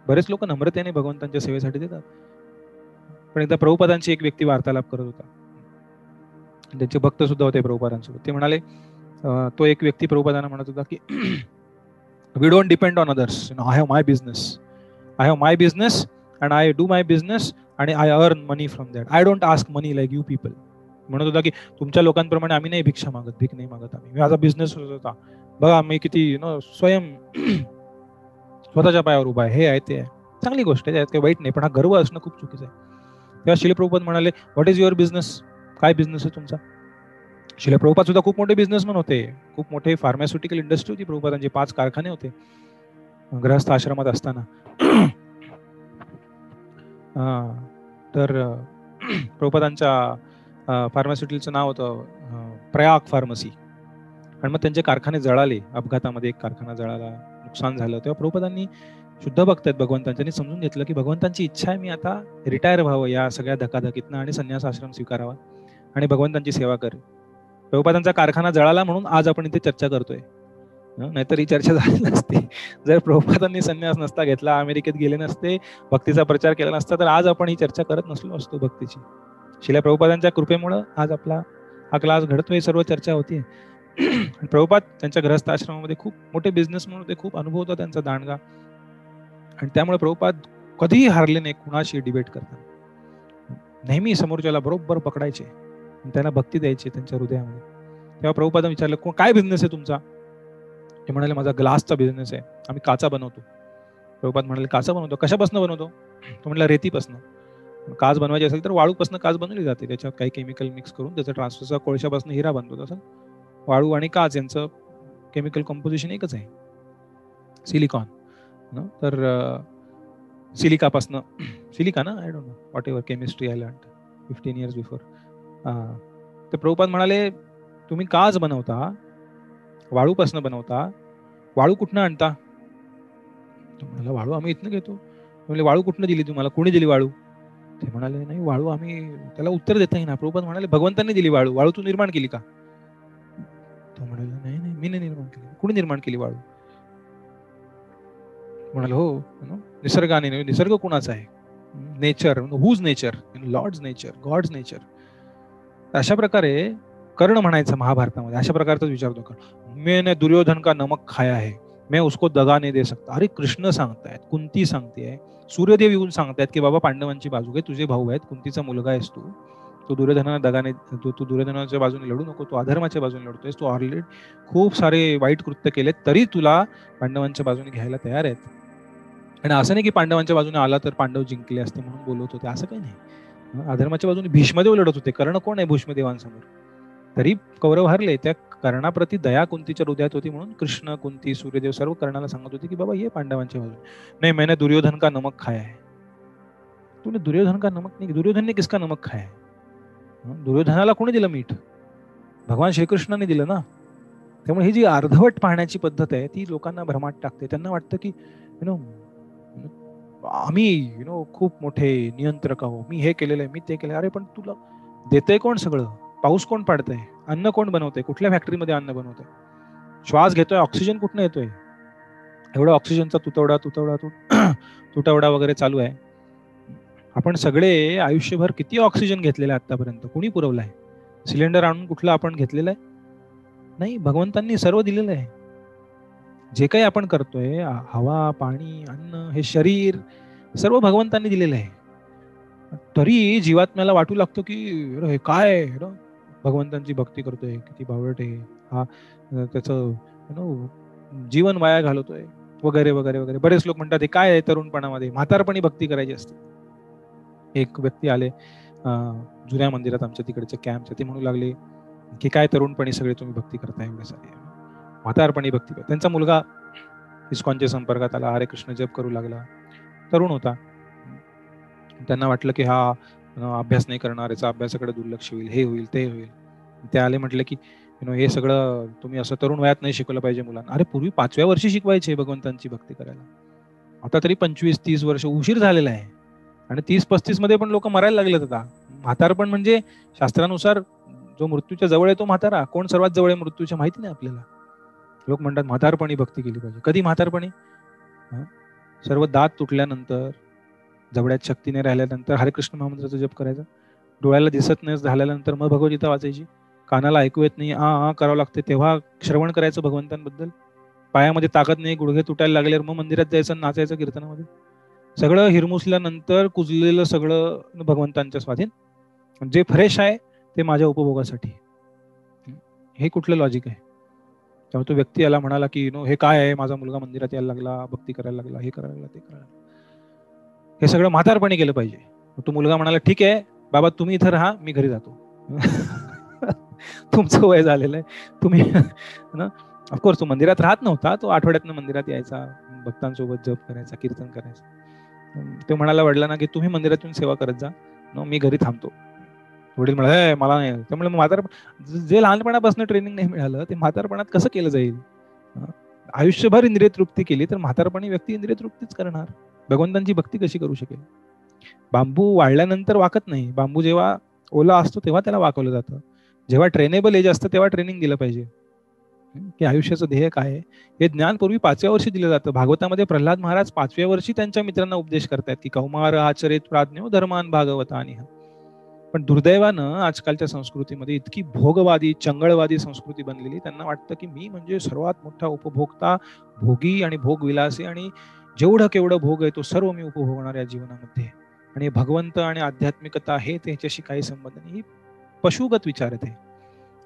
बरेच लोक नम्रतेने भगवंतांच्या सेवेसाठी देतात. पण एकदा प्रभुपादांची एक व्यक्ती वार्तालाप करत होता. त्यांचे भक्त सुद्धा होते प्रभुपादांसोबत. ते म्हणाले, तो एक व्यक्ती प्रभुपादांना म्हणत होता की we don't depend on others, I have my business, I have my business and I do my business आणि I earn money from that. I don't ask money like you people. म्हणत होता की तुमच्या लोकांप्रमाणे आम्ही नाही भिक्षा मागत, भीक नाही मागत आम्ही. माझा बिझनेस होता बघा, मी किती स्वयं स्वतःच्या पायावर उभा आहे. हे आहे ते आहे, चांगली गोष्ट आहे, त्यात काही वाईट नाही, पण हा गर्व असणं खूप चुकीचं आहे. तेव्हा श्रील प्रभुपाद म्हणाले व्हॉट इज युअर बिझनेस? काय बिझनेस आहे तुमचा? श्रील प्रभुपाद सुद्धा खूप मोठे बिझनेसमॅन होते. खूप मोठे फार्मास्युटिकल इंडस्ट्री होती प्रभुपादांची. 5 कारखाने होते गृहस्थ आश्रमात असताना. तर प्रभुपादांच्या फार्मास्युटिकलचं नाव होतं प्रयाग फार्मसी. आणि मग त्यांचे कारखाने जळाले अपघातामध्ये. एक कारखाना जळाला, नुकसान झालं. तेव्हा प्रभुपादांनी शुद्ध भक्त आहेत भगवंतांनी समजून घेतलं की भगवंतांची इच्छा आहे मी आता रिटायर व्हावं या सगळ्या धकाधकीतनं आणि संन्यास आश्रम स्वीकारावा आणि भगवंतांची सेवा करेल. प्रभुपादांचा कारखाना जळाला म्हणून आज आपण इथे चर्चा करतोय, नाहीतर ही चर्चा झाली नसती. जर प्रभुपादांनी संन्यास नसता घेतला, अमेरिकेत गेले नसते, भक्तीचा प्रचार केला नसता, तर आज आपण ही चर्चा करत नसलो असतो भक्तीची. श्रील प्रभुपादांच्या कृपेमुळे आज आपला हा क्लास घडतोय, सर्व चर्चा होतीये. प्रभुपाद त्यांच्या गृहस्थ आश्रमामध्ये खूप मोठे बिझनेस म्हणून ते खूप अनुभव होता त्यांचा दांडगा. आणि त्यामुळे प्रभुपाद कधीही हारले नाही कुणाशी डिबेट करताना. नेहमी समोरच्याला बरोबर पकडायचे, त्यांना भक्ती द्यायची त्यांच्या हृदयामध्ये. तेव्हा प्रभुपादांनी विचारलं काय बिझनेस आहे तुमचा? ते म्हणाले माझा ग्लासचा बिझनेस आहे, आम्ही काचा बनवतो. प्रभुपाद म्हणाले काचा बनवतो, कशापासून बनवतो? तो म्हणाला रेतीपासून. काच बनवायची असेल तर वाळूपासून काच बनवली जाते, त्याच्यात काही केमिकल मिक्स करून त्याचा ट्रान्सफरचा कोळशापासून हिरा बनतो. तसं वाळू आणि काच यांचं केमिकल कंपोजिशन एकच आहे, सिलिकॉन. तर सिलिकापासनं, सिलिका ना, I don't know, what ever chemistry I learned 15 years before. तर प्रभुपाद म्हणाले तुम्ही काच बनवता, वाळूपासून बनवता, वाळू कुठनं आणता? म्हणाला वाळू आम्ही इथनं घेतो. म्हणजे वाळू कुठनं दिली तुम्हाला, कोणी दिली वाळू? ते म्हणाले नाही वाळू आम्ही, त्याला उत्तर देता येईना. प्रभुपाद म्हणाले भगवंतांनी दिली वाळू, वाळू तू निर्माण केली का? तो म्हणाला नाही नाही मी नाही निर्माण केली. कोणी निर्माण केली वाळू? म्हणाले हो निसर्गाने. निसर्ग कुणाचा आहे? Nature. Whose nature? Lord's nature, God's nature. अशा प्रकारे कर्ण म्हणायचं महाभारतामध्ये, अशा प्रकारचाच विचारतो का मैंने दुर्योधन का नमक खाया है, मैं उसको दगा नहीं दे सकता. अरे कृष्ण सांगतायत, कुंती सांगतेय, सूर्यदेव येऊन सांगतायत की बाबा पांडवांची बाजू घे, तुझे भाऊ आहेत, कुंतीचा मुलगा आहेस तू दुर्योधनाला दगाने, तू दुर्योधनाच्या बाजूने लढू नको, तू अधर्माच्या बाजूने लढतोयस, तू ऑलरेडी खूप सारे वाईट कृत्य केले तरी तुला पांडवांच्या बाजूने घ्यायला तयार आहेत. आणि असं नाही की पांडवांच्या बाजूने आला तर पांडव जिंकले असते म्हणून बोलत होते, असं काही नाही. अधर्माच्या बाजूने भीष्मदेव लढत होते. कर्ण कोण आहे भीष्मदेवांसमोर? तरी कौरव हरले. त्या कर्णाप्रती दया कुंतीच्या हृदयात होती म्हणून कृष्ण, कुंती, सूर्यदेव सर्व कर्णाला सांगत होते की बाबा ये पांडवांच्या बाजूने. नहीं मैंने दुर्योधन का नमक खाया है. तूने दुर्योधन का नमक नहीं, दुर्योधन ने किसका नमक खाया है? दुर्योधनाला कोणी दिलं मीठ? भगवान श्रीकृष्णाने दिलं ना. त्यामुळे ही जी अर्धवट पाहण्याची पद्धत आहे ती लोकांना भ्रमात टाकते. त्यांना वाटतं की आम्ही खूप मोठे नियंत्रक आहोत, मी हे केलेलं आहे, मी ते केलं. अरे पण तुला देतंय कोण सगळं? पाऊस कोण पाडतंय? अन्न कोण बनवतंय? कुठल्या फॅक्टरीमध्ये अन्न बनवतंय? श्वास घेतोय, ऑक्सिजन कुठनं येतोय? एवढा ऑक्सिजनचा तुटवडा वगैरे चालू आहे. आपण सगळे आयुष्यभर किती ऑक्सिजन घेतलेला आहे आतापर्यंत? कोणी पुरवलाय? सिलेंडर आणून कुठला आपण घेतलेला आहे? नाही, भगवंतांनी सर्व दिलेलं आहे. जे काही आपण करतोय, हवा, पाणी, अन्न, हे शरीर सर्व भगवंतांनी दिलेलं आहे. तरी जीवात्म्याला वाटू लागतो की हे काय भगवंतांची भक्ती करतोय, किती बावळट आहे हा, त्याचं जीवन वाया घालवतोय वगैरे वगैरे वगैरे. बरेच लोक म्हणतात हे काय आहे, तरुणपणामध्ये म्हातारपणी भक्ती करायची असते. एक व्यक्ती आले जुन्या मंदिरात आमच्या तिकडच्या कॅम्पच्या, ते म्हणू लागले की काय तरुणपणी सगळे तुम्ही भक्ती करताय, एवढे सारे म्हातारपणी भक्ती करता. त्यांचा मुलगा इस्कॉनच्या संपर्कात आला, हरे कृष्ण जप करू लागला, तरुण होता. त्यांना वाटलं की हा अभ्यास नाही करणार, याचा अभ्यासाकडे दुर्लक्ष होईल, हे होईल ते होईल. ते आले, म्हटले की हे सगळं तुम्ही असं तरुण वयात नाही शिकवलं पाहिजे मुलांना. अरे पूर्वी 5व्या वर्षी शिकवायचे भगवंतांची भक्ती करायला, आता तरी 25-30 वर्ष उशीर झालेला आहे. आणि 30-35 मध्ये पण लोक मरायला लागलेत आता. म्हातारपण म्हणजे शास्त्रानुसार जो मृत्यूच्या जवळ आहे तो म्हातारा. कोण सर्वात जवळ आहे मृत्यूच्या माहिती नाही आपल्याला. लोक म्हणतात म्हातारपणी भक्ती केली पाहिजे. कधी म्हातारपणी? सर्व दात तुटल्यानंतर, जवळ्यात शक्तीने राहिल्यानंतर हरे कृष्ण महामंत्राचा जप करायचा. डोळ्याला दिसत नाही झाल्यानंतर मग भगवद्गीता वाचायची. कानाला ऐकू येत नाही करावं लागते तेव्हा श्रवण करायचं भगवंतांबद्दल. पायामध्ये ताकद नाही, गुडघे तुटायला लागल्यावर मग मंदिरात जायचं, नाचायचं कीर्तनामध्ये. सगळं हिरमुसल्यानंतर कुजलेलं सगळं भगवंतांच्या स्वाधीन. जे फ्रेश आहे ते माझ्या उपभोगासाठी. हे कुठलं लॉजिक आहे? तेव्हा तो व्यक्ती याला म्हणाला की हे काय आहे, माझा मुलगा मंदिरात यायला लागला, भक्ती करायला लागला, हे करायला लागला, ते करायला लागला. हे सगळं म्हातारपणी केलं पाहिजे. तो मुलगा म्हणाला ठीक आहे बाबा, तुम्ही इथं राहा, मी घरी जातो. तुमचं वय झालेलं आहे, तुम्ही ना. ऑफकोर्स तो मंदिरात राहत नव्हता, तो आठवड्यातनं मंदिरात यायचा, भक्तांसोबत जप करायचा, कीर्तन करायचं. तो म्हणाला वडिलांना की तुम्ही मंदिरातून सेवा करत जा, मी घरी थांबतो. वडील म्हणाले मला नाही. त्यामुळे म्हातार जे लहानपणापासून ट्रेनिंग नाही मिळालं ते म्हातारपणात कसं केलं जाईल? आयुष्यभर इंद्रिय तृप्ती केली तर म्हातारपणी व्यक्ती इंद्रिय तृप्तीच करणार, भगवंतांची भक्ती कशी करू शकेल? बांबू वाढल्यानंतर वाकत नाही. बांबू जेव्हा ओला असतो तेव्हा त्याला वाकवलं जातं. जेव्हा ट्रेनेबल एज असतं तेव्हा ट्रेनिंग दिलं पाहिजे की आयुष्याचं ध्येय काय आहे. हे ज्ञान पूर्वी 5व्या वर्षी दिलं जातं. भागवतामध्ये प्रल्हाद महाराज 5व्या वर्षी त्यांच्या मित्रांना उपदेश करतायत की कौमार आचरित प्राज्ञो धर्मान भागवतानि. पण दुर्दैवानं आजकालच्या संस्कृतीमध्ये इतकी भोगवादी, चंगळवादी संस्कृती बनलेली, त्यांना वाटतं की मी म्हणजे सर्वात मोठा उपभोक्ता, भोगी आणि भोगविलासी, आणि जेवढं केवढं भोग आहे तो सर्व मी उपभोगणार या जीवनामध्ये. आणि भगवंत आणि आध्यात्मिकता हे त्याच्याशी काही संबंध नाही. पशुगत विचार आहेत.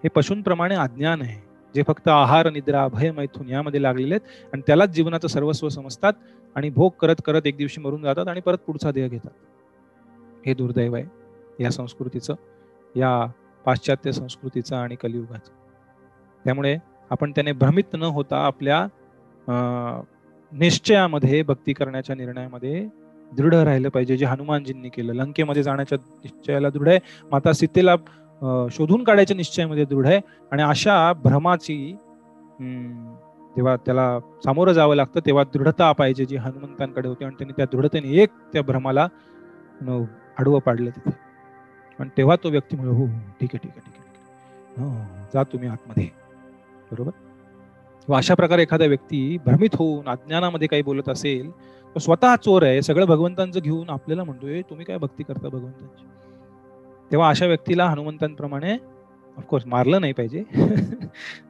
हे पशूंप्रमाणे अज्ञान आहे, जे फक्त आहार, निद्रा, भय, मैथुन यामध्ये लागलेले आहेत आणि त्यालाच जीवनाचं सर्वस्व समजतात आणि भोग करत करत एक दिवशी मरून जातात आणि परत पुढचा देह घेतात. हे दुर्दैव आहे या संस्कृतीचं, या पाश्चात्य संस्कृतीचं आणि कलियुगाचं. त्यामुळे आपण त्याने भ्रमित न होता आपल्या निश्चयामध्ये, भक्ती करण्याच्या निर्णयामध्ये दृढ राहिलं पाहिजे, जे हनुमानजींनी केलं. लंकेमध्ये जाण्याच्या निश्चयाला दृढ आहे, माता सीतेला शोधून काढायच्या निश्चयामध्ये दृढ आहे. आणि अशा भ्रमाची जेव्हा त्याला सामोरं जावं लागतं तेव्हा दृढता पाहिजे, जी हनुमंतांकडे होती. आणि त्यांनी त्या दृढतेने त्या भ्रमाला आडवं पाडलं तिथे. आणि तेव्हा तो व्यक्ती म्हणजे हो ठीक आहे ठीक आहे ठीक आहे, जा तुम्ही आतमध्ये, बरोबर. अशा प्रकारे एखादा व्यक्ती भ्रमित होऊन अज्ञानामध्ये काही बोलत असेल, तो स्वतः चोर आहे. सगळं भगवंतांचं घेऊन आपल्याला म्हणतोय तुम्ही काय भक्ती करता भगवंतांची. तेव्हा अशा व्यक्तीला हनुमंतांप्रमाणे ऑफकोर्स मारलं नाही पाहिजे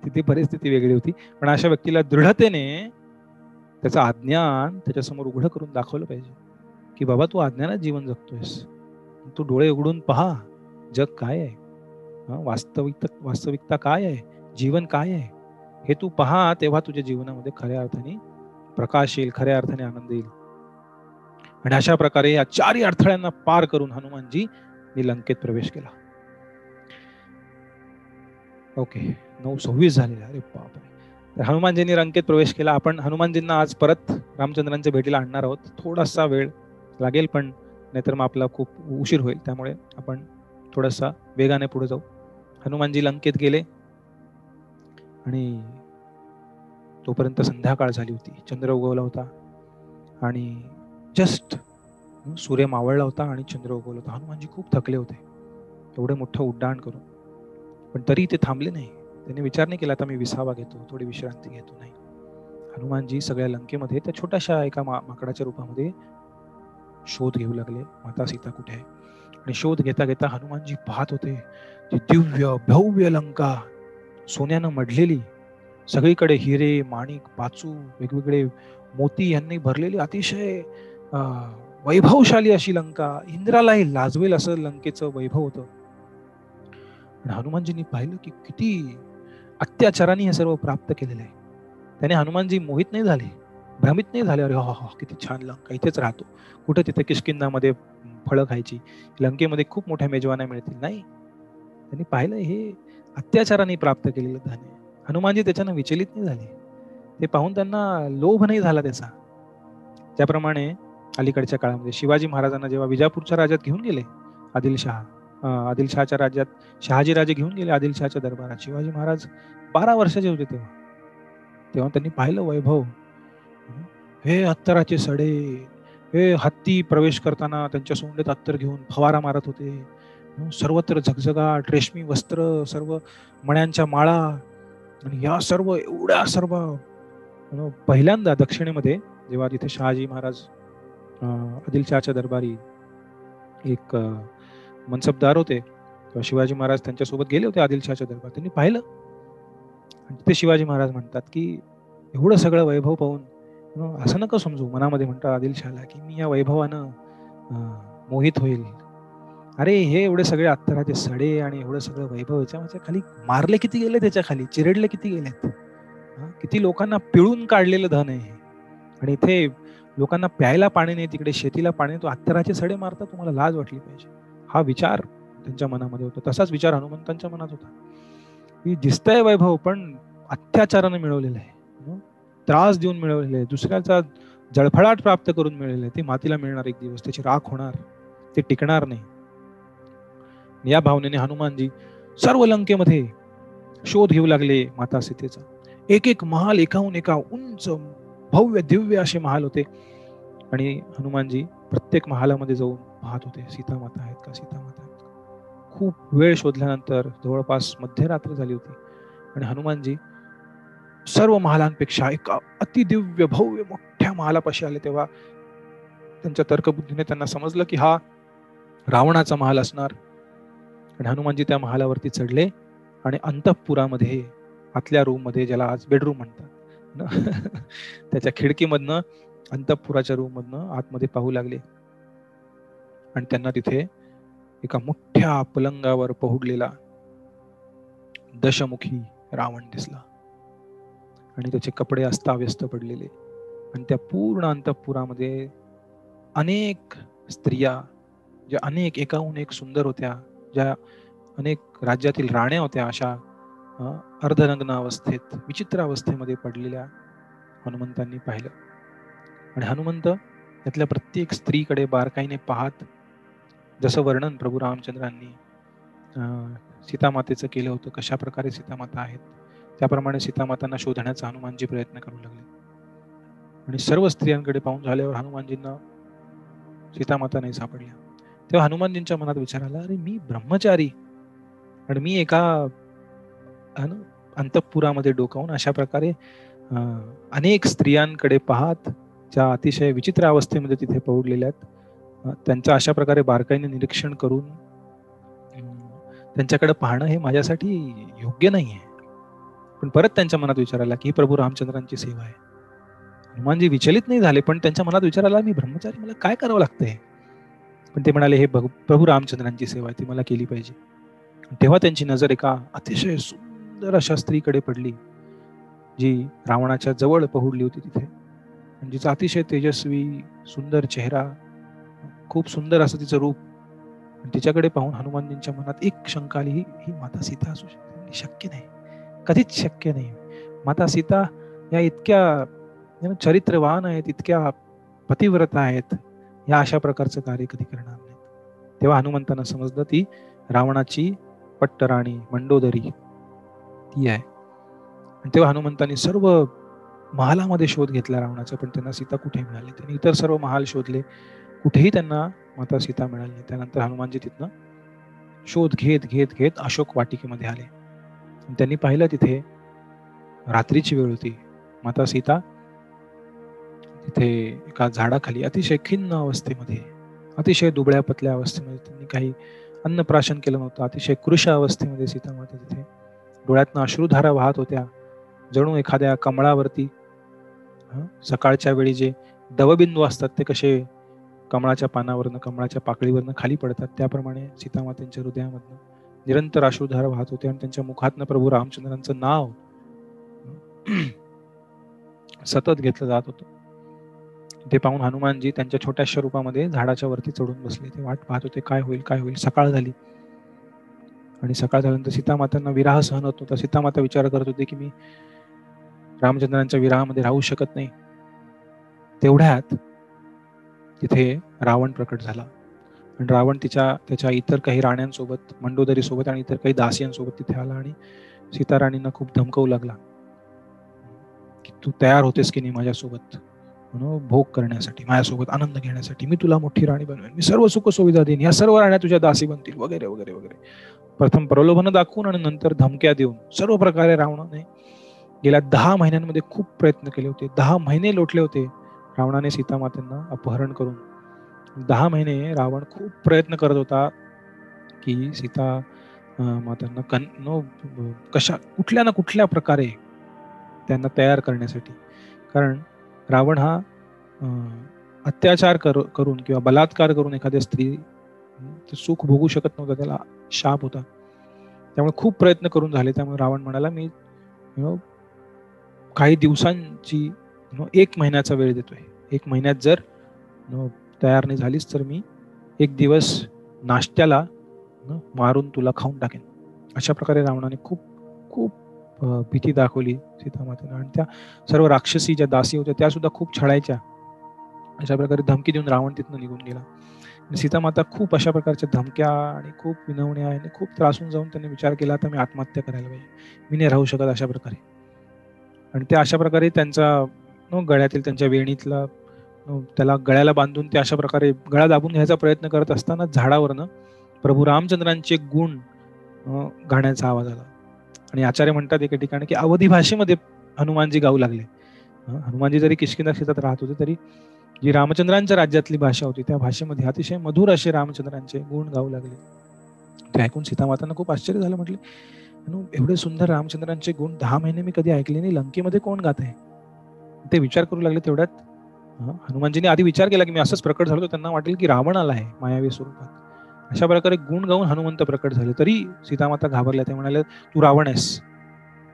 तिथे परिस्थिती वेगळी होती, पण अशा व्यक्तीला दृढतेने त्याचं अज्ञान त्याच्यासमोर उघडं करून दाखवलं पाहिजे की बाबा तू अज्ञानात जीवन जगतोयस, तू डोळे उघडून पहा जग काय आहे, वास्तविकता काय आहे, जीवन काय आहे हे तू पहा. तेव्हा तुझ्या जीवनामध्ये खऱ्या अर्थाने प्रकाश येईल, खऱ्या अर्थाने आनंद येईल. आणि अशा प्रकारे या चारही अडथळ्यांना पार करून हनुमानजी लंकेत प्रवेश केला. ओके, 9:26 झालेला. अरे बापरे. तर हनुमानजींनी लंकेत प्रवेश केला. आपण हनुमानजींना आज परत रामचंद्रांच्या भेटीला आणणार आहोत. थोडासा वेळ लागेल, पण नाहीतर मग आपला खूप उशीर होईल. त्यामुळे आपण थोडासा वेगाने पुढे जाऊ. हनुमानजी लंकेत गेले आणि तोपर्यंत संध्याकाळ झाली होती. चंद्र उगवला होता आणि जस्ट सूर्य मावळला होता आणि चंद्र उगवला होता. हनुमानजी खूप थकले होते एवढं मोठं उड्डाण करून, पण तरी ते थांबले नाही. त्यांनी विचार नाही केला आता मी विसावा घेतो, थोडी विश्रांती घेतो. नाही, हनुमानजी सगळ्या लंकेमध्ये त्या छोट्याशा एका माकडाच्या रूपामध्ये शोध घेऊ लागले, माता सीता कुठे आहे. आणि शोध घेता घेता हनुमानजी पाहत होते ती दिव्य भव्य लंका, सोन्यानं मढलेली, सगळीकडे हिरे, माणिक, पाचू, वेगवेगळे मोती यांनी भरलेली अतिशय वैभवशाली अशी लंका, इंद्रालाही लाजवेल असं लंकेचं वैभव होतं. आणि हनुमानजींनी पाहिलं की किती अत्याचाराने हे सर्व प्राप्त केलेलं आहे. त्याने हनुमानजी मोहित नाही झाले, भ्रमित नाही झाले. अरे हा किती छान लंका, इथेच राहतो. कुठे तिथे किष्किंधामध्ये फळं खायची, लंकेमध्ये खूप मोठ्या मेजवान्या मिळतील. नाही, त्यांनी पाहिलं हे अत्याचाराने प्राप्त केलेलं धन आहे. हनुमानजी त्याच्यानं विचलित नाही झाले. ते पाहून त्यांना लोभ नाही झाला त्याचा. त्याप्रमाणे अलीकडच्या काळामध्ये शिवाजी महाराजांना जेव्हा विजापूरच्या राज्यात घेऊन गेले आदिलशहाच्या राज्यात शहाजी राजे घेऊन गेले आदिलशहाच्या दरबारात, शिवाजी महाराज 12 वर्षाचे होते तेव्हा त्यांनी पाहिलं वैभव. हे अत्तराचे सडे, हे हत्ती प्रवेश करताना त्यांच्या सोंडेत अत्तर घेऊन फवारा मारत होते. सर्वत्र झगझगाट, रेशमी वस्त्र, सर्व मण्यांच्या माळा, आणि या सर्व एवढ्या सर्व पहिल्यांदा दक्षिणेमध्ये जेव्हा तिथे शहाजी महाराज आदिलशहाच्या दरबारी एक मनसबदार होते, तेव्हा शिवाजी महाराज त्यांच्यासोबत गेले होते आदिलशहाच्या दरबार. त्यांनी पाहिलं आणि तिथे शिवाजी महाराज म्हणतात की एवढं सगळं वैभव पाहून असं नका समजू, मनामध्ये म्हणतात आदिलशहाला की मी या वैभवानं मोहित होईल. अरे हे एवढे सगळे अत्तराचे सडे आणि एवढं सगळं वैभव याच्या खाली मारले किती गेले, त्याच्या खाली चिरडले किती गेलेत, किती लोकांना पिळून काढलेलं धन आहे. आणि इथे लोकांना प्यायला पाणी नाही, तिकडे शेतीला पाणी नाही, तो अत्तराचे सडे मारता, तुम्हाला लाज वाटली पाहिजे. हा विचार त्यांच्या मनामध्ये होता. तसाच विचार हनुमंतांच्या मनात होता की दिसतंय वैभव पण अत्याचाराने मिळवलेलं आहे, त्रास देऊन मिळवलेलं आहे, दुसऱ्याचा जळफळाट प्राप्त करून मिळलेलं आहे. ते मातीला मिळणार एक दिवस, त्याची राख होणार, ते टिकणार नाही. या भावनेने हनुमानजी सर्व लंकेमध्ये शोध घेऊ लागले माता सीतेचा. एक एक महाल एकाहून एका उंच भव्य दिव्य असे महाल होते आणि हनुमानजी प्रत्येक महालामध्ये जाऊन पाहत होते, सीता माता आहेत का, सीता माता आहेत का. खूप वेळ शोधल्यानंतर जवळपास मध्यरात्र झाली होती आणि हनुमानजी सर्व महालांपेक्षा एका अतिदिव्य भव्य मोठ्या महालापाशी आले. तेव्हा त्यांच्या तर्कबुद्धीने त्यांना समजलं की हा रावणाचा महाल असणार. आणि हनुमानजी त्या महालावरती चढले आणि अंतःपुरामध्ये आतल्या रूम मध्ये, ज्याला आज बेडरूम म्हणतात, त्याच्या खिडकीमधनं अंतःपुराच्या रूम मधनं आतमध्ये पाहू लागले. आणि त्यांना तिथे एका मोठ्या पलंगावर पहुडलेला दशमुखी रावण दिसला आणि त्याचे कपडे अस्ताव्यस्त पडलेले. आणि त्या पूर्ण अंतःपुरामध्ये अनेक स्त्रिया, ज्या अनेक एकाहून एक सुंदर होत्या, ज्या अनेक राज्यातील राण्या होत्या, अशा अर्धनग्न अवस्थेत विचित्र अवस्थेमध्ये पडलेल्या हनुमंतांनी पाहिलं. आणि हनुमंत यातल्या प्रत्येक स्त्रीकडे बारकाईने पाहत, जसं वर्णन प्रभू रामचंद्रांनी सीतामातेचं केलं होतं, कशा प्रकारे सीतामाता आहेत, त्याप्रमाणे सीतामातांना शोधण्याचा हनुमानजी प्रयत्न करू लागले. आणि सर्व स्त्रियांकडे पाहून झाल्यावर हनुमानजींना सीतामाता नाही सापडल्या. तेव्हा हनुमानजींच्या मनात विचार आला, अरे मी ब्रह्मचारी आणि मी एका अंतःपुरामध्ये डोकावून अशा प्रकारे अनेक स्त्रियांकडे पाहत, ज्या अतिशय विचित्र अवस्थेमध्ये तिथे पडलेल्या आहेत, त्यांचं अशा प्रकारे बारकाईने निरीक्षण करून त्यांच्याकडे पाहणं हे माझ्यासाठी योग्य नाहीये. पण परत त्यांच्या मनात विचार आला की प्रभू रामचंद्रांची सेवा आहे. हनुमानजी विचलित नाही झाले, पण त्यांच्या मनात विचार आला, मी ब्रह्मचारी, मला काय करावं लागतंय. पण ते म्हणाले, हे प्रभू रामचंद्रांची सेवा आहे, ती मला केली पाहिजे. तेव्हा त्यांची नजर एका अतिशय सुंदर अशा स्त्रीकडे पडली, जी रावणाच्या जवळ पहुडली होती तिथे, जिचा अतिशय तेजस्वी सुंदर चेहरा, खूप सुंदर असं तिचं रूप. तिच्याकडे पाहून हनुमानजींच्या मनात एक शंका आली, ही माता सीता असू शकते? शक्य नाही, कधीच शक्य नाही. माता सीता या इतक्या चरित्रवान आहेत, इतक्या पतिव्रता आहेत, या अशा प्रकारचं कार्य कधी करणार नाही. तेव्हा हनुमंतांना समजलं ती रावणाची पट्टराणी मंडोदरी ती आहे. आणि तेव्हा हनुमंतांनी सर्व महालामध्ये शोध घेतला रावणाचा, पण त्यांना सीता कुठे मिळाली. त्यांनी इतर सर्व महाल शोधले, कुठेही त्यांना माता सीता मिळाली नाही. त्यानंतर हनुमानजी तिथनं शोध घेत घेत घेत अशोक वाटिकेमध्ये आले. त्यांनी पाहिलं तिथे रात्रीची वेळ होती. माता सीता तिथे एका झाडाखाली अतिशय खिन्न अवस्थेमध्ये, अतिशय दुबळ्या पतल्या अवस्थेमध्ये, त्यांनी काही अन्नप्राशन केलं नव्हतं, अतिशय कृश अवस्थेमध्ये सीता माता तिथे डोळ्यातनं अश्रुधारा वाहत होत्या, जणू एखाद्या कमळावरती सकाळच्या वेळी जे दवबिंदू असतात ते कसे कमळाच्या पानावरनं, कमळाच्या पाकळीवरनं खाली पडतात, त्याप्रमाणे सीतामातेंच्या हृदयामधनं निरंतर अश्रुधारा वाहत होते आणि त्यांच्या मुखातनं प्रभू रामचंद्रांचं नाव सतत घेतलं जात होतं. ते पाहून हनुमानजी त्यांच्या छोट्याशा रूपामध्ये झाडाच्या वरती चढून बसले. ते वाट पाहत होते, काय होईल काय होईल. सकाळ झाली आणि सकाळ झाल्यानंतर सीतामातांना विरह सहन होत नव्हता. सीतामाता विचार करत होते की मी रामचंद्रांच्या विरहामध्ये राहू शकत नाही. तेवढ्यात तिथे रावण प्रकट झाला आणि रावण त्याच्या इतर काही राण्यांसोबत, मंडोदरी सोबत आणि इतर काही दासियांसोबत तिथे आला आणि सीताराणींना खूप धमकवू लागला की तू तयार होतेस की नाही माझ्यासोबत भोग करण्यासाठी, माझ्यासोबत आनंद घेण्यासाठी. मी तुला मोठी राणी बनवेन, मी सर्व सुख सुविधा देईन, या सर्व राण्या तुझ्या दासी बनतील, वगैरे वगैरे वगैरे. प्रथम प्रलोभन दाखवून आणि नंतर धमक्या देऊन सर्व प्रकारे रावणाने गेल्या 10 महिन्यांमध्ये खूप प्रयत्न केले होते. 10 महिने लोटले होते रावणाने सीतामातांना अपहरण करून. 10 महिने रावण खूप प्रयत्न करत होता की सीता मातांना कुठल्या ना कुठल्या प्रकारे त्यांना तयार करण्यासाठी. कारण रावण हा अत्याचार करून किंवा बलात्कार करून एखाद्या स्त्री सुख भोगू शकत नव्हता, त्याला शाप होता. त्यामुळे खूप प्रयत्न करून झाले. त्यामुळे रावण म्हणाला मी काही दिवसांची 1 महिन्याचा वेळ देतोय. 1 महिन्यात जर तयार नाही झालीस तर मी 1 दिवस नाश्त्याला मारून तुला खाऊन टाकेन. अशा प्रकारे रावणाने खूप खूप भीती दाखवली सीतामातेला. आणि त्या सर्व राक्षसी ज्या दासी होत्या त्या सुद्धा खूप छळायच्या. अशा प्रकारे धमकी देऊन रावण तिथनं निघून गेला. सीतामाता खूप अशा प्रकारच्या धमक्या आणि खूप विनवण्या आणि खूप त्रासून जाऊन त्यांनी विचार केला आता मी आत्महत्या करायला पाहिजे, मी नाही राहू शकत अशा प्रकारे. आणि त्या अशा प्रकारे त्यांचा गळ्यातील त्यांच्या वेणीतला त्याला गळ्याला बांधून ते अशा प्रकारे गळा दाबून घ्यायचा प्रयत्न करत असताना झाडावरनं प्रभू रामचंद्रांचे गुण गाण्याचा आवाज आला. आणि आचार्य म्हणतात एका ठिकाणी की अवधी भाषेमध्ये हनुमानजी गाऊ लागले. हनुमानजी जरी किष्किंधा क्षेत्रात राहत होते तरी जी रामचंद्रांच्या राज्यातली भाषा होती त्या भाषेमध्ये अतिशय मधुर असे रामचंद्रांचे गुण गाऊ लागले. ते ऐकून सीतामातांना खूप आश्चर्य झालं. म्हटले एवढे सुंदर रामचंद्रांचे गुण 10 महिने मी कधी ऐकले नाही, लंकेमध्ये कोण गात आहे. ते विचार करू लागले. तेवढ्यात हनुमानजीने आधी विचार केला की मी असंच प्रकट झालो, त्यांना वाटेल की रावण आला आहे मायावी स्वरूपात. अशा प्रकारे गुण गाऊन हनुमंत प्रकट झाले. तरी सीतामाता घाबरल्या. ते म्हणाले तू रावण आहेस,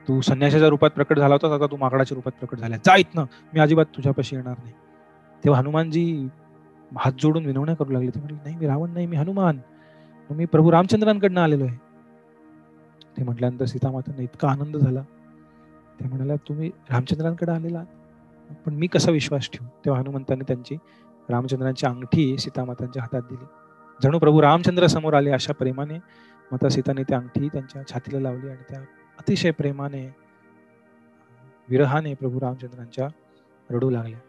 तू संन्यासाच्या रूपात प्रकट झाला होता, आता तू माकडाच्या रूपात प्रकट झाला, जा इथनं, मी अजिबात तुझ्यापाशी येणार नाही. तेव्हा हनुमानजी हात जोडून विनवण्या करू लागले. ते म्हणाले नाही मी रावण नाही, मी हनुमान, मी प्रभू रामचंद्रांकडनं आलेलो आहे. ते म्हटल्यानंतर सीतामातांना इतका आनंद झाला. ते म्हणाल्या तुम्ही रामचंद्रांकडे आलेला, पण मी कसा विश्वास ठेवू. तेव्हा हनुमंतांनी त्यांची रामचंद्रांची अंगठी सीतामातांच्या हातात दिली. जणू प्रभू रामचंद्र समोर आले अशा प्रेमाने माता सीताने ती अंगठी त्यांच्या छातीला लावली आणि त्या अतिशय प्रेमाने विरहाने प्रभू रामचंद्रांच्या रडू लागल्या.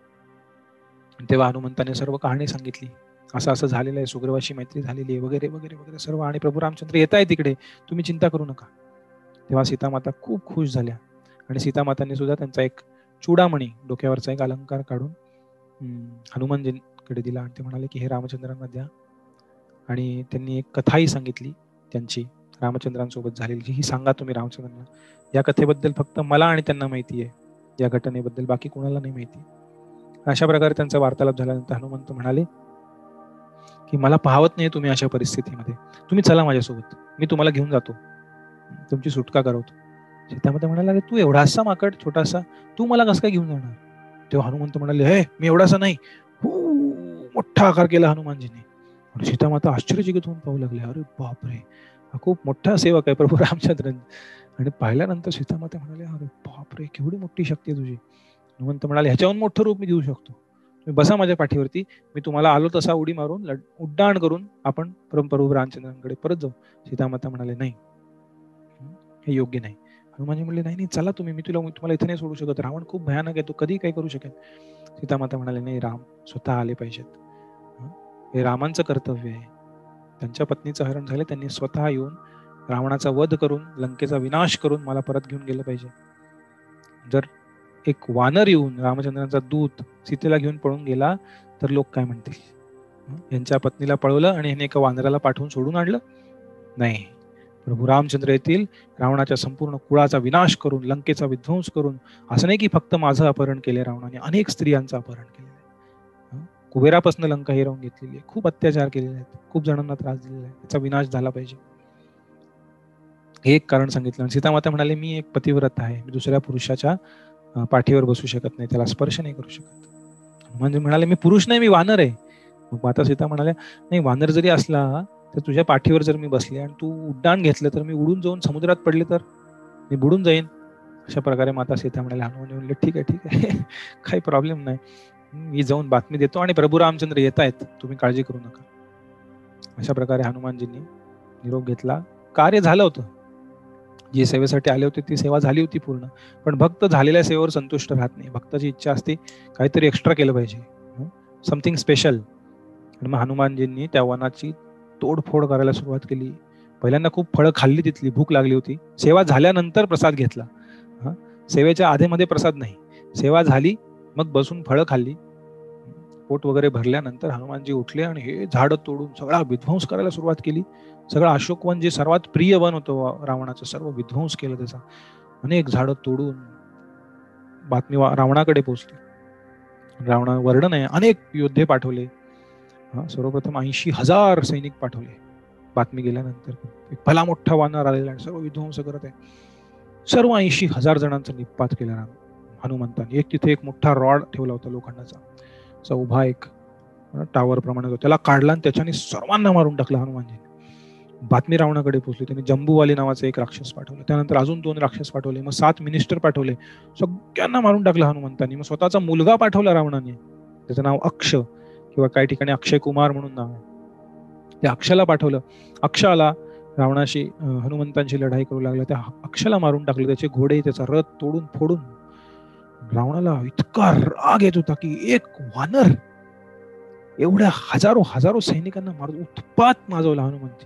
तेव्हा हनुमंताने सर्व कहाणी सांगितली, असं असं झालेलं आहे, सुग्रीवाशी मैत्री झालेली आहे, वगैरे वगैरे वगैरे सर्व. आणि प्रभू रामचंद्र येत आहे तिकडे, तुम्ही चिंता करू नका. तेव्हा सीतामाता खूप खुश झाल्या आणि सीतामातांनी सुद्धा त्यांचा एक चूडामणी, डोक्यावरचा एक अलंकार काढून हनुमानजींकडे दिला आणि ते म्हणाले की हे रामचंद्रांना द्या. आणि त्यांनी एक कथाही सांगितली त्यांची रामचंद्रांसोबत झालेली, ही सांगा तुम्ही रामचंद्रांना. या कथेबद्दल फक्त मला आणि त्यांना माहिती आहे, या घटनेबद्दल बाकी कोणाला नाही माहिती. अशा प्रकारे त्यांचा वार्तालाप झाल्यानंतर हनुमंत म्हणाले की मला पाहवत नाही तुम्ही अशा परिस्थितीमध्ये, तुम्ही चला माझ्यासोबत, मी तुम्हाला घेऊन जातो, तुमची सुटका करवतो. सीतामाता म्हणाला तू एवढासा माकड छोटासा, तू मला कसं काय घेऊन जाणार. तेव्हा हनुमंत म्हणाले हे मी एवढासा नाही, मोठा आकार केला हनुमानजीने. सीतामाता आश्चर्यचकित होऊन पाहू लागले, अरे बापरे, हा खूप मोठा सेवक आहे प्रभू रामचंद्र. आणि पाहिल्यानंतर सीतामाता म्हणाले अरे बापरे, केवढी मोठी शक्ती आहे तुझी. हनुमंत म्हणाले ह्याच्याहून मोठं रूप मी देऊ शकतो, तुम्ही बसा माझ्या पाठीवरती, मी तुम्हाला आलो तसा उडी मारून उड्डाण करून आपण प्रभू रामचंद्रांकडे परत जाऊ. सीतामाता म्हणाले नाही, हे योग्य नाही. हनुमानजी म्हणले नाही नाही चला तुम्ही, मी तुम्हाला इथे नाही सोडू शकत, रावण खूप भयानक आहे, तो कधी काही करू शकेल. सीतामाता म्हणाले नाही, राम स्वतः आले पाहिजेत, हे रामांचं कर्तव्य आहे. त्यांच्या पत्नीचं हरण झाले, त्यांनी स्वतः येऊन रावणाचा वध करून लंकेचा विनाश करून मला परत घेऊन गेलं पाहिजे. जर एक वानर येऊन रामचंद्रांचा दूत सीतेला घेऊन पळून गेला तर लोक काय म्हणतील, यांच्या पत्नीला पळवलं आणि ह्याने एका वानराला पाठवून सोडून आणलं. नाही, प्रभू रामचंद्र येतील, रावणाच्या संपूर्ण कुळाचा विनाश करून, लंकेचा विध्वंस करून. असं नाही की फक्त माझं अपहरण केले रावणाने, अनेक स्त्रियांचं अपहरण केलेलं आहे. कुबेरापासून लंका हिरावून घेतलेली आहे, खूप अत्याचार केलेले आहेत, खूप जणांना त्रास दिलेला आहे. त्याचा विनाश झाला पाहिजे, हे एक कारण सांगितलं. सीतामाता म्हणाले, मी एक पतिव्रत आहे, मी दुसऱ्या पुरुषाच्या पाठीवर बसू शकत नाही, त्याला स्पर्श नाही करू शकत. म्हणजे म्हणाले, मी पुरुष नाही, मी वानर आहे. मग माता सीता म्हणाल्या, नाही, वानर जरी असला तर तुझ्या पाठीवर जर मी बसले आणि तू उड्डाण घेतलं तर मी उडून जाऊन समुद्रात पडले तर मी बुडून जाईन. अशा प्रकारे माता सीता म्हणाले. हनुमान म्हणले, ठीक आहे, ठीक आहे, काही प्रॉब्लेम नाही, मी जाऊन बातमी देतो आणि प्रभू रामचंद्र येत आहेत, तुम्ही काळजी करू नका. अशा प्रकारे हनुमानजींनी निरोप घेतला. कार्य झालं होतं, जी सेवेसाठी आले होते ती सेवा झाली होती पूर्ण. पण भक्त झालेल्या सेवेवर संतुष्ट राहत नाही. भक्ताची इच्छा असते काहीतरी एक्स्ट्रा केलं पाहिजे, समथिंग स्पेशल. आणि मग हनुमानजींनी त्या वनाची तोडफोड करायला सुरुवात केली. पहिल्यांदा खूप फळं खाल्ली, तिथली भूक लागली होती. सेवा झाल्यानंतर प्रसाद घेतला. सेवेच्या आधीमध्ये प्रसाद नाही, सेवा झाली मग बसून फळं खाल्ली. पोट वगैरे भरल्यानंतर हनुमानजी उठले आणि हे झाड तोडून सगळा विध्वंस करायला सुरुवात केली. सगळं अशोकवन जे सर्वात प्रिय वन होतं रावणाचं, सर्व विध्वंस केलं त्याचा. अनेक झाडं तोडून बातमी रावणाकडे पोहोचली. रावणा वर्णन आहे, अनेक योद्धे पाठवले. सर्वप्रथम 80,000 सैनिक पाठवले. बातमी गेल्यानंतर एक भला मोठा वानर आलेला आणि सर्व विध्वंस करत आहे. सर्व 80,000 जणांचा निपात केला हनुमंतांनी. एक तिथे एक मोठा रॉड ठेवला होता लोखंडाचा, उभा एक टावर प्रमाणे, त्याला काढला आणि त्याच्याने सर्वांना मारून टाकला हनुमानजींनी. बातमी रावणाकडे पोहोचली. त्यांनी जंबूवाली नावाचे एक राक्षस पाठवलं, त्यानंतर अजून 2 राक्षस पाठवले, मग 7 मिनिस्टर पाठवले, सगळ्यांना मारून टाकलं हनुमंतांनी. मग स्वतःचा मुलगा पाठवला रावणाने, त्याचं नाव अक्ष किंवा काही ठिकाणी अक्षय कुमार म्हणून नाव आहे. त्या अक्षला पाठवलं. अक्ष आला, रावणाशी हनुमंतांची लढाई करू लागला. त्या अक्षला मारून टाकलं, त्याचे घोडे, त्याचा रथ तोडून फोडून. रावणाला इतका राग येत होता की एक वानर एवढ्या हजारो सैनिकांना मारून उत्पात माजवला हनुमंत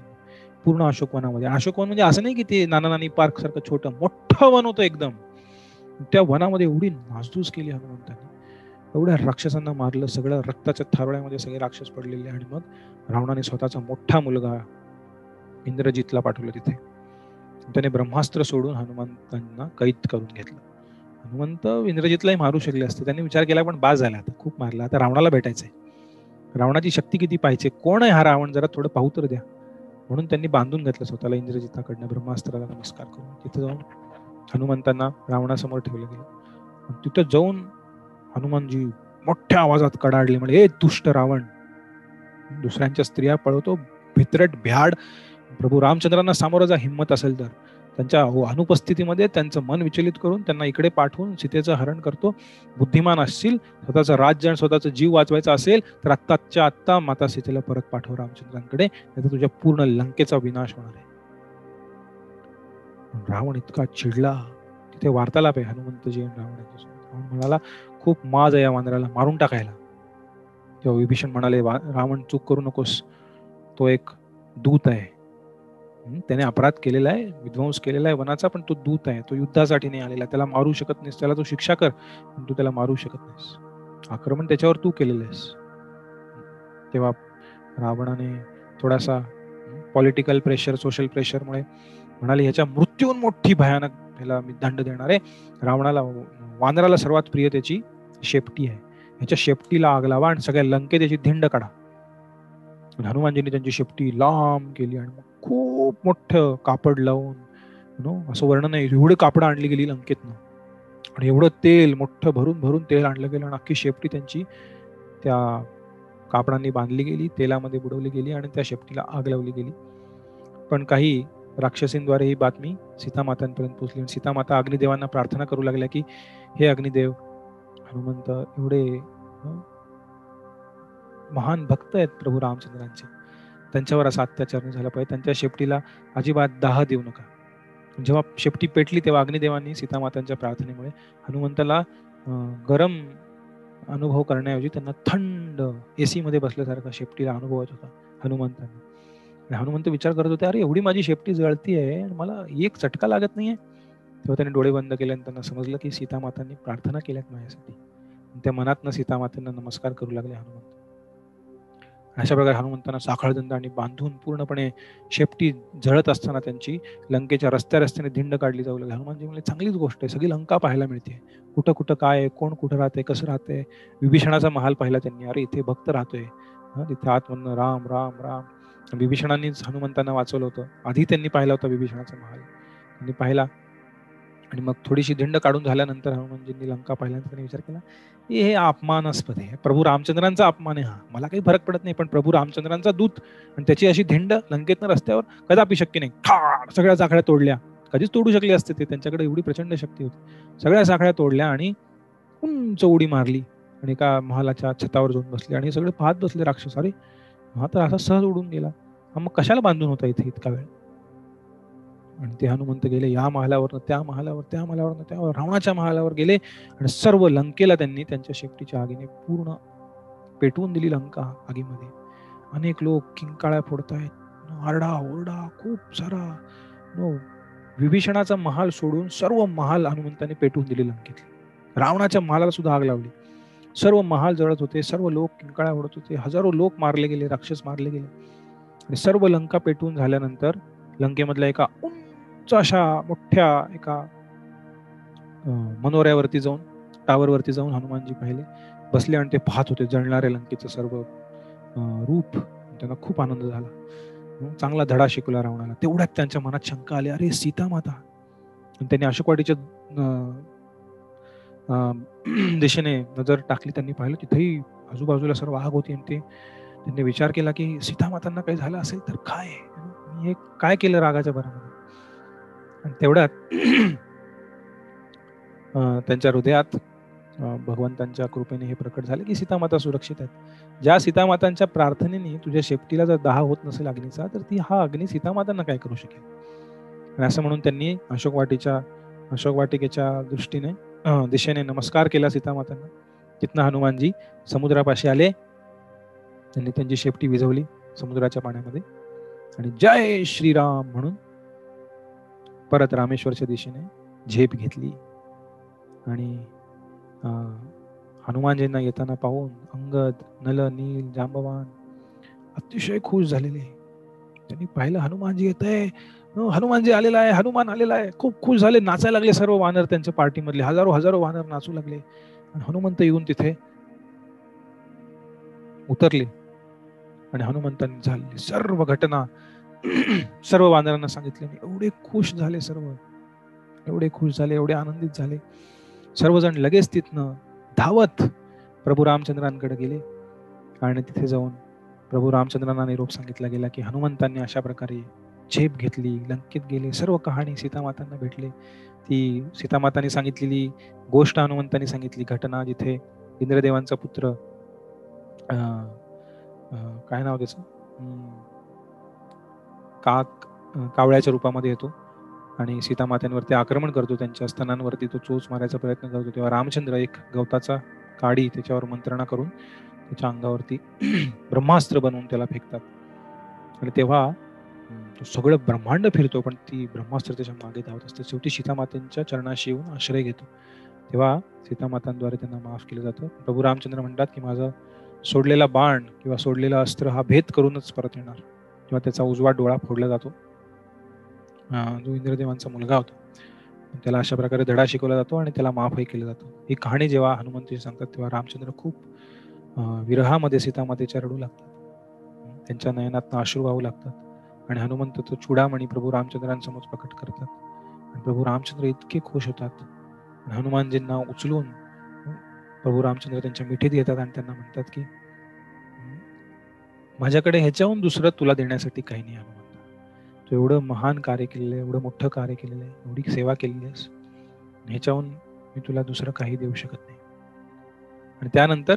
पूर्ण अशोकवनामध्ये. अशोकवन म्हणजे असं नाही की ते नाना नानी पार्क सारखं छोटं, मोठं वन होतं एकदम. त्या वनामध्ये एवढी नासधूस केली हनुमंतांनी, एवढ्या राक्षसांना मारलं, सगळं रक्ताच्या थारोळ्यामध्ये सगळे राक्षस पडलेले. आणि मग रावणाने स्वतःचा मोठा मुलगा इंद्रजितला पाठवलं तिथे. त्याने ब्रह्मास्त्र सोडून हनुमंतांना कैद करून घेतलं. हनुमंत इंद्रजितलाही मारू शकले असते, त्यांनी विचार केला पण बास झाला, आता खूप मारला, आता रावणाला भेटायचंय, रावणाची शक्ती किती पाहिजे, कोण आहे हा रावण, जरा थोडं पाहू तर द्या. म्हणून त्यांनी बांधून घेतलं स्वतःला इंद्रजिताकडनं, ब्रह्मास्त्राला नमस्कार करून. तिथं जाऊन हनुमंतांना रावणासमोर ठेवलं गेलं. तिथं जाऊन हनुमानजी मोठ्या आवाजात कडाडले, म्हणजे हे दुष्ट रावण, दुसऱ्यांच्या स्त्रिया पळवतो, भित्रट भ्याड, प्रभू रामचंद्रांना सामोरं जा, हिंमत असेल तर. त्यांच्या अनुपस्थितीमध्ये त्यांचं मन विचलित करून त्यांना इकडे पाठवून सीतेचं हरण करतो. बुद्धिमान असशील, स्वतःचं राज्य आणि स्वतःचा जीव वाचवायचा असेल तर आत्ताच्या आत्ता माता सीतेला परत पाठव रामचंद्रांकडे, नाहीतर तुझ्या पूर्ण लंकेचा विनाश होणार आहे. रावण इतका चिडला. तिथे वार्तालाप आहे हनुमंतजी आणि रावणाच्या. रावण म्हणाला, खूप माज आहे या वानराला, मारून टाकायला. तेव्हा विभीषण म्हणाले, रावण चूक करू नकोस, तो एक दूत आहे, त्याने अपराध केलेला आहे, विध्वंस केलेला आहे वनाचा, पण तो दूत आहे, तो युद्धासाठी नाही आलेला, त्याला मारू शकत नाहीस, त्याला तू शिक्षा कर, पण तू त्याला मारू शकत नाहीस, आक्रमण त्याच्यावर तू केलेलं आहेस. तेव्हा रावणाने थोडासा पॉलिटिकल प्रेशर, सोशल प्रेशरमुळे म्हणाले, ह्याच्या मृत्यूहून मोठी भयानक ह्याला मी दंड देणार आहे. रावणाला, वानराला सर्वात प्रिय त्याची शेपटी आहे, ह्याच्या शेपटीला आग लावा आणि सगळ्या लंकेत त्याची धिंड काढा. हनुमानजींनी त्यांची शेपटी लांब केली आणि खूप मोठं कापड लावून, असं वर्णन आहे, एवढे कापड आणली गेली लंकेतनं आणि एवढं तेल मोठं भरून भरून तेल आणलं गेलं आणि अख्खी शेपटी त्यांची त्या कापडांनी बांधली गेली, तेलामध्ये बुडवली गेली आणि त्या शेपटीला आग लावली गेली. पण काही राक्षसींद्वारे ही बातमी सीतामातांपर्यंत पोहोचली. सीतामाता अग्निदेवांना प्रार्थना करू लागल्या की हे अग्निदेव, हनुमंत एवढे महान भक्त आहेत प्रभू रामचंद्रांचे, त्यांच्यावर असा अत्याचार नाही झाला पाहिजे, त्यांच्या शेपटीला अजिबात दाह देऊ नका. जेव्हा शेपटी पेटली तेव्हा अग्निदेवांनी सीतामातांच्या प्रार्थनेमुळे हनुमंताला गरम अनुभव करण्याऐवजी त्यांना थंड एसी मध्ये बसल्यासारखा शेपटीला अनुभव होत होता हनुमंतांना. हनुमंत विचार करत होते, अरे एवढी माझी शेपटी जळती आहे आणि मला एक चटका लागत नाहीये. तेव्हा त्यांनी डोळे बंद केले आणि त्यांना समजलं की सीतामातांनी प्रार्थना केल्यात माझ्यासाठी. त्या मनातनं सीतामातांना नमस्कार करू लागले हनुमंत. अशा प्रकारे हनुमंतांना साखळदंडाने बांधून पूर्णपणे शेपटी जळत असताना त्यांची लंकेच्या रस्त्याने धिंड काढली जाऊ लागली. हनुमानजी म्हणले चांगलीच गोष्ट आहे, सगळी लंका पाहायला मिळते, कुठं कुठं काय आहे, कोण कुठं राहते, कसं राहते. विभीषणाचा महाल पाहिला त्यांनी, अरे इथे भक्त राहतोय, तिथे आतमधनं राम राम राम. विभीषणांनीच हनुमंतांना वाचवलं होतं, आधी त्यांनी पाहिला होता विभीषणाचा महाल, त्यांनी पाहिला. आणि मग थोडीशी धिंड काढून झाल्यानंतर हनुमानजींनी लंका पाहिल्यानंतर त्यांनी विचार केला, हे अपमानास्पद आहे, प्रभू रामचंद्रांचा अपमान आहे, हा मला काही फरक पडत नाही, पण प्रभू रामचंद्रांचा दूत आणि त्याची अशी धिंड लंकेतनं रस्त्यावर कदापि शक्य नाही. ठाड सगळ्या साखळ्या तोडल्या, कधीच तोडू शकले असते ते, त्यांच्याकडे एवढी प्रचंड शक्ती होती. सगळ्या साखळ्या तोडल्या आणि उंच उडी मारली आणि एका महालाच्या छतावर जाऊन बसले आणि सगळे पाहत बसले राक्षस, अरे हा तर असा सहज उडून गेला, हा मग कशाला बांधून होता इथे इतका वेळ. आणि ते हनुमंत गेले या महालावर, त्या महालावर, त्या महालावर, त्या रावणाच्या महालावर गेले आणि सर्व लंकेला त्यांनी त्यांच्या शेपटीच्या आगीने पूर्ण पेटवून दिली लंका आगीमध्ये. अनेक लोक किंकाळ्या फोडतायत, आरडा ओरडा खूप सारा. विभीषणाचा महाल सोडून सर्व महाल हनुमंतांनी पेटवून दिले लंकेतले. रावणाच्या महालाला सुद्धा आग लावली, सर्व महाल जळत होते, सर्व लोक किंकाळ्या ओढत होते, हजारो लोक मारले गेले, राक्षस मारले गेले. आणि सर्व लंका पेटवून झाल्यानंतर लंकेमधल्या एका उंच अशा मोठ्या एका मनोऱ्यावरती जाऊन, टावरवरती जाऊन हनुमानजी पाहिले बसले आणि ते पाहत होते जळणाऱ्या लंकेचं सर्व रूप. त्यांना खूप आनंद झाला, चांगला धडा शिकवला रावणाला. तेवढ्यात त्यांच्या मनात शंका आली, अरे सीता माता. त्यांनी अशोकवाटीच्या दिशेने नजर टाकली, त्यांनी पाहिलं तिथेही आजूबाजूला सर्व आग होती. आणि त्यांनी विचार केला की सीता मातांना काही झालं असेल तर काय, मी हे काय केलं रागाच्या भरामध्ये. आणि तेवढ्यात त्यांच्या हृदयात भगवंतांच्या कृपेने हे प्रकट झाले की सीतामाता सुरक्षित आहेत. ज्या सीतामातांच्या प्रार्थनेने तुझ्या शेपटीला जर दाह होत नसेल अग्नीचा, तर ती हा अग्नी सीतामातांना काय करू शकेल. आणि असं म्हणून त्यांनी अशोकवाटिकेच्या दिशेने नमस्कार केला सीतामातांना. तिथनं हनुमानजी समुद्रापाशी आले, त्यांनी त्यांची शेपटी विझवली समुद्राच्या पाण्यामध्ये आणि जय श्रीराम म्हणून परत रामेश्वरच्या दिशेने झेप घेतली. आणि हनुमानजींना येताना पाहून अंगद, नल, नील, जांबवान अतिशय खुश झालेले. त्यांनी पाहिलं हनुमानजी येत आहे, हनुमानजी आलेला आहे, हनुमान आलेला आहे, खूप खुश झाले, नाचायला लागले सर्व वानर. त्यांच्या पार्टीमधले हजारो वानर नाचू लागले. आणि हनुमंत येऊन तिथे उतरले आणि हनुमंतांनी झालेली सर्व घटना सर्व वानरांना सांगितले. एवढे खुश झाले सर्व, एवढे खुश झाले, एवढे आनंदित झाले. सर्वजण लगेच तिथनं धावत प्रभू रामचंद्रांकडे गेले आणि तिथे जाऊन प्रभू रामचंद्रांना निरोप सांगितला गेला की हनुमंतांनी अशा प्रकारे झेप घेतली, लंकेत गेले. सर्व कहाणी सीतामातांना भेटले. ती सीतामातांनी सांगितलेली गोष्ट हनुमंतांनी सांगितली, घटना जिथे इंद्रदेवांचा पुत्र काय नाव त्याचं, कावळ्याच्या रूपामध्ये येतो आणि सीतामात्यांवरती आक्रमण करतो, त्यांच्या स्तनांवरती तो चोच मारायचा प्रयत्न करतो. तेव्हा रामचंद्र एक गवताचा काडी त्याच्यावर मंत्रणा करून त्याच्या अंगावरती ब्रह्मास्त्र बनवून त्याला फेकतात. आणि तेव्हा तो सगळं ब्रह्मांड फिरतो, पण ती ब्रह्मास्त्र त्याच्या मागे धावत असते. शेवटी सीतामातेंच्या चरणाशी येऊन आश्रय घेतो. तेव्हा सीतामातांद्वारे त्यांना माफ केलं जातं. प्रभू रामचंद्र म्हणतात की माझा सोडलेला बाण किंवा सोडलेला अस्त्र हा भेद करूनच परत येणार. किंवा त्याचा उजवा डोळा फोडला जातो. जो इंद्रदेवांचा मुलगा होता त्याला अशा प्रकारे धडा शिकवला जातो आणि त्याला माफही केलं जातं. ही कहाणी जेव्हा हनुमंतजी सांगतात तेव्हा रामचंद्र खूप विरहामध्ये सीतामातेच्या रडू लागतात. त्यांच्या नयनातनं अश्रू वाहू लागतात आणि हनुमंत तो चुडामणी प्रभू रामचंद्रांसमोर प्रकट करतात. आणि प्रभू रामचंद्र इतके खुश होतात. हनुमानजींना उचलून प्रभू रामचंद्र त्यांच्या मिठीत घेतात आणि त्यांना म्हणतात की माझ्याकडे ह्याच्याहून दुसरं तुला देण्यासाठी काही नाही हनुमंत. तू एवढं महान कार्य केलेलं आहे, एवढं मोठं कार्य केलेलं आहे, एवढी सेवा केलेली आहेस, ह्याच्याहून मी तुला दुसरं काही देऊ शकत नाही. आणि त्यानंतर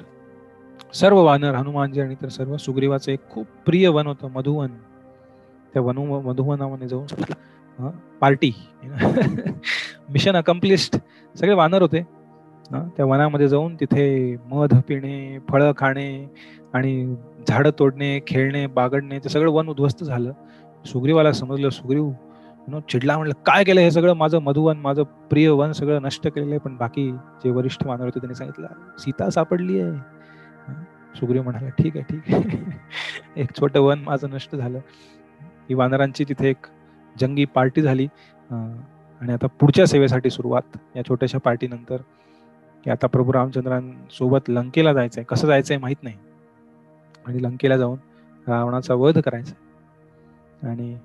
सर्व वानर हनुमानजी आणि तर सर्व सुग्रीवाचं एक खूप प्रिय वन होतं मधुवन. त्या मधुवनामध्ये जाऊन पार्टी मिशन अकम्प्लिश्ड सगळे वानर होते. त्या वनामध्ये जाऊन तिथे मध पिणे, फळं खाणे आणि झाडं तोडणे, खेळणे, बागडणे, ते सगळं वन उद्ध्वस्त झालं. सुग्रीवाला समजलं, सुग्रीव चिडला, म्हणलं काय केलं हे सगळं, माझं मधुवन, माझं प्रिय वन सगळं नष्ट केलेलं आहे. पण बाकी जे वरिष्ठ वानर होते त्यांनी सांगितलं सीता सापडली आहे. सुग्रीव म्हणाला, ठीक आहे ठीक आहे. एक छोटं वन माझं नष्ट झालं. ही वानरांची तिथे एक जंगी पार्टी झाली. आणि आता पुढच्या सेवेसाठी सुरुवात या छोट्याशा पार्टी नंतर, की आता प्रभू रामचंद्रांसोबत लंकेला जायचंय. कसं जायचंय माहित नाही, आणि लंकेला जाऊन रावणाचा वध करायचा. आणि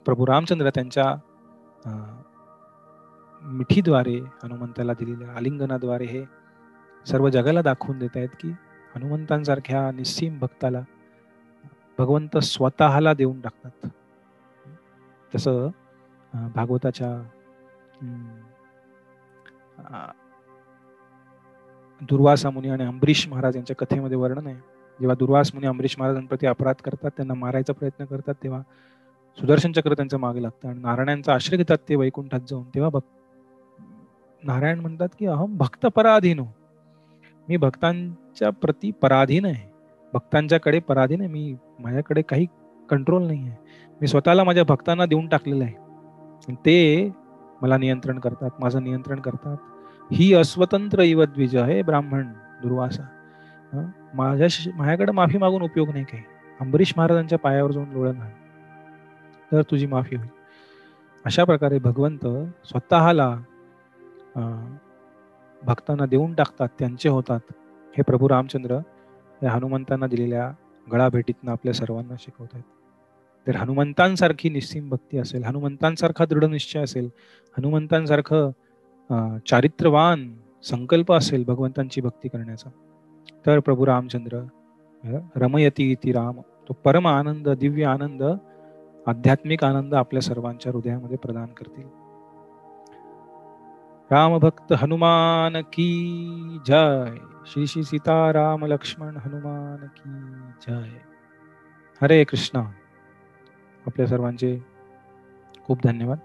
प्रभू रामचंद्र त्यांच्या मिठीद्वारे, हनुमंताला दिलेल्या आलिंगनाद्वारे हे सर्व जगाला दाखवून देत आहेत की हनुमंतांसारख्या निस्सीम भक्ताला भगवंत स्वतःला देऊन टाकतात. तसं भागवताच्या दुर्वासा मुनी आणि अंबरीश महाराज यांच्या कथेमध्ये वर्णन आहे. जेव्हा दुर्वास मुनी अंबरीश महाराजांप्रती अपराध करतात, त्यांना मारायचा प्रयत्न करतात, तेव्हा सुदर्शन चक्र त्यांच्या मागे लागतं आणि नारायणांचा आश्रय घेतात ते वैकुंठात जाऊन. तेव्हा नारायण म्हणतात की अहम भक्त पराधीनो, मी भक्तांच्या प्रती पराधीन आहे, भक्तांच्याकडे पराधीन आहे, मी माझ्याकडे काही कंट्रोल नाही आहे, मी स्वतःला माझ्या भक्तांना देऊन टाकलेलं आहे, ते मला नियंत्रण करतात, माझं नियंत्रण करतात. ही अस्वतंत्र इव द्विज, हे ब्राह्मण दुर्वासा, माझ्याकडे माफी मागून उपयोग नाही काही, अंबरीश महाराजांच्या पायावर जाऊन लोळण घाल, तर तुझी माफी होईल. अशा प्रकारे भगवंत स्वतःला भक्तांना देऊन टाकतात, त्यांचे होतात. हे प्रभू रामचंद्र या हनुमंतांना दिलेल्या गळाभेटीतनं आपल्या सर्वांना शिकवत आहेत. तर हनुमंतांसारखी निस्सीम भक्ती असेल, हनुमंतांसारखा दृढ निश्चय असेल, हनुमंतांसारखं चारित्र्यवान संकल्प असेल भगवंतांची भक्ती करण्याचा, तर प्रभू रामचंद्र रमयती इति राम, तो परम आनंद, दिव्य आनंद, आध्यात्मिक आनंद आपल्या सर्वांच्या हृदयामध्ये प्रदान करतील. राम भक्त हनुमान की जय. श्री श्री सीताराम लक्ष्मण हनुमान की जय. हरे कृष्णा. आपल्या सर्वांचे खूप धन्यवाद.